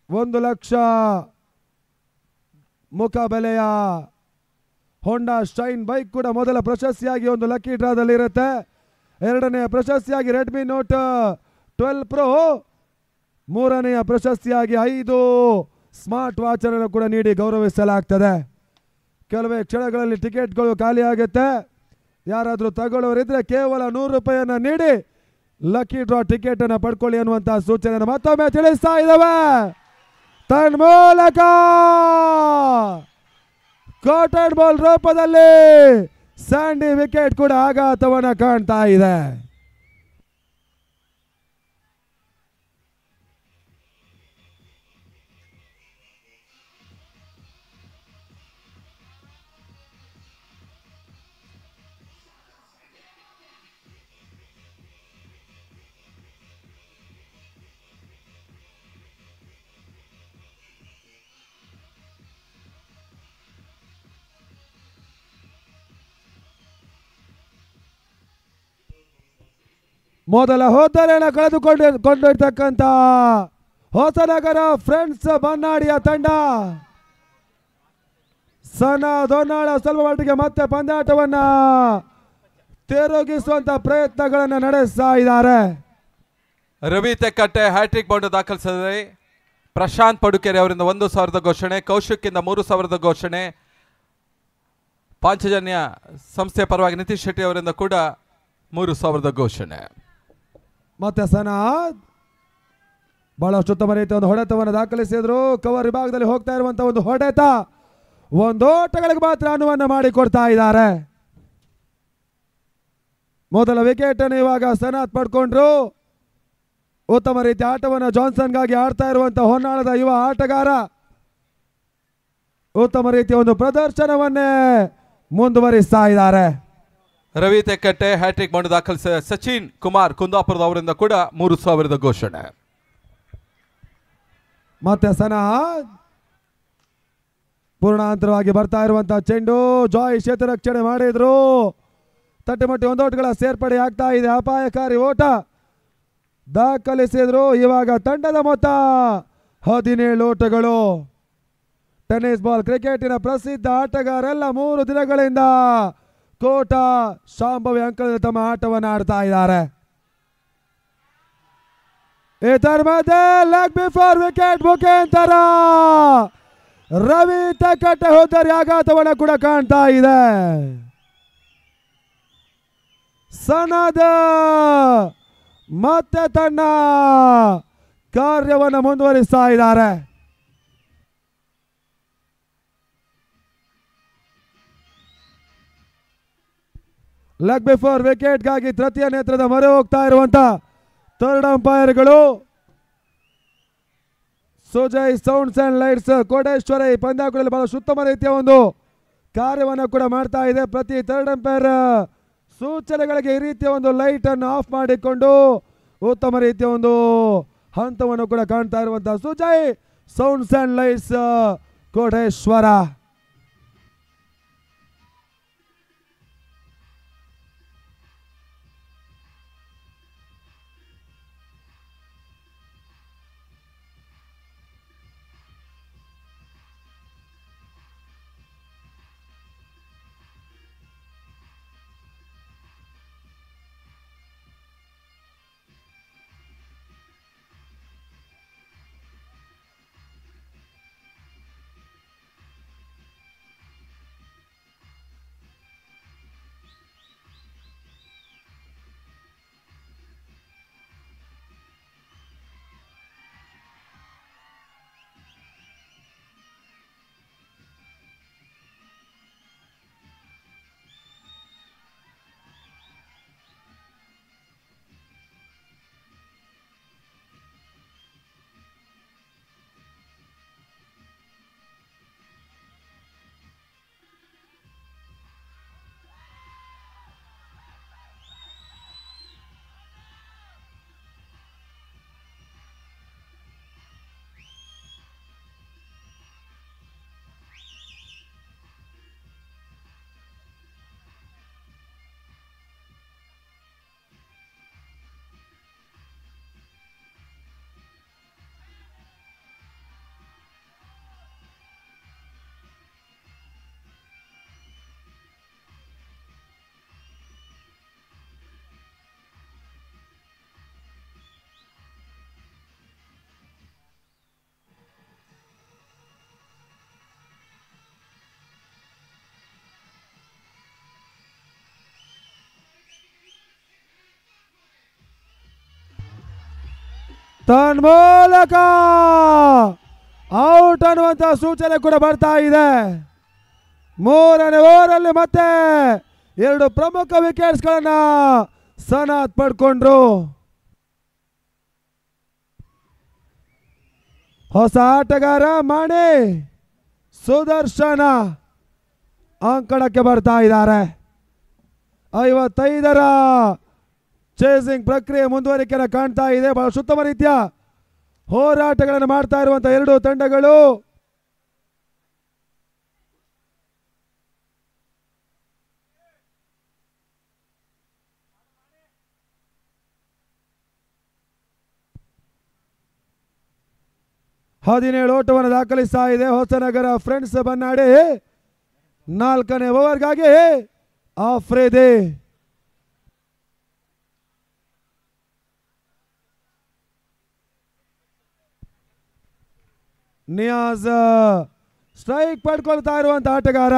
[SPEAKER 4] 1 ಲಕ್ಷ ಮುಖಬೆಲೆಯ ಹೋಂಡಾ ಶೈನ್ ಬೈಕ್ ಕೂಡ ಮೊದಲ ಪ್ರಶಸ್ತಿಯಾಗಿ ಒಂದು ಲಕ್ಕಿ ಡ್ರಾದಲ್ಲಿ ಇರುತ್ತೆ. 2ನೆಯ ಪ್ರಶಸ್ತಿಯಾಗಿ ರೆಡ್ಮಿ ನೋಟ್ 12 ಪ್ರೋ, 3ನೆಯ ಪ್ರಶಸ್ತಿಯಾಗಿ 5 ಸ್ಮಾರ್ಟ್ ವಾಚ್ ಅನ್ನು ಕೂಡ ನೀಡಿ ಗೌರವಿಸಲಾಗ್ತದೆ. ಕೆಲವೇ ಕ್ಷಣಗಳಲ್ಲಿ ಟಿಕೆಟ್ಗಳು ಖಾಲಿ ಆಗುತ್ತೆ. ಯಾರಾದರೂ ತಗೊಳ್ಳೋರಿದ್ರೆ ಕೇವಲ 100 ರೂಪಾಯಿಯನ್ನು ನೀಡಿ ಲಕ್ಕಿ ಡ್ರಾ ಟಿಕೆಟ್ ಅನ್ನು ಪಡ್ಕೊಳ್ಳಿ ಅನ್ನುವಂತಹ ಸೂಚನೆಯನ್ನು ಮತ್ತೊಮ್ಮೆ ತಿಳಿಸ್ತಾ ಇದ್ದಾವೆ. ತನ್ಮೂಲಕ ಕಾಟನ್ ಬಾಲ್ ರೂಪದಲ್ಲಿ ಸ್ಯಾಂಡಿ ವಿಕೆಟ್ ಕೂಡ ಆಘಾತವನ್ನು ಕಾಣ್ತಾ ಇದೆ. ಮೊದಲ ಹೋದರೆಯನ್ನು ಕಳೆದುಕೊಂಡಿರ್ತಕ್ಕಂಥ ಹೊಸನಗರ ಫ್ರೆಂಡ್ಸ್ ಬನ್ನಾಡಿಯ ತಂಡ ಸನ ದೊನ್ನಾಳ ಸ್ವಲ್ಪ ಮಟ್ಟಿಗೆ ಮತ್ತೆ ಪಂದ್ಯಾಟವನ್ನ ತಿರುಗಿಸುವಂತ ಪ್ರಯತ್ನಗಳನ್ನು ನಡೆಸ್ತಾ ಇದ್ದಾರೆ.
[SPEAKER 2] ರವಿ ತೆಕ್ಕಟ್ಟೆ ಹ್ಯಾಟ್ರಿಕ್ ಬೌಂಡ್ ದಾಖಲಿಸಿದರೆ ಪ್ರಶಾಂತ್ ಪಡುಕೆರೆ ಅವರಿಂದ 1,000 ಘೋಷಣೆ, ಕೌಶಿಕ್ ಇಂದ 3,000 ಘೋಷಣೆ, ಪಾಂಚಜನ್ಯ ಸಂಸ್ಥೆ ಪರವಾಗಿ ನಿತೀಶ್ ಶೆಟ್ಟಿ ಅವರಿಂದ ಕೂಡ 3,000 ಘೋಷಣೆ.
[SPEAKER 4] ಮತ್ತೆ ಸನಾದ್ ಬಹಳಷ್ಟು ಉತ್ತಮ ರೀತಿಯ ಒಂದು ಹೊಡೆತವನ್ನು ದಾಖಲಿಸಿದ್ರು. ಕವರ್ ವಿಭಾಗದಲ್ಲಿ ಹೋಗ್ತಾ ಇರುವಂತಹ ಒಂದು ಹೊಡೆತ ಒಂದು ಓಟಗಳಿಗೆ ಮಾತ್ರ ಅನುವನ್ನು ಮಾಡಿಕೊಡ್ತಾ ಇದ್ದಾರೆ. ಮೊದಲ ವಿಕೆಟ್ ಅನ್ನು ಇವಾಗ ಸನಾತ್ ಪಡ್ಕೊಂಡ್ರು. ಉತ್ತಮ ರೀತಿಯ ಆಟವನ್ನು ಜಾನ್ಸನ್ಗಾಗಿ ಆಡ್ತಾ ಇರುವಂತಹ ಹೊನ್ನಾಳದ ಯುವ ಆಟಗಾರ ಉತ್ತಮ ರೀತಿಯ ಒಂದು ಪ್ರದರ್ಶನವನ್ನೇ ಮುಂದುವರಿಸ್ತಾ ಇದ್ದಾರೆ.
[SPEAKER 2] ರವಿ ತೆಕ್ಕಟ್ಟೆ ಹ್ಯಾಟ್ರಿಕ್ ಬೌಂಡ್ ದಾಖಲಿಸಿದ ಸಚಿನ್ ಕುಮಾರ್ ಕುಂದಾಪುರದ ಅವರಿಂದ ಕೂಡ 3,000 ಘೋಷಣೆ.
[SPEAKER 4] ಮತ್ತೆ ಸನಾದ್ ಪೂರ್ಣಾಂತರವಾಗಿ ಬರ್ತಾ ಇರುವಂತಹ ಚೆಂಡು ಜಾಯ್ ಕ್ಷೇತ್ರ ರಕ್ಷಣೆ ಮಾಡಿದ್ರು. ತಟ್ಟೆಮಟ್ಟಿ ಒಂದು ಓಟಗಳ ಸೇರ್ಪಡೆ ಆಗ್ತಾ ಇದೆ. ಅಪಾಯಕಾರಿ ಓಟ ದಾಖಲಿಸಿದ್ರು. ಇವಾಗ ತಂಡದ ಮೊತ್ತ 17 ಓಟಗಳು. ಟೆನ್ನಿಸ್ ಬಾಲ್ ಕ್ರಿಕೆಟಿನ ಪ್ರಸಿದ್ಧ ಆಟಗಾರೆಲ್ಲ 3 ದಿನಗಳಿಂದ ಕೋಟ ಶಾಂಭವಿ ಅಂಕದಲ್ಲಿ ತಮ್ಮ ಆಟವನ್ನು ಆಡ್ತಾ ಇದ್ದಾರೆ. ಇದರ ಮಧ್ಯೆ ಲೆಗ್ ಬಿಫೋರ್ ವಿಕೆಟ್ ಮುಖಾಂತರ ರವಿ ತೆಕ್ಕಟ್ಟೆ ಹೋದರೆ ಆಘಾತವನ್ನು ಕೂಡ ಕಾಣ್ತಾ ಇದೆ. ಸನದ ಮತ್ತೆ ತನ್ನ ಕಾರ್ಯವನ್ನು ಮುಂದುವರಿಸ್ತಾ ಇದ್ದಾರೆ. ಲೆಗ್ ಬಿಫೋರ್ ವಿಕೆಟ್ಗಾಗಿ ತೃತೀಯ ನೇತ್ರದ ಮೊರೆ ಹೋಗ್ತಾ ಇರುವಂತ ಥರ್ಡ್ ಅಂಪೈರ್ಗಳು Sujay sounds and lights Koteshwara ಈ ಪಂದ್ಯಾಕೂಟದಲ್ಲಿ ಬಹಳ ಉತ್ತಮ ರೀತಿಯ ಒಂದು ಕಾರ್ಯವನ್ನು ಕೂಡ ಮಾಡ್ತಾ ಇದೆ. ಪ್ರತಿ ಥರ್ಡ್ ಅಂಪೈರ್ ಸೂಚನೆಗಳಿಗೆ ಈ ರೀತಿಯ ಒಂದು ಲೈಟ್ ಅನ್ನು ಆಫ್ ಮಾಡಿಕೊಂಡು ಉತ್ತಮ ರೀತಿಯ ಒಂದು ಹಂತವನ್ನು ಕೂಡ ಕಾಣ್ತಾ ಇರುವಂತಹ Sujay sounds and lights Koteshwara. ತನ್ಮೂಲಕ ಔಟ್ ಅನ್ನುವಂತಹ ಸೂಚನೆ ಕೂಡ ಬರ್ತಾ ಇದೆ. 3ನೇ ಓವರಲ್ಲಿ ಮತ್ತೆ 2 ಪ್ರಮುಖ ವಿಕೆಟ್ಸ್ ಗಳನ್ನ ಸನಾತ್ ಪಡ್ಕೊಂಡ್ರು. ಹೊಸ ಆಟಗಾರ ಮಾಣಿ ಸುದರ್ಶನ ಅಂಕಣಕ್ಕೆ ಬರ್ತಾ ಇದ್ದಾರೆ. 55ರ ಚೇಸಿಂಗ್ ಪ್ರಕ್ರಿಯೆ ಮುಂದುವರಿಕೆಯನ್ನು ಕಾಣ್ತಾ ಇದೆ. ಬಹಳ ಉತ್ತಮ ರೀತಿಯ ಹೋರಾಟಗಳನ್ನು ಮಾಡ್ತಾ ಇರುವಂತಹ 2 ತಂಡಗಳು. ಹದಿನೇಳು ಓಟವನ್ನು ದಾಖಲಿಸ್ತಾ ಇದೆ ಹೊಸನಗರ ಫ್ರೆಂಡ್ಸ್ ಬನ್ನಾಡಿ. 4ನೇ ಓವರ್ಗಾಗಿ ಆಫ್ರಿದಿ ನಿಯಾಜ್ ಸ್ಟ್ರೈಕ್ ಪಡ್ಕೊಳ್ತಾ ಇರುವಂತ ಆಟಗಾರ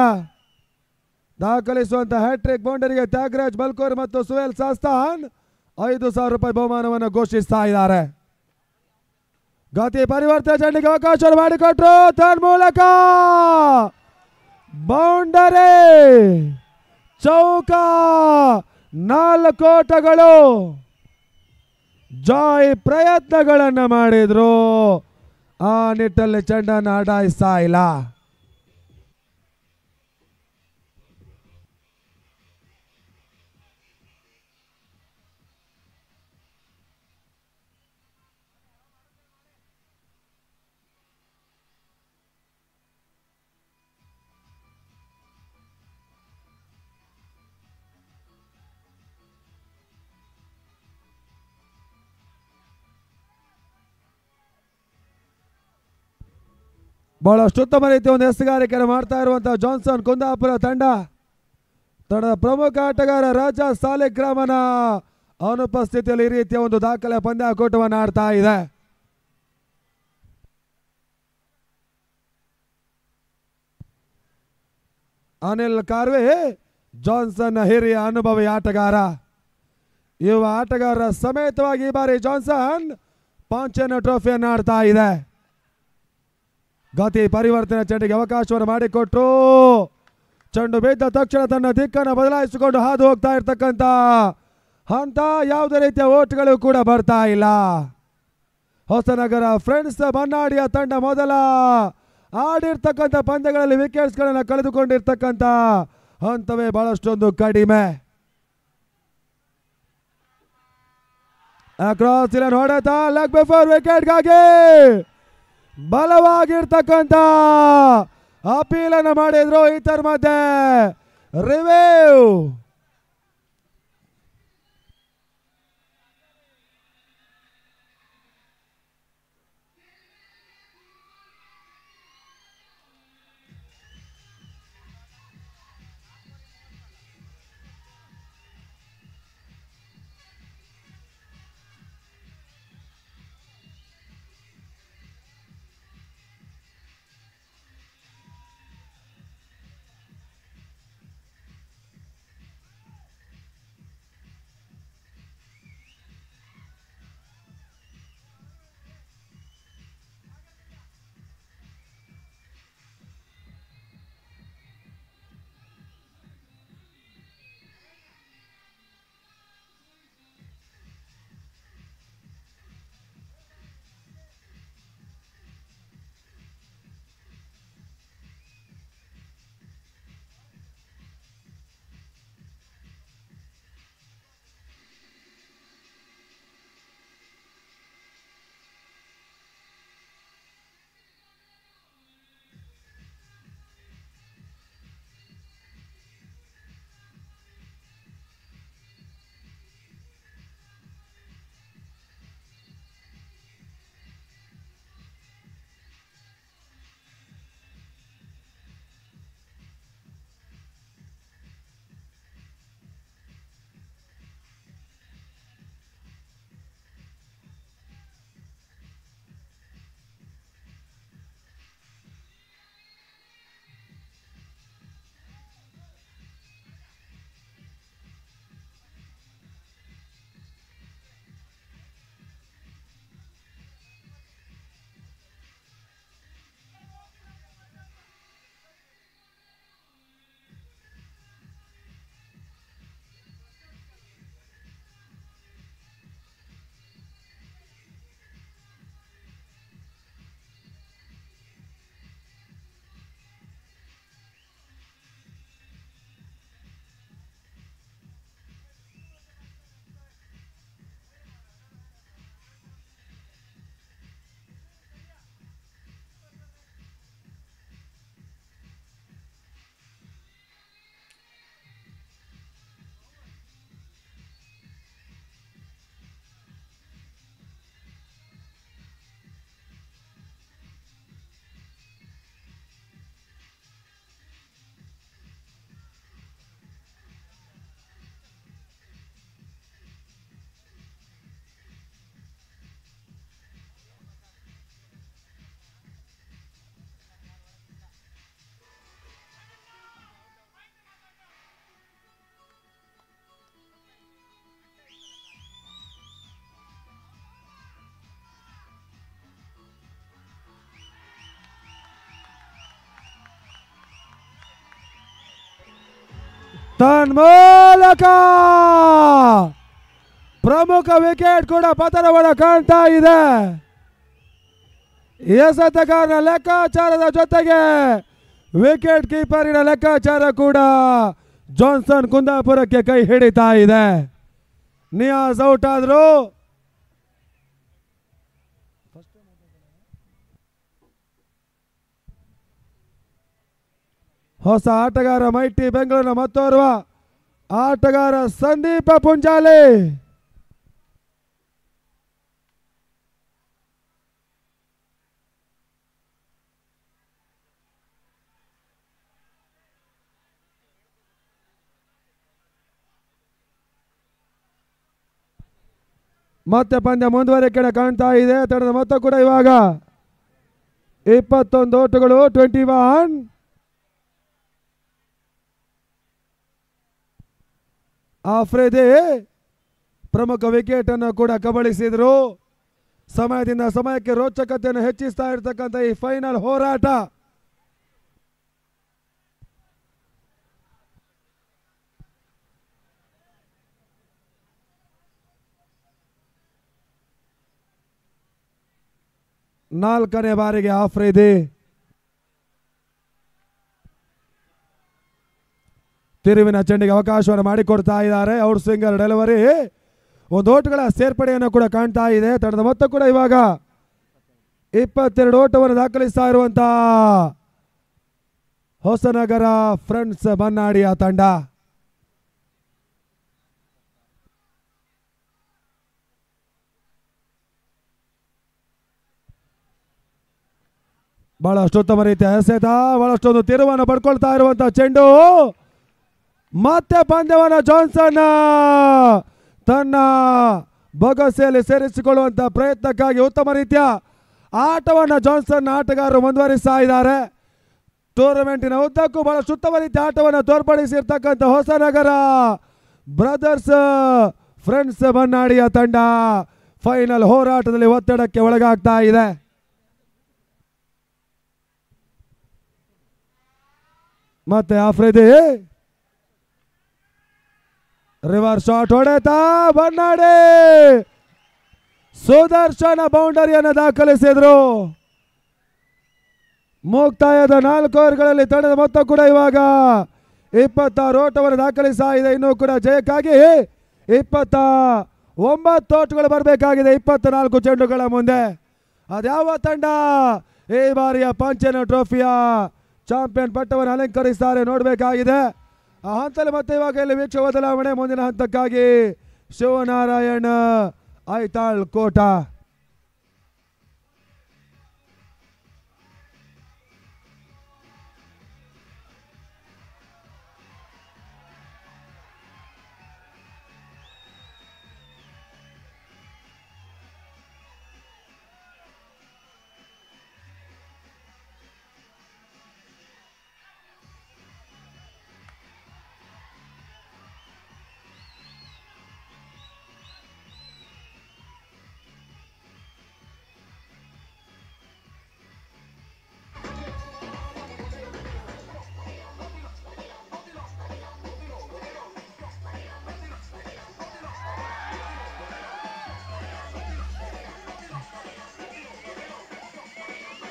[SPEAKER 4] ದಾಖಲಿಸುವಂತ ಹ್ಯಾಟ್ರಿಕ್ ಬೌಂಡರಿಗೆ ತ್ಯಾಗರಾಜ್ ಬಲ್ಕೋರ್ ಮತ್ತು ಸುಹೇಲ್ ಸಾಸ್ತಾನ್ 5,000 ರೂಪಾಯಿ ಬಹುಮಾನವನ್ನು ಘೋಷಿಸ್ತಾ ಇದ್ದಾರೆ. ಗತಿ ಪರಿವರ್ತನೆ ಚೆಂಡಿಗೆ ಅವಕಾಶ ಮಾಡಿಕೊಟ್ರು ತನ್ಮೂಲಕ ಬೌಂಡರಿ ಚೌಕ 4 ಓಟಗಳು. ಜಾಯ್ ಪ್ರಯತ್ನಗಳನ್ನು ಮಾಡಿದ್ರು, ಆ ನಿಟ್ಟಲ್ಲಿ ಚೆಂಡನ್ನು ಅಡಾಯಿಸ್ತಾ ಇಲ್ಲ. ಬಹಳಷ್ಟು ಉತ್ತಮ ರೀತಿಯ ಒಂದು ಎಸೆಗಾರಿಕೆಯನ್ನು ಮಾಡ್ತಾ ಇರುವಂತಹ ಜಾನ್ಸನ್ ಕುಂದಾಪುರ ತಂಡದ ಪ್ರಮುಖ ಆಟಗಾರ ರಾಜ ಸಾಲಿಗ್ರಾಮನ ಅನುಪಸ್ಥಿತಿಯಲ್ಲಿ ಈ ರೀತಿಯ ಒಂದು ದಾಖಲೆ ಪಂದ್ಯಾಕೂಟವನ್ನು ಆಡ್ತಾ ಇದೆ. ಅನಿಲ್ ಕಾರ್ವೆ ಜಾನ್ಸನ್ ಹಿರಿಯ ಅನುಭವಿ ಆಟಗಾರ. ಯುವ ಆಟಗಾರರ ಸಮೇತವಾಗಿ ಈ ಬಾರಿ ಜಾನ್ಸನ್ ಪಾಂಚನ ಟ್ರೋಫಿಯನ್ನು ಆಡ್ತಾ ಇದೆ. ಗತಿ ಪರಿವರ್ತನೆ ಚೆಂಡಿಗೆ ಅವಕಾಶವನ್ನು ಮಾಡಿಕೊಟ್ರು. ಚೆಂಡು ಬಿದ್ದ ತಕ್ಷಣ ತನ್ನ ದಿಕ್ಕನ್ನು ಬದಲಾಯಿಸಿಕೊಂಡು ಹಾದು ಹೋಗ್ತಾ ಇರ್ತಕ್ಕಂಥ ಹಂತ ಯಾವುದೇ ರೀತಿಯ ಓಟ್ಗಳು ಕೂಡ ಬರ್ತಾ ಇಲ್ಲ. ಹೊಸನಗರ ಫ್ರೆಂಡ್ಸ್ ಬನ್ನಾಡಿಯ ತಂಡ ಮೊದಲ ಆಡಿರ್ತಕ್ಕಂಥ ಪಂದ್ಯಗಳಲ್ಲಿ ವಿಕೆಟ್ಸ್ಗಳನ್ನು ಕಳೆದುಕೊಂಡಿರ್ತಕ್ಕಂಥ ಹಂತವೇ ಬಹಳಷ್ಟೊಂದು ಕಡಿಮೆ. ಕ್ರಾಸ್ ಇಲ್ಲನ್ ಹೊಡೆತ ಲೆಗ್ ಬಿಫೋರ್ ವಿಕೆಟ್ಗಾಗಿ ಬಲವಾಗಿರ್ತಕ್ಕಂಥ ಅಪೀಲನ್ನು ಮಾಡಿದ್ರು. ಇತರ ಮಧ್ಯೆ ರಿವ್ಯೂ ತನ್ಮೂಲಕ ಪ್ರಮುಖ ವಿಕೆಟ್ ಕೂಡ ಪತನವನ್ನು ಕಾಣ್ತಾ ಇದೆ. ಎಸೆತಗಾರನ ಲೆಕ್ಕಾಚಾರದ ಜೊತೆಗೆ ವಿಕೆಟ್ ಕೀಪರಿನ ಲೆಕ್ಕಾಚಾರ ಕೂಡ ಜಾನ್ಸನ್ ಕುಂದಾಪುರಕ್ಕೆ ಕೈ ಹಿಡಿತಾ ಇದೆ. ನಿಯಾಜ್ ಔಟ್ ಆದ್ರು. ಹೊಸ ಆಟಗಾರ ಮೈಟಿ ಬೆಂಗಳೂರಿನ ಮತ್ತೋರ್ವ ಆಟಗಾರ ಸಂದೀಪ ಪುಂಜಾಲಿ. ಮತ್ತೆ ಪಂದ್ಯ ಮುಂದುವರಿಕೆ ಕಾಣ್ತಾ ಇದೆ. ತಂಡದ ಮೊತ್ತ ಕೂಡ ಇವಾಗ 21 ಓಟಗಳು 21. ಆಫ್ರಿದಿ ಪ್ರಮುಖ ವಿಕೆಟ್ ಅನ್ನು ಕೂಡ ಕಬಳಿಸಿದ್ರು. ಸಮಯದಿಂದ ಸಮಯಕ್ಕೆ ರೋಚಕತೆಯನ್ನು ಹೆಚ್ಚಿಸ್ತಾ ಇರತಕ್ಕಂಥ ಈ ಫೈನಲ್ ಹೋರಾಟ ನಾಲ್ಕನೇ ಬಾರಿಗೆ ಆಫ್ರಿದಿ ತಿರುವಿನ ಚೆಂಡಿಗೆ ಅವಕಾಶವನ್ನು ಮಾಡಿಕೊಡ್ತಾ ಇದ್ದಾರೆ. Out swinger delivery. ಒಂದು ಓಟಗಳ ಸೇರ್ಪಡೆಯನ್ನು ಕೂಡ ಕಾಣ್ತಾ ಇದೆ. ತಂಡದ ಮೊತ್ತ ಕೂಡ ಇವಾಗ 22 ಓಟವನ್ನು ದಾಖಲಿಸ್ತಾ ಇರುವಂತಹ ಹೊಸನಗರ ಫ್ರೆಂಡ್ಸ್ ಬನ್ನಾಡಿಯ ತಂಡ. ಬಹಳಷ್ಟು ಉತ್ತಮ ರೀತಿಯ ಎಸೆತ, ಬಹಳಷ್ಟೊಂದು ತಿರುವನ್ನು ಪಡ್ಕೊಳ್ತಾ ಇರುವಂತಹ ಚೆಂಡು. ಮತ್ತೆ ಪಂದ್ಯವನ್ನು ಜಾನ್ಸನ್ ತನ್ನ ಬೊಗಸೆಯಲ್ಲಿ ಸೇರಿಸಿಕೊಳ್ಳುವಂತಹ ಪ್ರಯತ್ನಕ್ಕಾಗಿ ಉತ್ತಮ ರೀತಿಯ ಆಟವನ್ನು ಜಾನ್ಸನ್ ಆಟಗಾರರು ಮುಂದುವರಿಸ್ತಾ ಇದ್ದಾರೆ. ಟೂರ್ನಮೆಂಟಿನ ಉದ್ದಕ್ಕೂ ಬಹಳಷ್ಟು ಉತ್ತಮ ರೀತಿಯ ಆಟವನ್ನು ತೋರ್ಪಡಿಸಿರ್ತಕ್ಕಂಥ ಹೊಸನಗರ ಬ್ರದರ್ಸ್ ಫ್ರೆಂಡ್ಸ್ ಬನ್ನಾಡಿಯ ತಂಡ ಫೈನಲ್ ಹೋರಾಟದಲ್ಲಿ ಒತ್ತಡಕ್ಕೆ ಒಳಗಾಗ್ತಾ ಇದೆ. ಮತ್ತೆ ಆಫ್ರಿದಿ ರಿವರ್ಸ್ ಶಾಟ್ ಹೊಡೆತ ಬನ್ನಾಡಿ ಸುದರ್ಶನ ಬೌಂಡರಿಯನ್ನು ದಾಖಲಿಸಿದ್ರು. ಮುಕ್ತಾಯದ 4 ಓವರ್ಗಳಲ್ಲಿ ತಂಡದ ಮೊತ್ತ ಕೂಡ ಇವಾಗ 26 ಓಟವನ್ನು ದಾಖಲಿಸ್ತಾ ಇದೆ. ಇನ್ನೂ ಕೂಡ ಜಯಕ್ಕಾಗಿ 29 ಓಟಗಳು ಬರಬೇಕಾಗಿದೆ 24 ಚೆಂಡುಗಳ ಮುಂದೆ. ಅದ್ಯಾವ ತಂಡ ಈ ಬಾರಿಯ ಪಂಚನ ಟ್ರೋಫಿಯ ಚಾಂಪಿಯನ್ ಪಟ್ಟವನ್ನು ಅಲಂಕರಿಸ್ತಾರೆ ನೋಡಬೇಕಾಗಿದೆ. ಆ ಹಂತದಲ್ಲಿ ಮತ್ತೆ ಇವಾಗ ಇಲ್ಲಿ ವೀಕ್ಷಕ ಬದಲಾವಣೆ. ಮುಂದಿನ ಹಂತಕ್ಕಾಗಿ ಶಿವನಾರಾಯಣ್ ಐತಾಳ್ ಕೋಟ.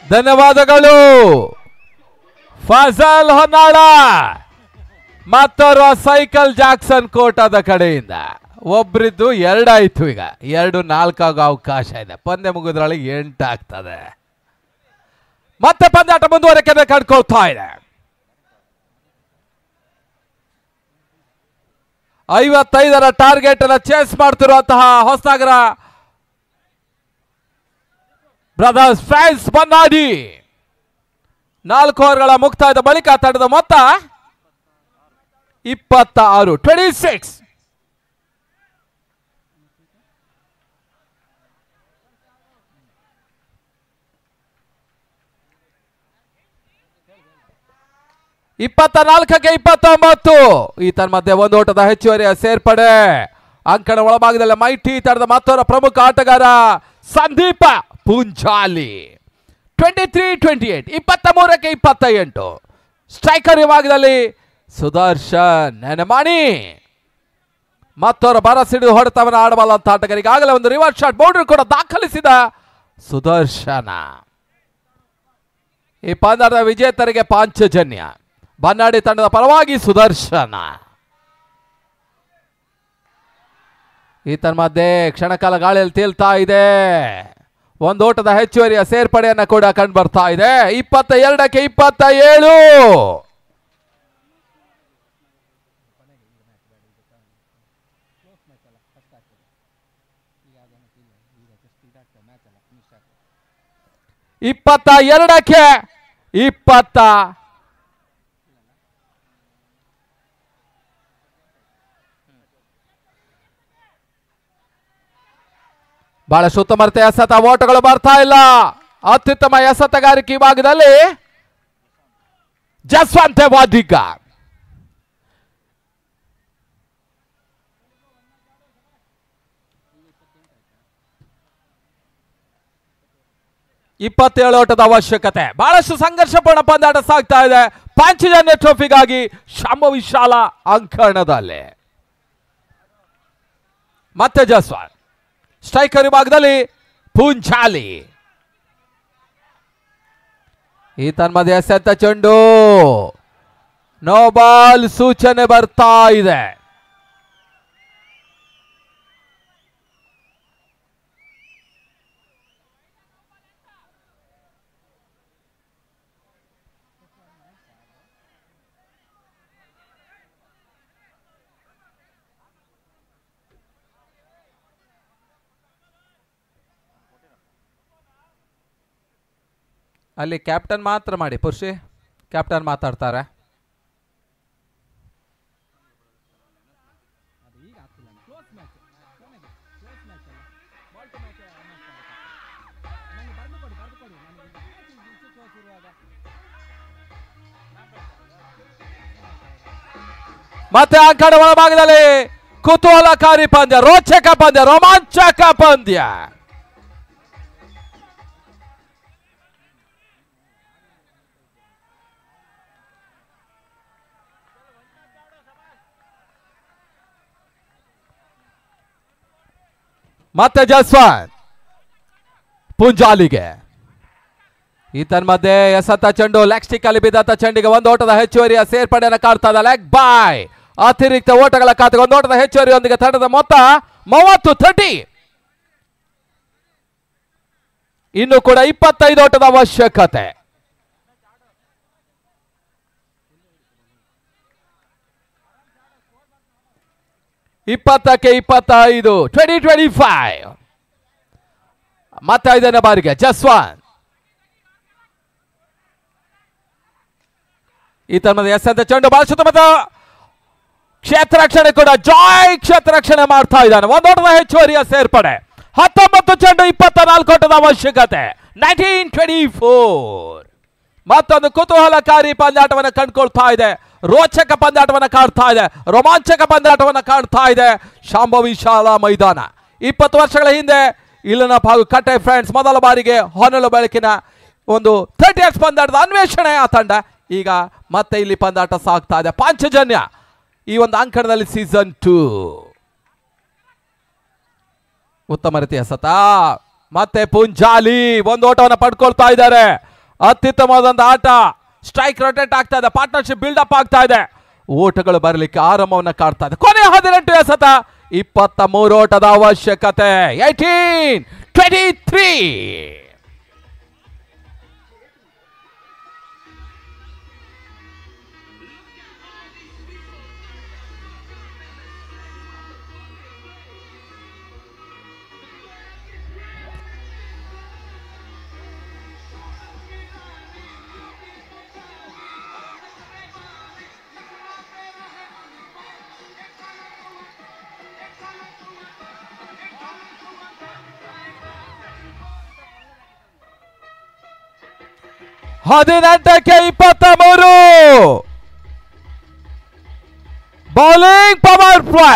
[SPEAKER 2] ಧನ್ಯವಾದಗಳು ಫಜಲ್ ಹೊನ್ನಾಳ. ಮತ್ತೋರ್ವ ಸೈಕಲ್ ಜಾಕ್ಸನ್ ಕೋಟಾದ ಕಡೆಯಿಂದ. ಒಬ್ರಿದ್ದು 2 ಆಯ್ತು. ಈಗ 2-4 ಆಗೋ ಅವಕಾಶ ಇದೆ. ಪಂದ್ಯ ಮುಗಿದ್ರೊಳಗೆ 8 ಆಗ್ತದೆ. ಮತ್ತೆ ಪಂದ್ಯಾಟ ಮುಂದುವರಿಕೆ ಕಂಡುಕೊಳ್ತಾ ಇದೆ. 55ರ ಟಾರ್ಗೆಟ್ ಅನ್ನ ಚೇಸ್ ಮಾಡ್ತಿರುವಂತಹ ಹೊಸನಗರ ಬ್ರದರ್ಸ್ ಫ್ರೆಂಡ್ಸ್ ಬನ್ನಾಡಿ. 4 ಓವರ್ಗಳ ಮುಕ್ತಾಯದ ಬಳಿಕ ತಂಡದ ಮೊತ್ತ 26. ಕ್ಕೆ 29. ಈ ತನ್ಮಧ್ಯೆ 1 ಓಟದ ಹೆಚ್ಚುವರಿಯ ಸೇರ್ಪಡೆ. ಅಂಕಣ ಒಳಭಾಗದಲ್ಲಿ ಮೈಟಿ ತಂಡದ ಮತ್ತೊಬ್ಬ ಪ್ರಮುಖ ಆಟಗಾರ ಸಂದೀಪ ಪುಂಜಾಲಿ. 23-28 23ಕ್ಕೆ 28. ಸ್ಟ್ರೈಕರ್ ವಿಭಾಗದಲ್ಲಿ ಸುದರ್ಶನ್ ನೆನಮಾಣಿ ಮತ್ತವರ ಬರಸಿಡಿದು ಹೊಡೆತವನ್ನ ಆಡಬಲ್ಲಂತ ಆಟಗಾರ. ಈಗಾಗಲೇ ಒಂದು ರಿವರ್ಸ್ ಶಾಟ್ ಬೌಂಡ್ರಿ ಕೂಡ ದಾಖಲಿಸಿದ ಸುದರ್ಶನ. ಈ ಪಂದ್ಯದ ವಿಜೇತರಿಗೆ ಪಾಂಚಜನ್ಯ. ಬನ್ನಾಡಿ ತಂಡದ ಪರವಾಗಿ ಸುದರ್ಶನ. ಈತನ ಮಧ್ಯೆ ಕ್ಷಣಕಾಲ ಗಾಳಿಯಲ್ಲಿ ತೇಲ್ತಾ ಇದೆ. ಒಂದು ಓಟದ ಹೆಚ್ಚುವರಿಯ ಸೇರ್ಪಡೆಯನ್ನ ಕೂಡ ಕಂಡು ಬರ್ತಾ ಇದೆ. 22ಕ್ಕೆ 27. ಬಹಳಷ್ಟು ಉತ್ತಮ ಎಸೆತ ಓಟಗಳು ಬರ್ತಾ ಇಲ್ಲ. ಅತ್ಯುತ್ತಮ ಎಸೆತಗಾರಿಕೆ ಭಾಗದಲ್ಲಿ ಜಸ್ವಂತ್ ವಾದಿಗ. ಇಪ್ಪತ್ತೇಳು ಓಟದ ಅವಶ್ಯಕತೆ. ಬಹಳಷ್ಟು ಸಂಘರ್ಷಪೂರ್ಣ ಪಂದ್ಯಾಟ ಸಾಗ್ತಾ ಇದೆ. ಪಾಂಚಜನ್ಯ ಟ್ರೋಫಿಗಾಗಿ ಶಾಂಭವಿ ಶಾಲಾ ಅಂಕಣದಲ್ಲಿ ಮತ್ತೆ ಜಸ್ವಾಲ್. ಸ್ಟ್ರೈಕರ್ ವಿಭಾಗದಲ್ಲಿ ಪೂಂಜಾಲಿ. ಈ ತನ್ಮಧ್ಯೆ ಎಸೆತ ಚೆಂಡು ನೋ ಬಾಲ್ ಸೂಚನೆ ಬರ್ತಾ ಇದೆ. ಅಲ್ಲಿ ಕ್ಯಾಪ್ಟನ್ ಮಾತ್ರ ಮಾಡಿ ಪುರುಷಿ, ಕ್ಯಾಪ್ಟನ್ ಮಾತಾಡ್ತಾರೆ. ಮತ್ತೆ ಆ ಕಡೆ ಒಳಭಾಗದಲ್ಲಿ ಕುತೂಹಲಕಾರಿ ಪಂದ್ಯ, ರೋಚಕ ಪಂದ್ಯ, ರೋಮಾಂಚಕ ಪಂದ್ಯ. ಮತ್ತೆ ಜಸ್ವಂತ್ ಪುಂಜಾಲಿಗೆ. ಈ ತನ್ಮಧ್ಯೆ ಎಸೆತ ಚೆಂಡು ಲೆಗ್ ಸ್ಟಿಕ್ ಅಲ್ಲಿ ಬಿದ್ದಂತ ಚೆಂಡಿಗೆ ಒಂದು ಓಟದ ಹೆಚ್ಚುವರಿಯ ಸೇರ್ಪಡೆಯನ್ನು ಕಾಡ್ತಾ ಇದೆ. ಲೆಗ್ ಬಾಯ್ ಅತಿರಿಕ್ತ ಓಟಗಳ ಖಾತೆಗೆ ಒಂದು ಓಟದ ಹೆಚ್ಚುವರಿಯೊಂದಿಗೆ ತಂಡದ ಮೊತ್ತ 30. ಇನ್ನು ಕೂಡ 25 ಓಟದ ಅವಶ್ಯಕತೆ. ಇಪ್ಪತ್ತಕ್ಕೆ 25 2025. ಮತ್ತೆ 5ನೇ ಬಾರಿಗೆ ಜಸ್ವಂತ್. ಈ ತನ್ಮಧ್ಯೆ ಎಸೆತ ಚೆಂಡು ಬಹಳ ಸುತ್ತಮುತ್ತ ಕ್ಷೇತ್ರ ರಕ್ಷಣೆ ಕೂಡ ಜಾಯ್ ಕ್ಷೇತ್ರ ರಕ್ಷಣೆ ಮಾಡ್ತಾ ಇದ್ದಾನೆ. ಒಂದು ಓಟದ ಹೆಚ್ಚುವರಿಯ ಸೇರ್ಪಡೆ. 19 ಚೆಂಡು 24 ಓಟದ ಅವಶ್ಯಕತೆ. 1924. ಮತ್ತೊಂದು ಕುತೂಹಲಕಾರಿ ಪಂದ್ಯಾಟವನ್ನು ಕಂಡುಕೊಳ್ತಾ ಇದೆ. ರೋಚಕ ಪಂದ್ಯಾಟವನ್ನು ಕಾಡ್ತಾ ಇದೆ. ರೋಮಾಂಚಕ ಪಂದ್ಯಾಟವನ್ನು ಕಾಡ್ತಾ ಇದೆ ಶಾಂಭವಿ ಶಾಲಾ ಮೈದಾನ. 20 ವರ್ಷಗಳ ಹಿಂದೆ ಇಲ್ಲಿನ ಹಾಗೂ ಕಟ್ಟೆ ಫ್ರೆಂಡ್ಸ್ ಮೊದಲ ಬಾರಿಗೆ ಹೊನಲು ಬೆಳಕಿನ ಒಂದು 30 ಪಂದ್ಯಾಟದ ಅನ್ವೇಷಣೆ ಆ ತಂಡ. ಈಗ ಮತ್ತೆ ಇಲ್ಲಿ ಪಂದ್ಯಾಟ ಸಾಗ್ತಾ ಇದೆ. ಪಾಂಚಜನ್ಯ ಈ ಒಂದು ಅಂಕಣದಲ್ಲಿ ಸೀಸನ್ 2. ಉತ್ತಮ ರೀತಿಯ ಎಸೆತ. ಮತ್ತೆ ಪುಂಜಾಲಿ ಒಂದು ಓಟವನ್ನು ಪಡ್ಕೊಳ್ತಾ ಇದ್ದಾರೆ. ಅತ್ಯುತ್ತಮವಾದಂತ ಆಟ. ಸ್ಟ್ರೈಕ್ ರೊಟೇಟ್ ಆಗ್ತಾ ಇದೆ. ಪಾರ್ಟ್ನರ್ಶಿಪ್ ಬಿಲ್ಡಪ್ ಆಗ್ತಾ ಇದೆ. ಓಟಗಳು ಬರಲಿಕ್ಕೆ ಆರಂಭವನ್ನು ಕಾಡ್ತಾ ಇದೆ. ಕೊನೆ 18 ಎಸೆತ. 23 ಓಟದ ಅವಶ್ಯಕತೆ. 18-23. ಹದಿನೆಂಟಕ್ಕೆ 23. Bowling power play.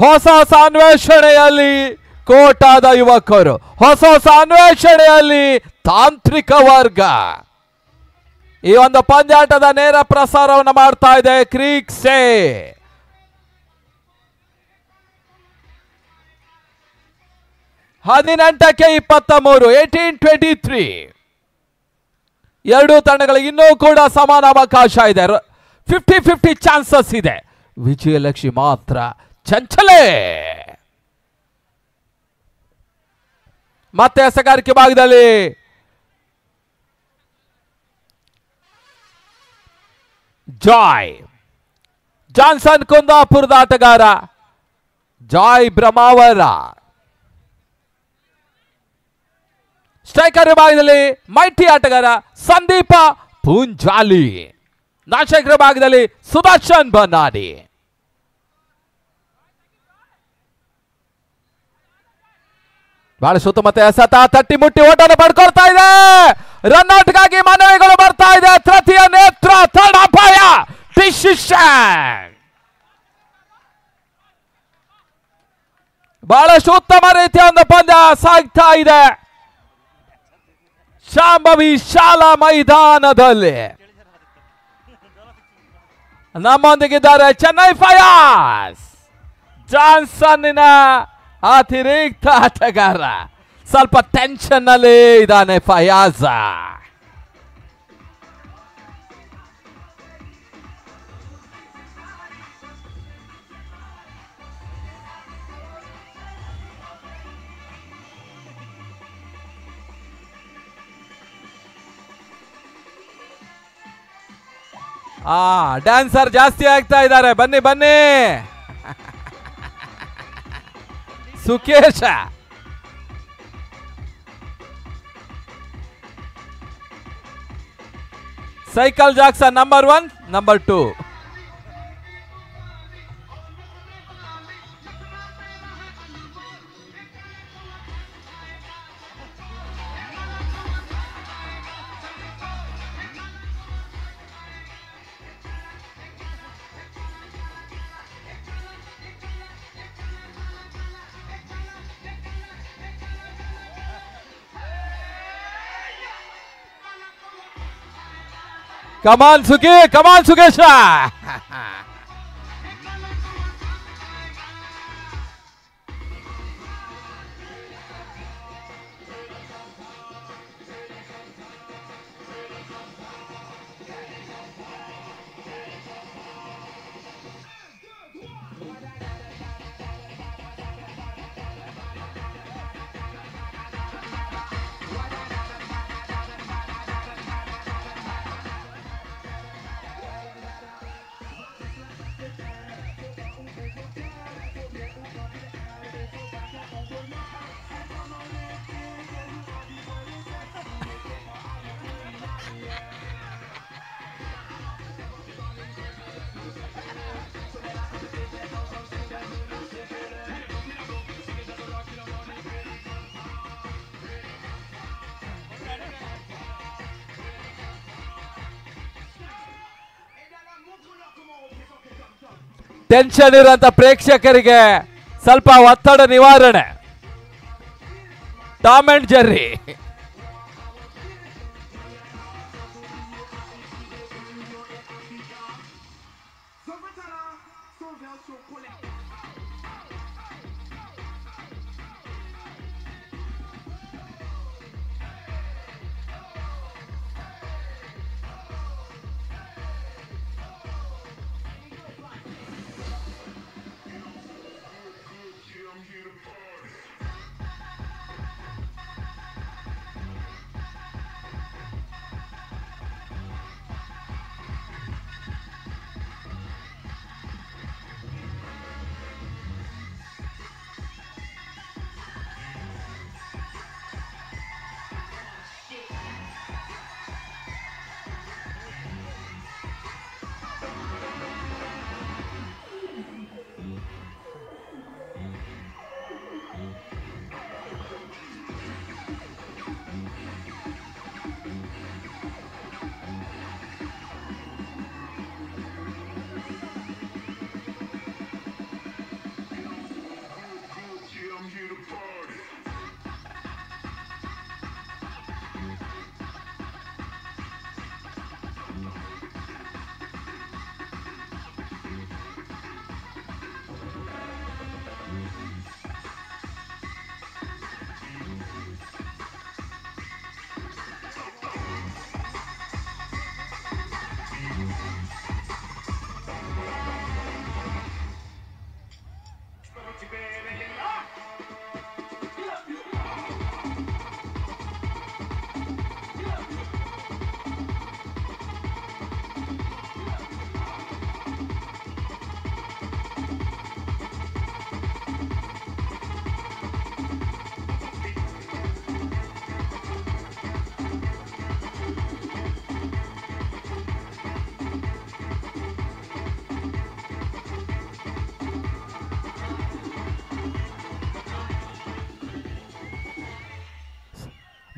[SPEAKER 2] ಹೊಸ ಅನ್ವೇಷಣೆಯಲ್ಲಿ ಕೋಟಾದ ಯುವಕರು, ಹೊಸ ಅನ್ವೇಷಣೆಯಲ್ಲಿ ತಾಂತ್ರಿಕ ವರ್ಗ. ಈ ಒಂದು ಪಂದ್ಯಾಟದ ನೇರ ಪ್ರಸಾರವನ್ನು ಮಾಡ್ತಾ ಇದೆ ಕ್ರೀಕ್ಸೆ. ಹದಿನೆಂಟಕ್ಕೆ 23, 18-23. ಎರಡೂ ತಂಡಗಳಿಗೆ ಇನ್ನೂ ಕೂಡ ಸಮಾನ ಅವಕಾಶ ಇದೆ. 50-50 ಚಾನ್ಸಸ್ ಇದೆ. ವಿಜಯಲಕ್ಷ್ಮಿ ಮಾತ್ರ ಚಂಚಲೆ. ಮತ್ತೆ ಎಸೆಗಾರಿಕೆ ಭಾಗದಲ್ಲಿ ಜಾಯ್ ಜಾನ್ಸನ್ ಕುಂದಾಪುರದ ಆಟಗಾರ ಜಾಯ್ ಬ್ರಹ್ಮಾವರ. ಸ್ಟ್ರೈಕರ್ ವಿಭಾಗದಲ್ಲಿ ಮೈಟಿ ಆಟಗಾರ ಸಂದೀಪ ಪೂಂಜಾಲಿ. ನಾಶಕರ ಭಾಗದಲ್ಲಿ ಸುದರ್ಶನ್ ಬನ್ನಾಡಿ. ಬಹಳ ಸುತ್ತಮುತ್ತ ಎಸೆತ ತಟ್ಟಿ ಮುಟ್ಟಿ ಓಟನ್ನು ಪಡ್ಕೊಳ್ತಾ ಇದೆ. ರನ್ಔಟ್ಗಾಗಿ ಮನವಿಗಳು ಬರ್ತಾ ಇದೆ. ತೃತೀಯ ನೇತ್ರ ತಡಪಾಯ ಡಿಸಿಷನ್. ಬಹಳಷ್ಟು ಉತ್ತಮ ರೀತಿಯ ಒಂದು ಪಂದ್ಯ ಸಾಗ್ತಾ ಇದೆ ಶಾಂಭವಿ ಶಾಲಾ ಮೈದಾನದಲ್ಲಿ. ನಮ್ಮೊಂದಿಗಿದ್ದಾರೆ ಚೆನ್ನೈ ಫೈರ್ಸ್. ಜಾನ್ಸನ್ನಿನ ಅತಿರಿಕ್ತ ಆಟಗಾರ. ಸ್ವಲ್ಪ ಟೆನ್ಷನ್ ನಲ್ಲಿ ಇದ್ದಾನೆ ಫಯಾಜ. ಡ್ಯಾನ್ಸರ್ ಜಾಸ್ತಿ ಆಗ್ತಾ ಇದ್ದಾರೆ. ಬನ್ನಿ ಬನ್ನಿ Sukesha. Cycle Jackson number 1, number 2. ಕಮಾನ್ ಸುಕಿ, ಕಮಾನ್ ಸುಕೇಶ. ಟೆನ್ಷನ್ ಇರುವಂತ ಪ್ರೇಕ್ಷಕರಿಗೆ ಸ್ವಲ್ಪ ಒತ್ತಡ ನಿವಾರಣೆ. Tom and Jerry.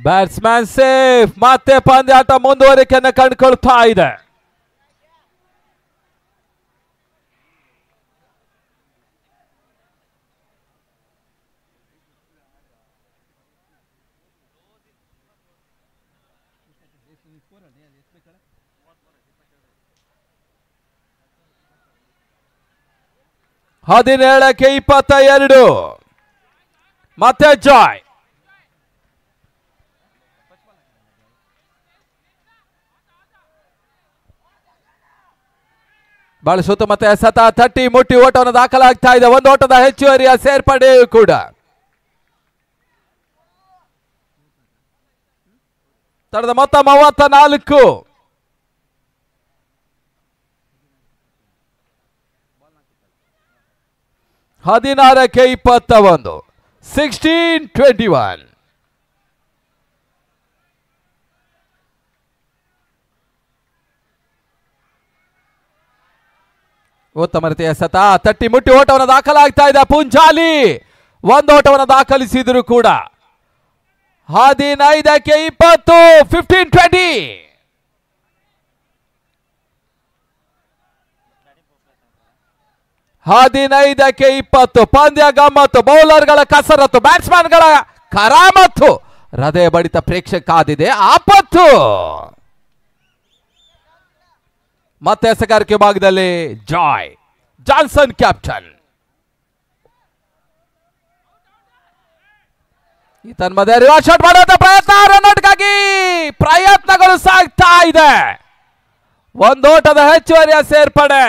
[SPEAKER 2] Batsman safe. ಮತ್ತೆ ಪಂದ್ಯಾಟ ಮುಂದುವರಿಕೆಯನ್ನು ಕಂಡುಕೊಳ್ತಾ ಇದೆ. ಹದಿನೇಳಕ್ಕೆ 22. ಮತ್ತೆ ಜಾಯ್. ಬಹಳ ಸುತ್ತ ಮತ್ತೆ ಸತ ತಟ್ಟಿ ಮುಟ್ಟಿ ಓಟವನ್ನು ದಾಖಲಾಗ್ತಾ ಇದೆ. ಒಂದು ಓಟದ ಹೆಚ್ಚುವರಿಯ ಸೇರ್ಪಡೆಯೂ ಕೂಡ. ತಡದ ಮೊತ್ತ 34. ಹದಿನಾರಕ್ಕೆ 21. 16-21. ಉತ್ತಮ ರೀತಿಯ ಸತ ತಟ್ಟಿ ಮುಟ್ಟಿ ಓಟವನ್ನು ದಾಖಲಾಗ್ತಾ ಇದೆ. ಪುಂಜಾಲಿ ಒಂದು ಓಟವನ್ನು ದಾಖಲಿಸಿದ್ರು ಕೂಡ. 15ಕ್ಕೆ 20. 15-20. ಹದಿನೈದಕ್ಕೆ 20. ಪಂದ್ಯ ಗಮ್ಮತ್ತು. ಬೌಲರ್ಗಳ ಕಸರತ್ತು, ಬ್ಯಾಟ್ಸ್ಮನ್ಗಳ ಕರಾಮತ್ತು. ಹೃದಯ ಬಡಿತ ಪ್ರೇಕ್ಷಕ ಕಾದಿದೆ ಆಪತ್ತು. ಮತ್ತೆ ಎಸೆಗಾರಿಕೆ ಭಾಗದಲ್ಲಿ ಜಾಯ್ ಜಾನ್ಸನ್ ಕ್ಯಾಪ್ಟನ್. ಈತನ್ ಮಧ್ಯೆ ರಿವರ್ಸ್ ಶಾಟ್ ಮಾಡುವಂತ ಪ್ರಯತ್ನ, ರನ್ಔಟ್ಗಾಗಿ ಪ್ರಯತ್ನಗಳು ಸಾಗ್ತಾ ಇದೆ. ಒಂದು ಓಟದ ಹೆಚ್ಚುವರಿಯ ಸೇರ್ಪಡೆ.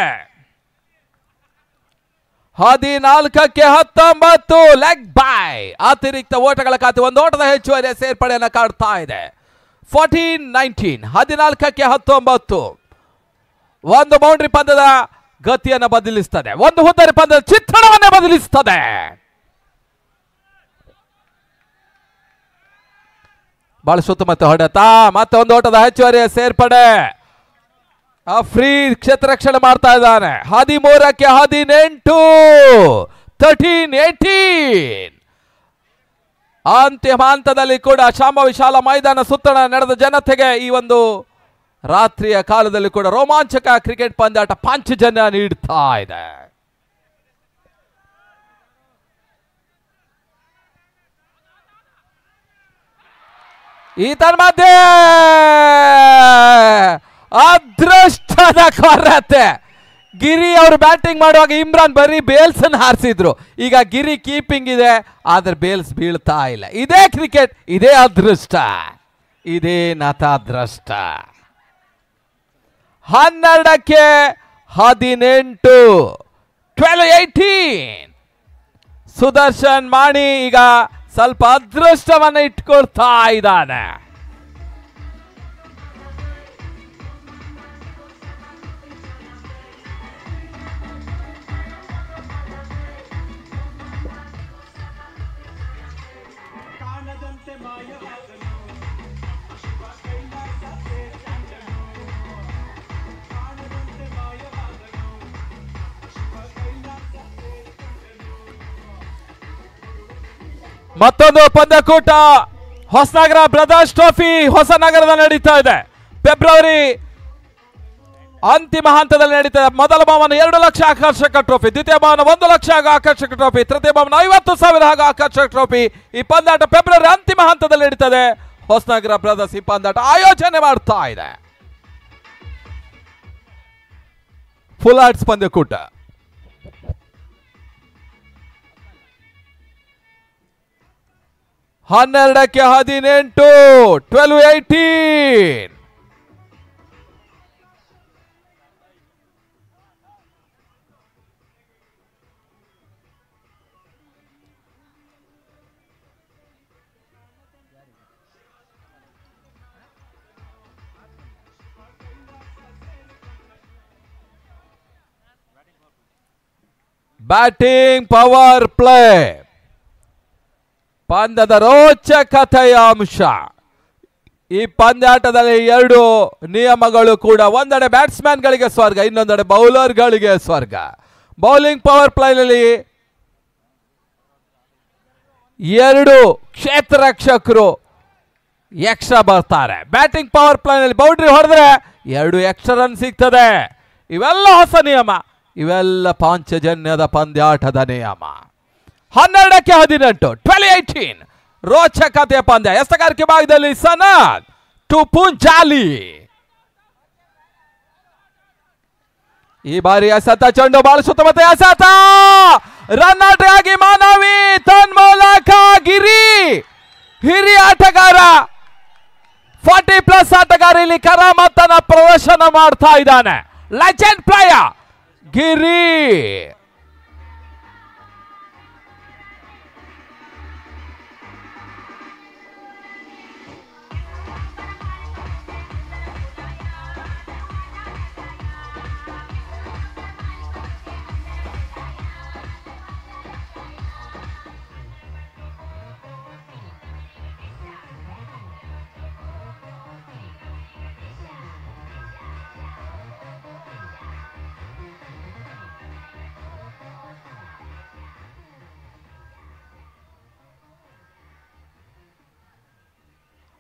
[SPEAKER 2] 14ಕ್ಕೆ 19. ಲೆಗ್ ಬೈ ಅತಿರಿಕ್ತ ಓಟಗಳ ಖಾತೆ ಒಂದು ಓಟದ ಹೆಚ್ಚುವರಿಯ ಸೇರ್ಪಡೆಯನ್ನು ಕಾಡ್ತಾ ಇದೆ. 14-19. 14ಕ್ಕೆ 19. ಒಂದು ಬೌಂಡ್ರಿ ಪಂದ್ಯದ ಗತಿಯನ್ನು ಬದಲಿಸ್ತದೆ, ಒಂದು ಹುದ್ದರಿ ಪಂದ್ಯದ ಚಿತ್ರಣವನ್ನೇ ಬದಲಿಸ್ತದೆ. ಬಹಳ ಸುತ್ತ ಮತ್ತೆ ಹೊಡೆತ. ಮತ್ತೆ ಒಂದು ಓಟದ ಹೆಚ್ಚುವರಿಯ ಸೇರ್ಪಡೆ. ಫ್ರೀ ಕ್ಷೇತ್ರ ರಕ್ಷಣೆ ಮಾಡ್ತಾ ಇದ್ದಾನೆ. 13ಕ್ಕೆ 18. 13-18. ಅಂತಿಮ ಹಂತದಲ್ಲಿ ಕೂಡ ಶಾಂಭ ವಿಶಾಲ ಮೈದಾನ ಸುತ್ತಣ ನಡೆದ ಜನತೆಗೆ ಈ ಒಂದು ರಾತ್ರಿಯ ಕಾಲದಲ್ಲಿ ಕೂಡ ರೋಮಾಂಚಕ ಕ್ರಿಕೆಟ್ ಪಂದ್ಯಾಟ ಪಾಂಚಜನ್ಯ ನೀಡ್ತಾ ಇದೆ. ಈತನ ಮಧ್ಯೆ ಅದೃಷ್ಟದ ಕೊರತೆ. ಗಿರಿ ಅವರು ಬ್ಯಾಟಿಂಗ್ ಮಾಡುವಾಗ ಇಮ್ರಾನ್ ಬರೀ ಬೇಲ್ಸ್ ಅನ್ನು ಹಾರಿಸಿದ್ರು. ಈಗ ಗಿರಿ ಕೀಪಿಂಗ್ ಇದೆ, ಆದ್ರೆ ಬೇಲ್ಸ್ ಬೀಳ್ತಾ ಇಲ್ಲ. ಇದೇ ಕ್ರಿಕೆಟ್, ಇದೇ ಅದೃಷ್ಟ, ಇದೇ ನತಾದೃಷ್ಟ. 12ಕ್ಕೆ 18. 12-18. ಸುದರ್ಶನ್ ಮಾಣಿ ಈಗ ಸ್ವಲ್ಪ ಅದೃಷ್ಟವನ್ನು ಇಟ್ಕೊಳ್ತಾ ಇದ್ದಾನೆ. ಮತ್ತೊಂದು ಪಂದ್ಯಕೂಟ ಹೊಸನಗರ ಬ್ರದರ್ಸ್ ಟ್ರೋಫಿ ಹೊಸನಗರದ ನಡೀತಾ ಇದೆ. ಫೆಬ್ರವರಿ ಅಂತಿಮ ಹಂತದಲ್ಲಿ ನಡೀತಾ ಇದೆ. ಮೊದಲ ಬಹುಮಾನ 2 ಲಕ್ಷ ಆಕರ್ಷಕ ಟ್ರೋಫಿ, ದ್ವಿತೀಯ ಬಹುಮಾನ 1 ಲಕ್ಷ ಆಕರ್ಷಕ ಟ್ರೋಫಿ, ತೃತೀಯ ಬಹುಮಾನ 50,000 ಆಕರ್ಷಕ ಟ್ರೋಫಿ. ಈ ಪಂದ್ಯಾಟ ಫೆಬ್ರವರಿ ಅಂತಿಮ ಹಂತದಲ್ಲಿ ನಡೀತದೆ. ಹೊಸನಗರ ಬ್ರದರ್ಸ್ ಈ ಪಂದ್ಯಾಟ ಆಯೋಜನೆ ಮಾಡ್ತಾ ಇದೆ. ಫುಲ್ ಆರ್ಟ್ಸ್ ಪಂದ್ಯಕೂಟ. ಹನ್ನೆರಡಕ್ಕೆ 18. 12-18. ಬ್ಯಾಟಿಂಗ್ ಪವರ್ ಪ್ಲೇ ಪಂದ್ಯದ ರೋಚಕತೆಯ ಅಂಶ. ಈ ಪಂದ್ಯಾಟದಲ್ಲಿ 2 ನಿಯಮಗಳು ಕೂಡ. ಒಂದೆಡೆ ಬ್ಯಾಟ್ಸ್ಮನ್ಗಳಿಗೆ ಸ್ವರ್ಗ, ಇನ್ನೊಂದೆಡೆ ಬೌಲರ್ಗಳಿಗೆ ಸ್ವರ್ಗ. ಬೌಲಿಂಗ್ ಪವರ್ ಪ್ಲೇನಲ್ಲಿ 2 ಕ್ಷೇತ್ರ ರಕ್ಷಕರು ಎಕ್ಸ್ಟ್ರಾ ಬರ್ತಾರೆ. ಬ್ಯಾಟಿಂಗ್ ಪವರ್ ಪ್ಲೇನಲ್ಲಿ ಬೌಂಡ್ರಿ ಹೊಡೆದ್ರೆ 2 ಎಕ್ಸ್ಟ್ರಾ ರನ್ ಸಿಗ್ತದೆ. ಇವೆಲ್ಲ ಹೊಸ ನಿಯಮ, ಇವೆಲ್ಲ ಪಾಂಚಜನ್ಯದ ಪಂದ್ಯಾಟದ ನಿಯಮ. 12ಕ್ಕೆ 18 2018 ರೋಚಕತೆಯ ಪಂದ್ಯ. ಎಸೆಗಾರಿಕೆ ಭಾಗದಲ್ಲಿ ಸನತ್ ಟು ಪುಂಜಾಲಿ. ಈ ಬಾರಿ ಎಸೆತ ಚೆಂಡು ಬಹಳ ಸುತ್ತಮುತ್ತ ಎಸೆತ ರನ್ ಔಟ್ ಆಗಿ ಮಾನವಿ ತನ್ಮೂಲಕ ಗಿರಿ ಹಿರಿಯ ಆಟಗಾರ 40+ ಆಟಗಾರ ಇಲ್ಲಿ ಕರಾಮತ್ತನ ಪ್ರದರ್ಶನ ಮಾಡ್ತಾ ಇದ್ದಾನೆ. ಲೆಜೆಂಡ್ ಪ್ಲೇಯರ್ ಗಿರಿ.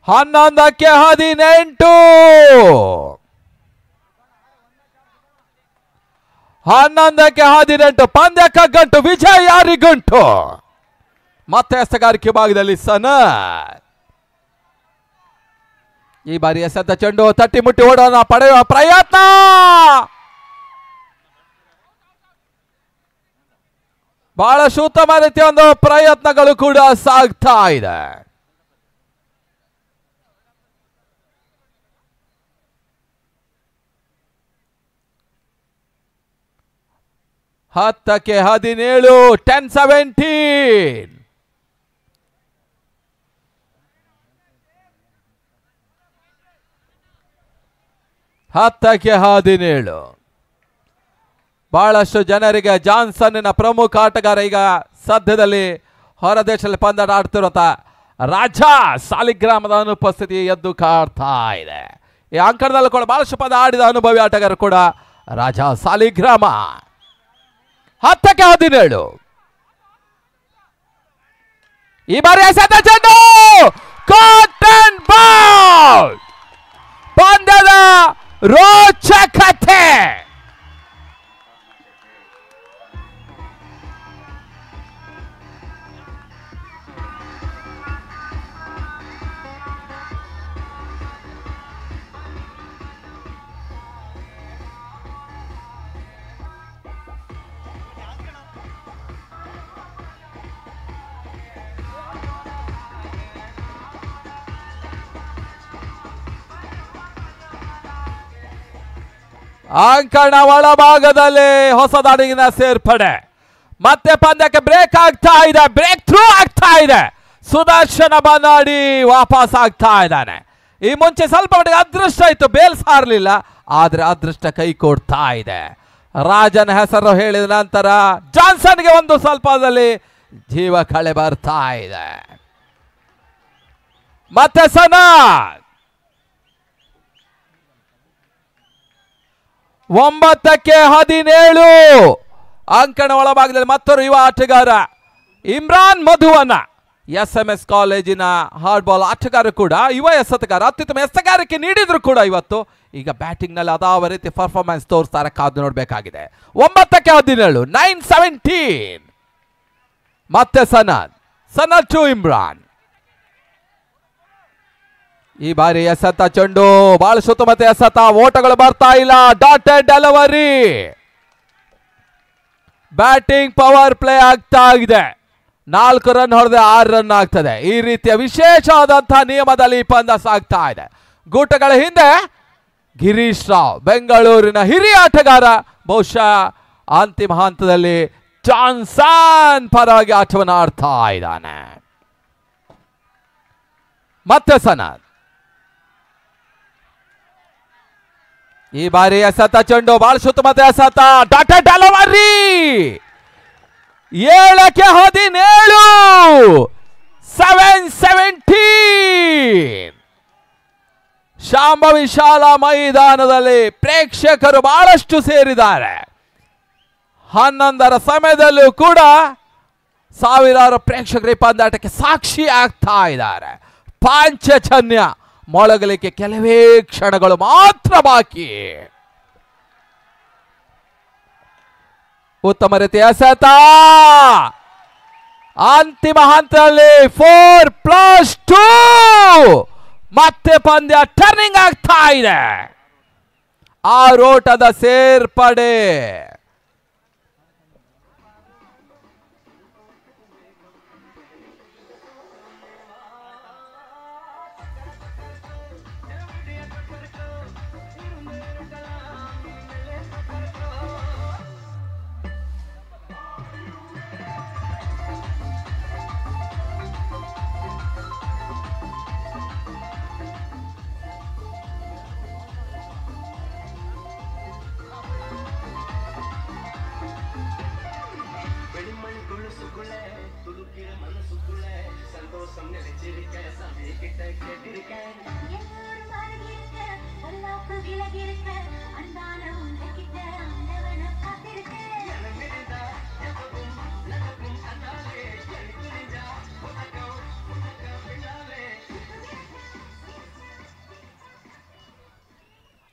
[SPEAKER 2] ಹನ್ನೊಂದಕ್ಕೆ 18 ಪಂದ್ಯ ಕಗ್ಗಂಟು. ವಿಜಯ್ ಯಾರಿಗುಂಟು. ಮತ್ತೆ ಎಸೆಗಾರಿಕೆ ಭಾಗದಲ್ಲಿ ಸನತ್. ಈ ಬಾರಿ ಎಸೆತ ಚೆಂಡು ತಟ್ಟಿ ಮುಟ್ಟಿ ಓಡೋಣ ಪಡೆಯುವ ಪ್ರಯತ್ನ. ಬಹಳಷ್ಟು ಉತ್ತಮ ರೀತಿಯ ಒಂದು ಪ್ರಯತ್ನಗಳು ಕೂಡ ಸಾಗ್ತಾ ಇದೆ. 10ಕ್ಕೆ 17 10-17. ಬಹಳಷ್ಟು ಜನರಿಗೆ ಜಾನ್ಸನ್ನ ಪ್ರಮುಖ ಆಟಗಾರ ಈಗ ಸದ್ಯದಲ್ಲಿ ಹೊರದೇಶದಲ್ಲಿ ಪಂದ್ಯಾಟ ಆಡ್ತಿರುವಂತ ರಾಜಾ ಸಾಲಿಗ್ರಾಮದ ಅನುಪಸ್ಥಿತಿ ಎದ್ದು ಕಾಡ್ತಾ ಇದೆ. ಈ ಅಂಕಣದಲ್ಲಿ ಕೂಡ ಬಹಳಷ್ಟು ಪದ ಆಡಿದ ಅನುಭವಿ ಆಟಗಾರ ಕೂಡ ರಾಜಾ ಸಾಲಿಗ್ರಾಮ. 10ಕ್ಕೆ 17 ಈ ಬಾರಿ ಎಸೆತ ಚೆಂಡು ಕಾಟನ್ ಬಾಲ್. ಪಂದ್ಯದ ರೋಚಕತೆ. ಅಂಕಣ ಒಳಭಾಗದಲ್ಲಿ ಹೊಸದಾಡಿಗಿನ ಸೇರ್ಪಡೆ. ಮತ್ತೆ ಪಂದ್ಯಕ್ಕೆ ಬ್ರೇಕ್ ಆಗ್ತಾ ಇದೆ, ಬ್ರೇಕ್ ಥ್ರೂ ಆಗ್ತಾ ಇದೆ. ಸುದರ್ಶನ ಬನ್ನಾಡಿ ವಾಪಸ್ ಆಗ್ತಾ ಇದ್ದಾನೆ. ಈ ಮುಂಚೆ ಸ್ವಲ್ಪ ಮಟ್ಟಿಗೆ ಅದೃಷ್ಟ ಇತ್ತು, ಬೇಲ್ ಸಾರಲಿಲ್ಲ, ಆದ್ರೆ ಅದೃಷ್ಟ ಕೈ ಕೊಡ್ತಾ ಇದೆ. ರಾಜನ ಹೆಸರು ಹೇಳಿದ ನಂತರ ಜಾನ್ಸನ್ಗೆ ಒಂದು ಸ್ವಲ್ಪದಲ್ಲಿ ಜೀವ ಕಳೆ ಬರ್ತಾ ಇದೆ. ಮತ್ತೆ ಸನತ್ 9ಕ್ಕೆ 17 ಅಂಕಣ ಒಳಭಾಗದಲ್ಲಿ ಮತ್ತೊರು ಯುವ ಆಟಗಾರ ಇಮ್ರಾನ್ ಮಧುವನ್ನ SMS ಕಾಲೇಜಿನ ಹಾರ್ಡ್ಬಾಲ್ ಆಟಗಾರ ಕೂಡ ಯುವ ಎಸೆತಗಾರ. ಅತ್ಯುತ್ತಮ ಎಸೆಗಾರಿಕೆ ನೀಡಿದ್ರು ಕೂಡ ಇವತ್ತು ಈಗ ಬ್ಯಾಟಿಂಗ್ ನಲ್ಲಿ ಅದಾವ ರೀತಿ ಪರ್ಫಾರ್ಮೆನ್ಸ್ ತೋರಿಸ್ತಾರೆ, ಕಾದು ನೋಡಬೇಕಾಗಿದೆ. 9ಕ್ಕೆ 17 9-17 ಮತ್ತೆ ಸನತ್ ಟು ಇಮ್ರಾನ್. ಈ ಬಾರಿ ಎಸೆತ ಚೆಂಡು ಬಹಳ ಸುತ್ತಮುತ್ತ ಎಸೆತ, ಓಟಗಳು ಬರ್ತಾ ಇಲ್ಲ, dotted delivery. Batting power play ಆಗ್ತಾ ಇದೆ. 4 ರನ್ ಹೊಡೆದ 6 ರನ್ ಆಗ್ತದೆ. ಈ ರೀತಿಯ ವಿಶೇಷವಾದಂತಹ ನಿಯಮದಲ್ಲಿ ಈ ಪಂದ್ಯ ಸಾಗ್ತಾ ಇದೆ. ಗೂಟಗಳ ಹಿಂದೆ ಗಿರೀಶ್ ರಾವ್ ಬೆಂಗಳೂರಿನ ಹಿರಿಯ ಆಟಗಾರ, ಬಹುಶಃ ಅಂತಿಮ ಹಂತದಲ್ಲಿ ಜಾನ್ಸನ್ ಪರವಾಗಿ ಆಟವನ್ನು ಆಡ್ತಾ ಇದ್ದಾನೆ. ಮತ್ತೆ ಸನತ್ ಈ ಬಾರಿ ಎಸೆತ ಚೆಂಡು ಬಹಳ ಸುತ್ತಮುತ್ತ ಎಸೆತ, ಡಾಟೆಡ್ ಡೆಲಿವರಿ. 7ಕ್ಕೆ 17 7-17 ಶಾಂಭವಿ ಶಾಲಾ ಮೈದಾನದಲ್ಲಿ ಪ್ರೇಕ್ಷಕರು ಬಹಳಷ್ಟು ಸೇರಿದ್ದಾರೆ. 11ರ ಸಮಯದಲ್ಲೂ ಕೂಡ ಸಾವಿರಾರು ಪ್ರೇಕ್ಷಕರು ಈ ಪಂದ್ಯಾಟಕ್ಕೆ ಸಾಕ್ಷಿ ಆಗ್ತಾ ಇದ್ದಾರೆ. ಪಾಂಚಜನ್ಯ ಮೊಳಗಲಿಕ್ಕೆ ಕೆಲವೇ ಕ್ಷಣಗಳು ಮಾತ್ರ ಬಾಕಿ. ಉತ್ತಮ ರೀತಿಯ ಎಸೆತ. ಅಂತಿಮ ಹಂತದಲ್ಲಿ 4+2 ಮತ್ತೆ ಪಂದ್ಯ ಟರ್ನಿಂಗ್ ಆಗ್ತಾ ಇದೆ. ಆರೋಟದ ಸೇರ್ಪಡೆ.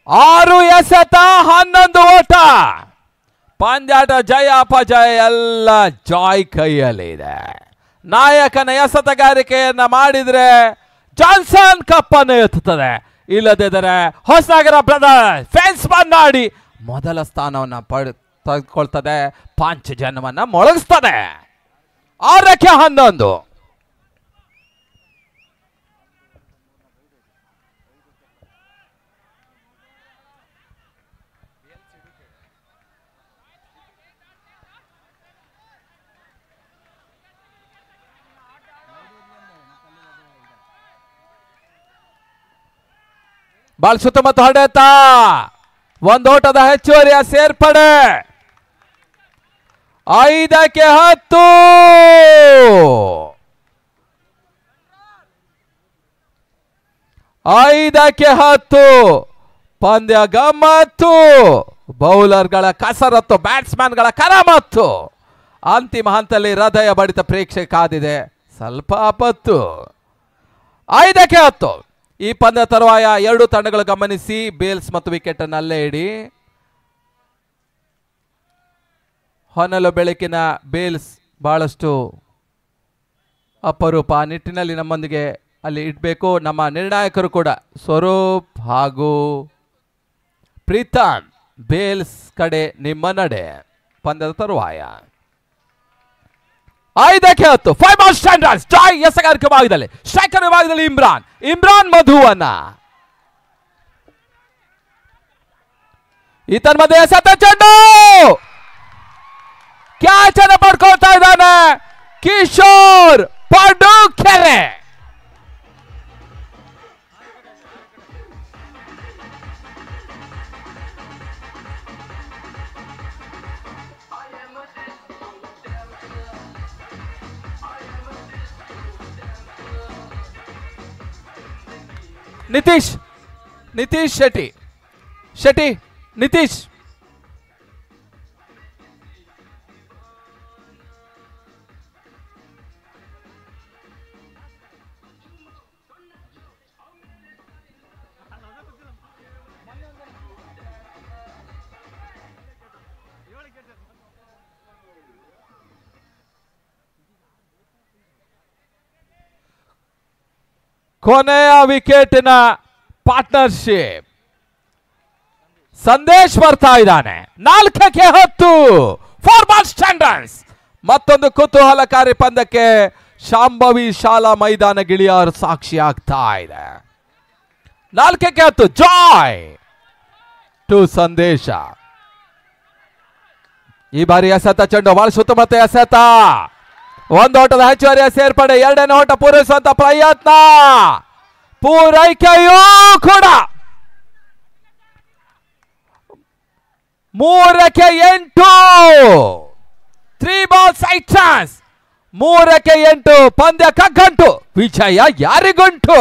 [SPEAKER 2] ಆರು ಎಸೆತ 11 ಓಟ. ಪಂದ್ಯಾಟ ಜಯ ಅಪಜಯ ಎಲ್ಲ ಜಾಯ್ ಕೈಯಲ್ಲಿದೆ. ನಾಯಕನ ಎಸೆತಗಾರಿಕೆಯನ್ನ ಮಾಡಿದ್ರೆ ಜಾನ್ಸನ್ ಕಪ್ ಅನ್ನು ಎತ್ತುತ್ತದೆ. ಇಲ್ಲದಿದ್ದರೆ ಹೊಸನಗರ ಬ್ರದರ್ಸ್ ಫೆನ್ಸ್ ಬನ್ನಾಡಿ ಮೊದಲ ಸ್ಥಾನವನ್ನು ತೆಗೆದುಕೊಳ್ತದೆ. ಪಾಂಚಜನ್ಯವನ್ನ ಮೊಳಗಿಸ್ತದೆ. 6-11. ಬಾಳ ಸುತ್ತಮುತ್ತ ಹೊಡೆತ. ಒಂದು ಓಟದ ಹೆಚ್ಚುವರಿಯ ಸೇರ್ಪಡೆ. 5-10. 5-10 ಪಂದ್ಯ ಗಮ್ಮತ್ತು. ಬೌಲರ್ಗಳ ಕಸರತ್ತು, ಬ್ಯಾಟ್ಸ್ಮನ್ಗಳ ಕರಮತ್ತು. ಅಂತಿಮ ಹಂತದಲ್ಲಿ ಹೃದಯ ಬಡಿತ ಪ್ರೇಕ್ಷೆ ಕಾದಿದೆ. ಸ್ವಲ್ಪ ಆಪತ್ತು. 5-10 ಈ ಪಂದ್ಯ ತರುವಾಯ ಎರಡು ತಂಡಗಳು ಗಮನಿಸಿ. ಬೇಲ್ಸ್ ಮತ್ತು ವಿಕೆಟ್ ಅನ್ನು ಅಲ್ಲೇ ಇಡಿ. ಹೊನಲು ಬೆಳಕಿನ ಬೇಲ್ಸ್ ಬಹಳಷ್ಟು ಅಪರೂಪ. ನಿಟ್ಟಿನಲ್ಲಿ ನಮ್ಮೊಂದಿಗೆ ಅಲ್ಲಿ ಇಡಬೇಕು. ನಮ್ಮ ನಿರ್ಣಾಯಕರು ಕೂಡ ಸ್ವರೂಪ್ ಹಾಗೂ ಪ್ರೀತಮ್. ಬೇಲ್ಸ್ ಕಡೆ ನಿಮ್ಮ ನಡೆ. ಪಂದ್ಯದ ತರುವಾಯ 5-10 5 ಬಾಲ್ ಸ್ಟ್ಯಾಂಡರ್ಡ್ಸ್. ಜಾಯ್ ಎಸೆಗಾರಿಕೆ ಭಾಗದಲ್ಲಿ, ಸ್ಟ್ರೈಕರ್ ವಿಭಾಗದಲ್ಲಿ ಇಮ್ರಾನ್ ಮಧುವನ್ನ. ಈತನ ಮಧ್ಯೆ ಎಸೆತ ಚೆಂಡು. ಕ್ಯಾಚ್ ಅನ್ನು ಪಡ್ಕೊಳ್ತಾ ಇದ್ದಾನೆ ಕಿಶೋರ್ ಪಡುಕೆರೆ. ನಿತೀಶ್ ಶೆಟ್ಟಿ ನಿತೀಶ್ ಕೊನೆಯ ವಿಕೆಟಿನ ಪಾರ್ಟ್ನರ್ಶಿಪ್. ಸಂದೇಶ್ ಬರ್ತಾ ಇದ್ದಾನೆ. 4-10 4 ಬಾಲ್ ಸ್ಟ್ಯಾಂಡರ್ಡ್ಸ್. ಮತ್ತೊಂದು ಕುತೂಹಲಕಾರಿ ಪಂದ್ಯಕ್ಕೆ ಶಾಂಭವಿ ಶಾಲಾ ಮೈದಾನ ಗಿಳಿಯಾರು ಸಾಕ್ಷಿ ಆಗ್ತಾ ಇದೆ. 4-10 ಜಾಯ್ ಟು ಸಂದೇಶ. ಈ ಬಾರಿ ಎಸೆತ ಚೆಂಡು ಬಹಳ ಸುತ್ತಮುತ್ತ ಎಸೆತ. ಒಂದು ಓಟದ ಹೆಚ್ಚುವರಿಯ ಸೇರ್ಪಡೆ. ಎರಡನೇ ಓಟ ಪೂರೈಸುವಂತ ಪ್ರಯತ್ನ. ಪೂರೈಕೆಯೂ ಕೂಡ 3-8 3 ಬಾಲ್ ಸೈಡ್ ಚಾನ್ಸ್. 3-8 ಪಂದ್ಯ ಕಗ್ಗಂಟು. ವಿಜಯ ಯಾರಿಗುಂಟು?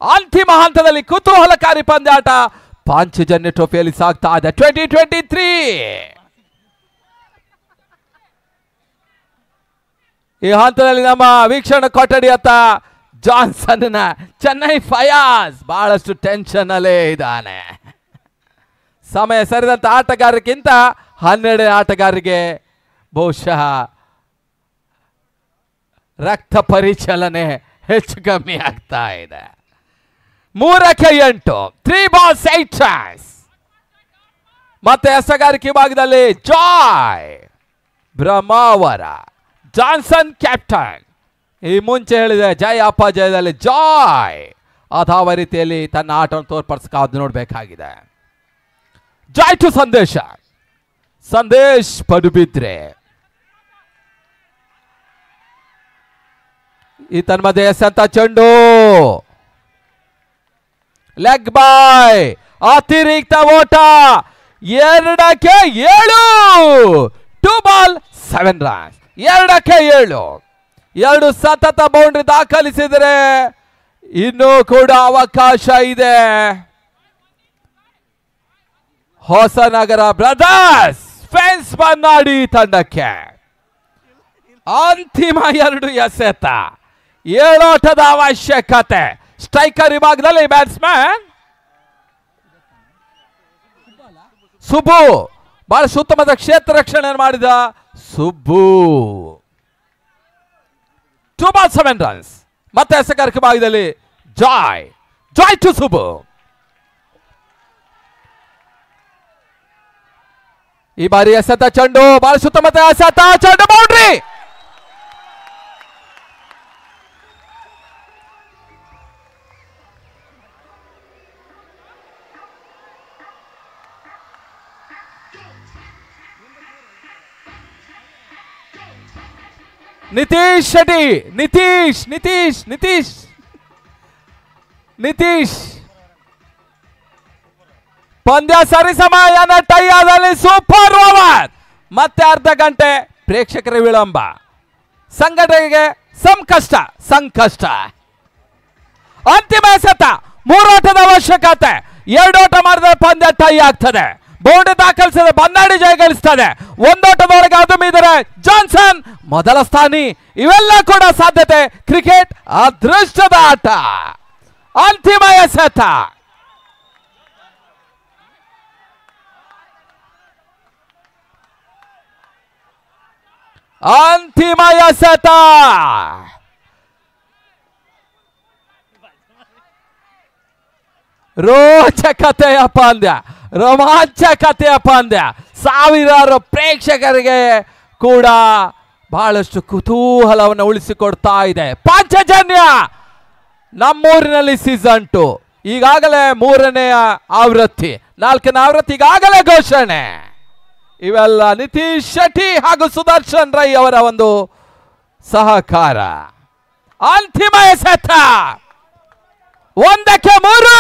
[SPEAKER 2] ಅಂತಿಮ ಹಂತದಲ್ಲಿ ಕುತೂಹಲಕಾರಿ ಪಂದ್ಯಾಟ ಪಾಂಚಜನ್ಯ ಟ್ರೋಫಿಯಲ್ಲಿ ಸಾಗ್ತಾ ಇದೆ. 2023 ಈ ಹಂತದಲ್ಲಿ ನಮ್ಮ ವೀಕ್ಷಣ ಕೊಠಡಿಯತ್ತ ಜಾನ್ಸನ್ ಚೆನ್ನೈ ಫಯಾಜ್ ಬಹಳಷ್ಟು ಟೆನ್ಷನ್ ಅಲ್ಲೇ ಇದ್ದಾನೆ. ಸಮಯ ಸರಿದಂತ ಆಟಗಾರರಿಗಿಂತ 12 ಆಟಗಾರರಿಗೆ ಬಹುಶಃ ರಕ್ತ ಪರಿಚಲನೆ ಹೆಚ್ಚು ಕಮ್ಮಿ ಆಗ್ತಾ ಇದೆ. 3ಕ್ಕೆ 8 3 balls 8 strikes. ಮತ್ತೆ ಎಸಗಾರಿಕೆ ಭಾಗದಲ್ಲಿ ಜಾಯ್ ಬ್ರಹ್ಮಾವರ ಜಾನ್ಸನ್ ಕ್ಯಾಪ್ಟನ್. ಈ ಮುಂಚೆ ಹೇಳಿದೆ ಜಯ ಅಪಜಯದಲ್ಲಿ ಜಾಯ್ ಅದಾವ ರೀತಿಯಲ್ಲಿ ತನ್ನ ಆಟವನ್ನು ತೋರ್ಪಡಿಸಕಾದು ನೋಡಬೇಕಾಗಿದೆ. ಜಾಯ್ ಟು ಸಂದೇಶ. ಸಂದೇಶ್ ಪಡುಬಿದ್ರೆ ಈ ತನ್ಮಧ್ಯೆ ಎಸೆಂತ ಚೆಂಡು ಲೆಗ್ ಬಾಯ್ ಅತಿರಿಕ್ತ ಓಟ 2ಕ್ಕೆ 7 2 balls 7 runs 2ಕ್ಕೆ 7 2 ಸತತ ಬೌಂಡ್ರಿ ದಾಖಲಿಸಿದರೆ ಇನ್ನೂ ಕೂಡ ಅವಕಾಶ ಇದೆ. ಹೊಸನಗರ ಬ್ರದರ್ಸ್ ಫೆನ್ಸ್ ಬನ್ನಾಡಿ ತಂಡಕ್ಕೆ ಅಂತಿಮ 2 ಎಸೆತ 7 ಓಟದ ಅವಶ್ಯಕತೆ. ಸ್ಟ್ರೈಕರ್ ವಿಭಾಗದಲ್ಲಿ ಬ್ಯಾಟ್ಸ್ಮನ್ ಸುಬ್ಬು ಬಹಳ ಉತ್ತಮದ ಕ್ಷೇತ್ರ ರಕ್ಷಣೆ ಮಾಡಿದ ಸುಬ್ಬು 2 balls 7 runs. ಮತ್ತೆ ಎಸೆಗಾರಿಕೆ ಭಾಗದಲ್ಲಿ ಜಾಯ್ ಟು ಸುಬ್ಬು. ಈ ಬಾರಿ ಎಸೆತ ಚೆಂಡು ಬಹಳ ಉತ್ತಮದ ಎಸೆತ ಚೆಂಡು ಬೌಂಡ್ರಿ. ನಿತೀಶ್ ಶೆಟ್ಟಿ ನಿತೀಶ್ ಪಂದ್ಯ ಸರಿ ಸಮಯನ ಟೈ ಆದಲ್ಲಿ ಸೂಪರ್ ಓವರ್. ಮತ್ತೆ ಅರ್ಧ ಗಂಟೆ ಪ್ರೇಕ್ಷಕರ ವಿಳಂಬ. ಸಂಘಟನೆಗೆ ಸಂಕಷ್ಟ. ಅಂತಿಮ ಎಸೆತ 3 ಓಟದ ಅವಶ್ಯಕತೆ. 2 ಓಟ ಮಾಡಿದ್ರೆ ಪಂದ್ಯ ಟೈ ಆಗ್ತದೆ. ಬೌಂಡ್ರಿ ದಾಖಲಿಸಿದ ಬನ್ನಾಡಿ ಜಯಗಳಿಸ್ತದೆ. 1 ಓಟದವರೆಗೆ ಅದು ಮೀದರೆ ಜಾನ್ಸನ್ ಮೊದಲ ಸ್ಥಾನಿ. ಇವೆಲ್ಲ ಕೂಡ ಸಾಧ್ಯತೆ. ಕ್ರಿಕೆಟ್ ಅದೃಷ್ಟದ ಆಟ. ಅಂತಿಮ ಎಸೆತ ರೋಚಕತೆಯ ರೋಮಾಂಚಕತೆಯ ಪಂದ್ಯ. ಸಾವಿರಾರು ಪ್ರೇಕ್ಷಕರಿಗೆ ಕೂಡ ಬಹಳಷ್ಟು ಕುತೂಹಲವನ್ನು ಉಳಿಸಿಕೊಡ್ತಾ ಇದೆ. ಪಾಂಚಜನ್ಯ ನಮ್ಮೂರಿನಲ್ಲಿ ಸೀಸನ್ 2 ಈಗಾಗಲೇ 3ನೇ ಆವೃತ್ತಿ 4ನೇ ಆವೃತ್ತಿ ಈಗಾಗಲೇ ಘೋಷಣೆ. ಇವೆಲ್ಲ ನಿತೀಶ್ ಶೆಟ್ಟಿ ಹಾಗೂ ಸುದರ್ಶನ್ ರೈ ಅವರ ಒಂದು ಸಹಕಾರ. ಅಂತಿಮ ಎಸೆತ 1ಕ್ಕೆ 3.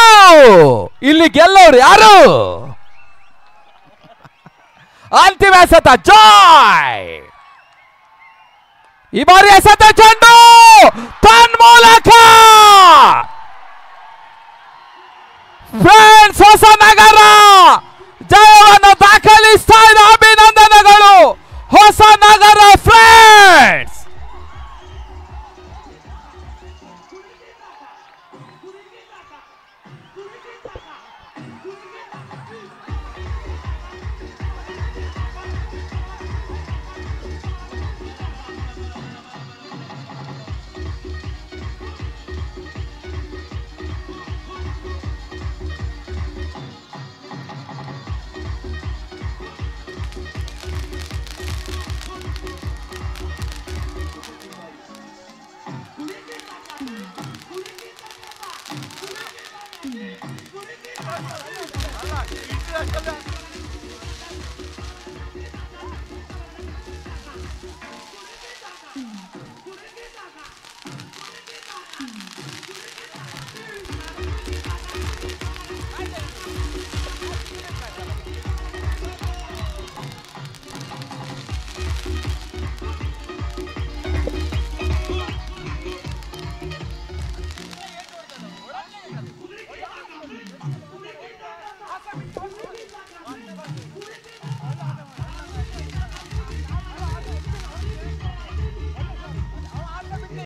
[SPEAKER 2] ಇಲ್ಲಿ ಗೆಲ್ಲೋರು ಯಾರು? ಅಂತಿಮ ಎಸೆತ ಜಾಯ್. ಈ ಬಾರಿ ಎಸೆತ ಚೆಂಡು ತನ್ಮೂಲಕ ಫ್ರೆಂಡ್ಸ್ ಹೊಸನಗರ ಜಯವನ್ನು ದಾಖಲಿಸ್ತಾ ಇದೆ. ಅಭಿನಂದನೆಗಳು ಹೊಸನಗರ ಫ್ರೆಂಡ್ಸ್.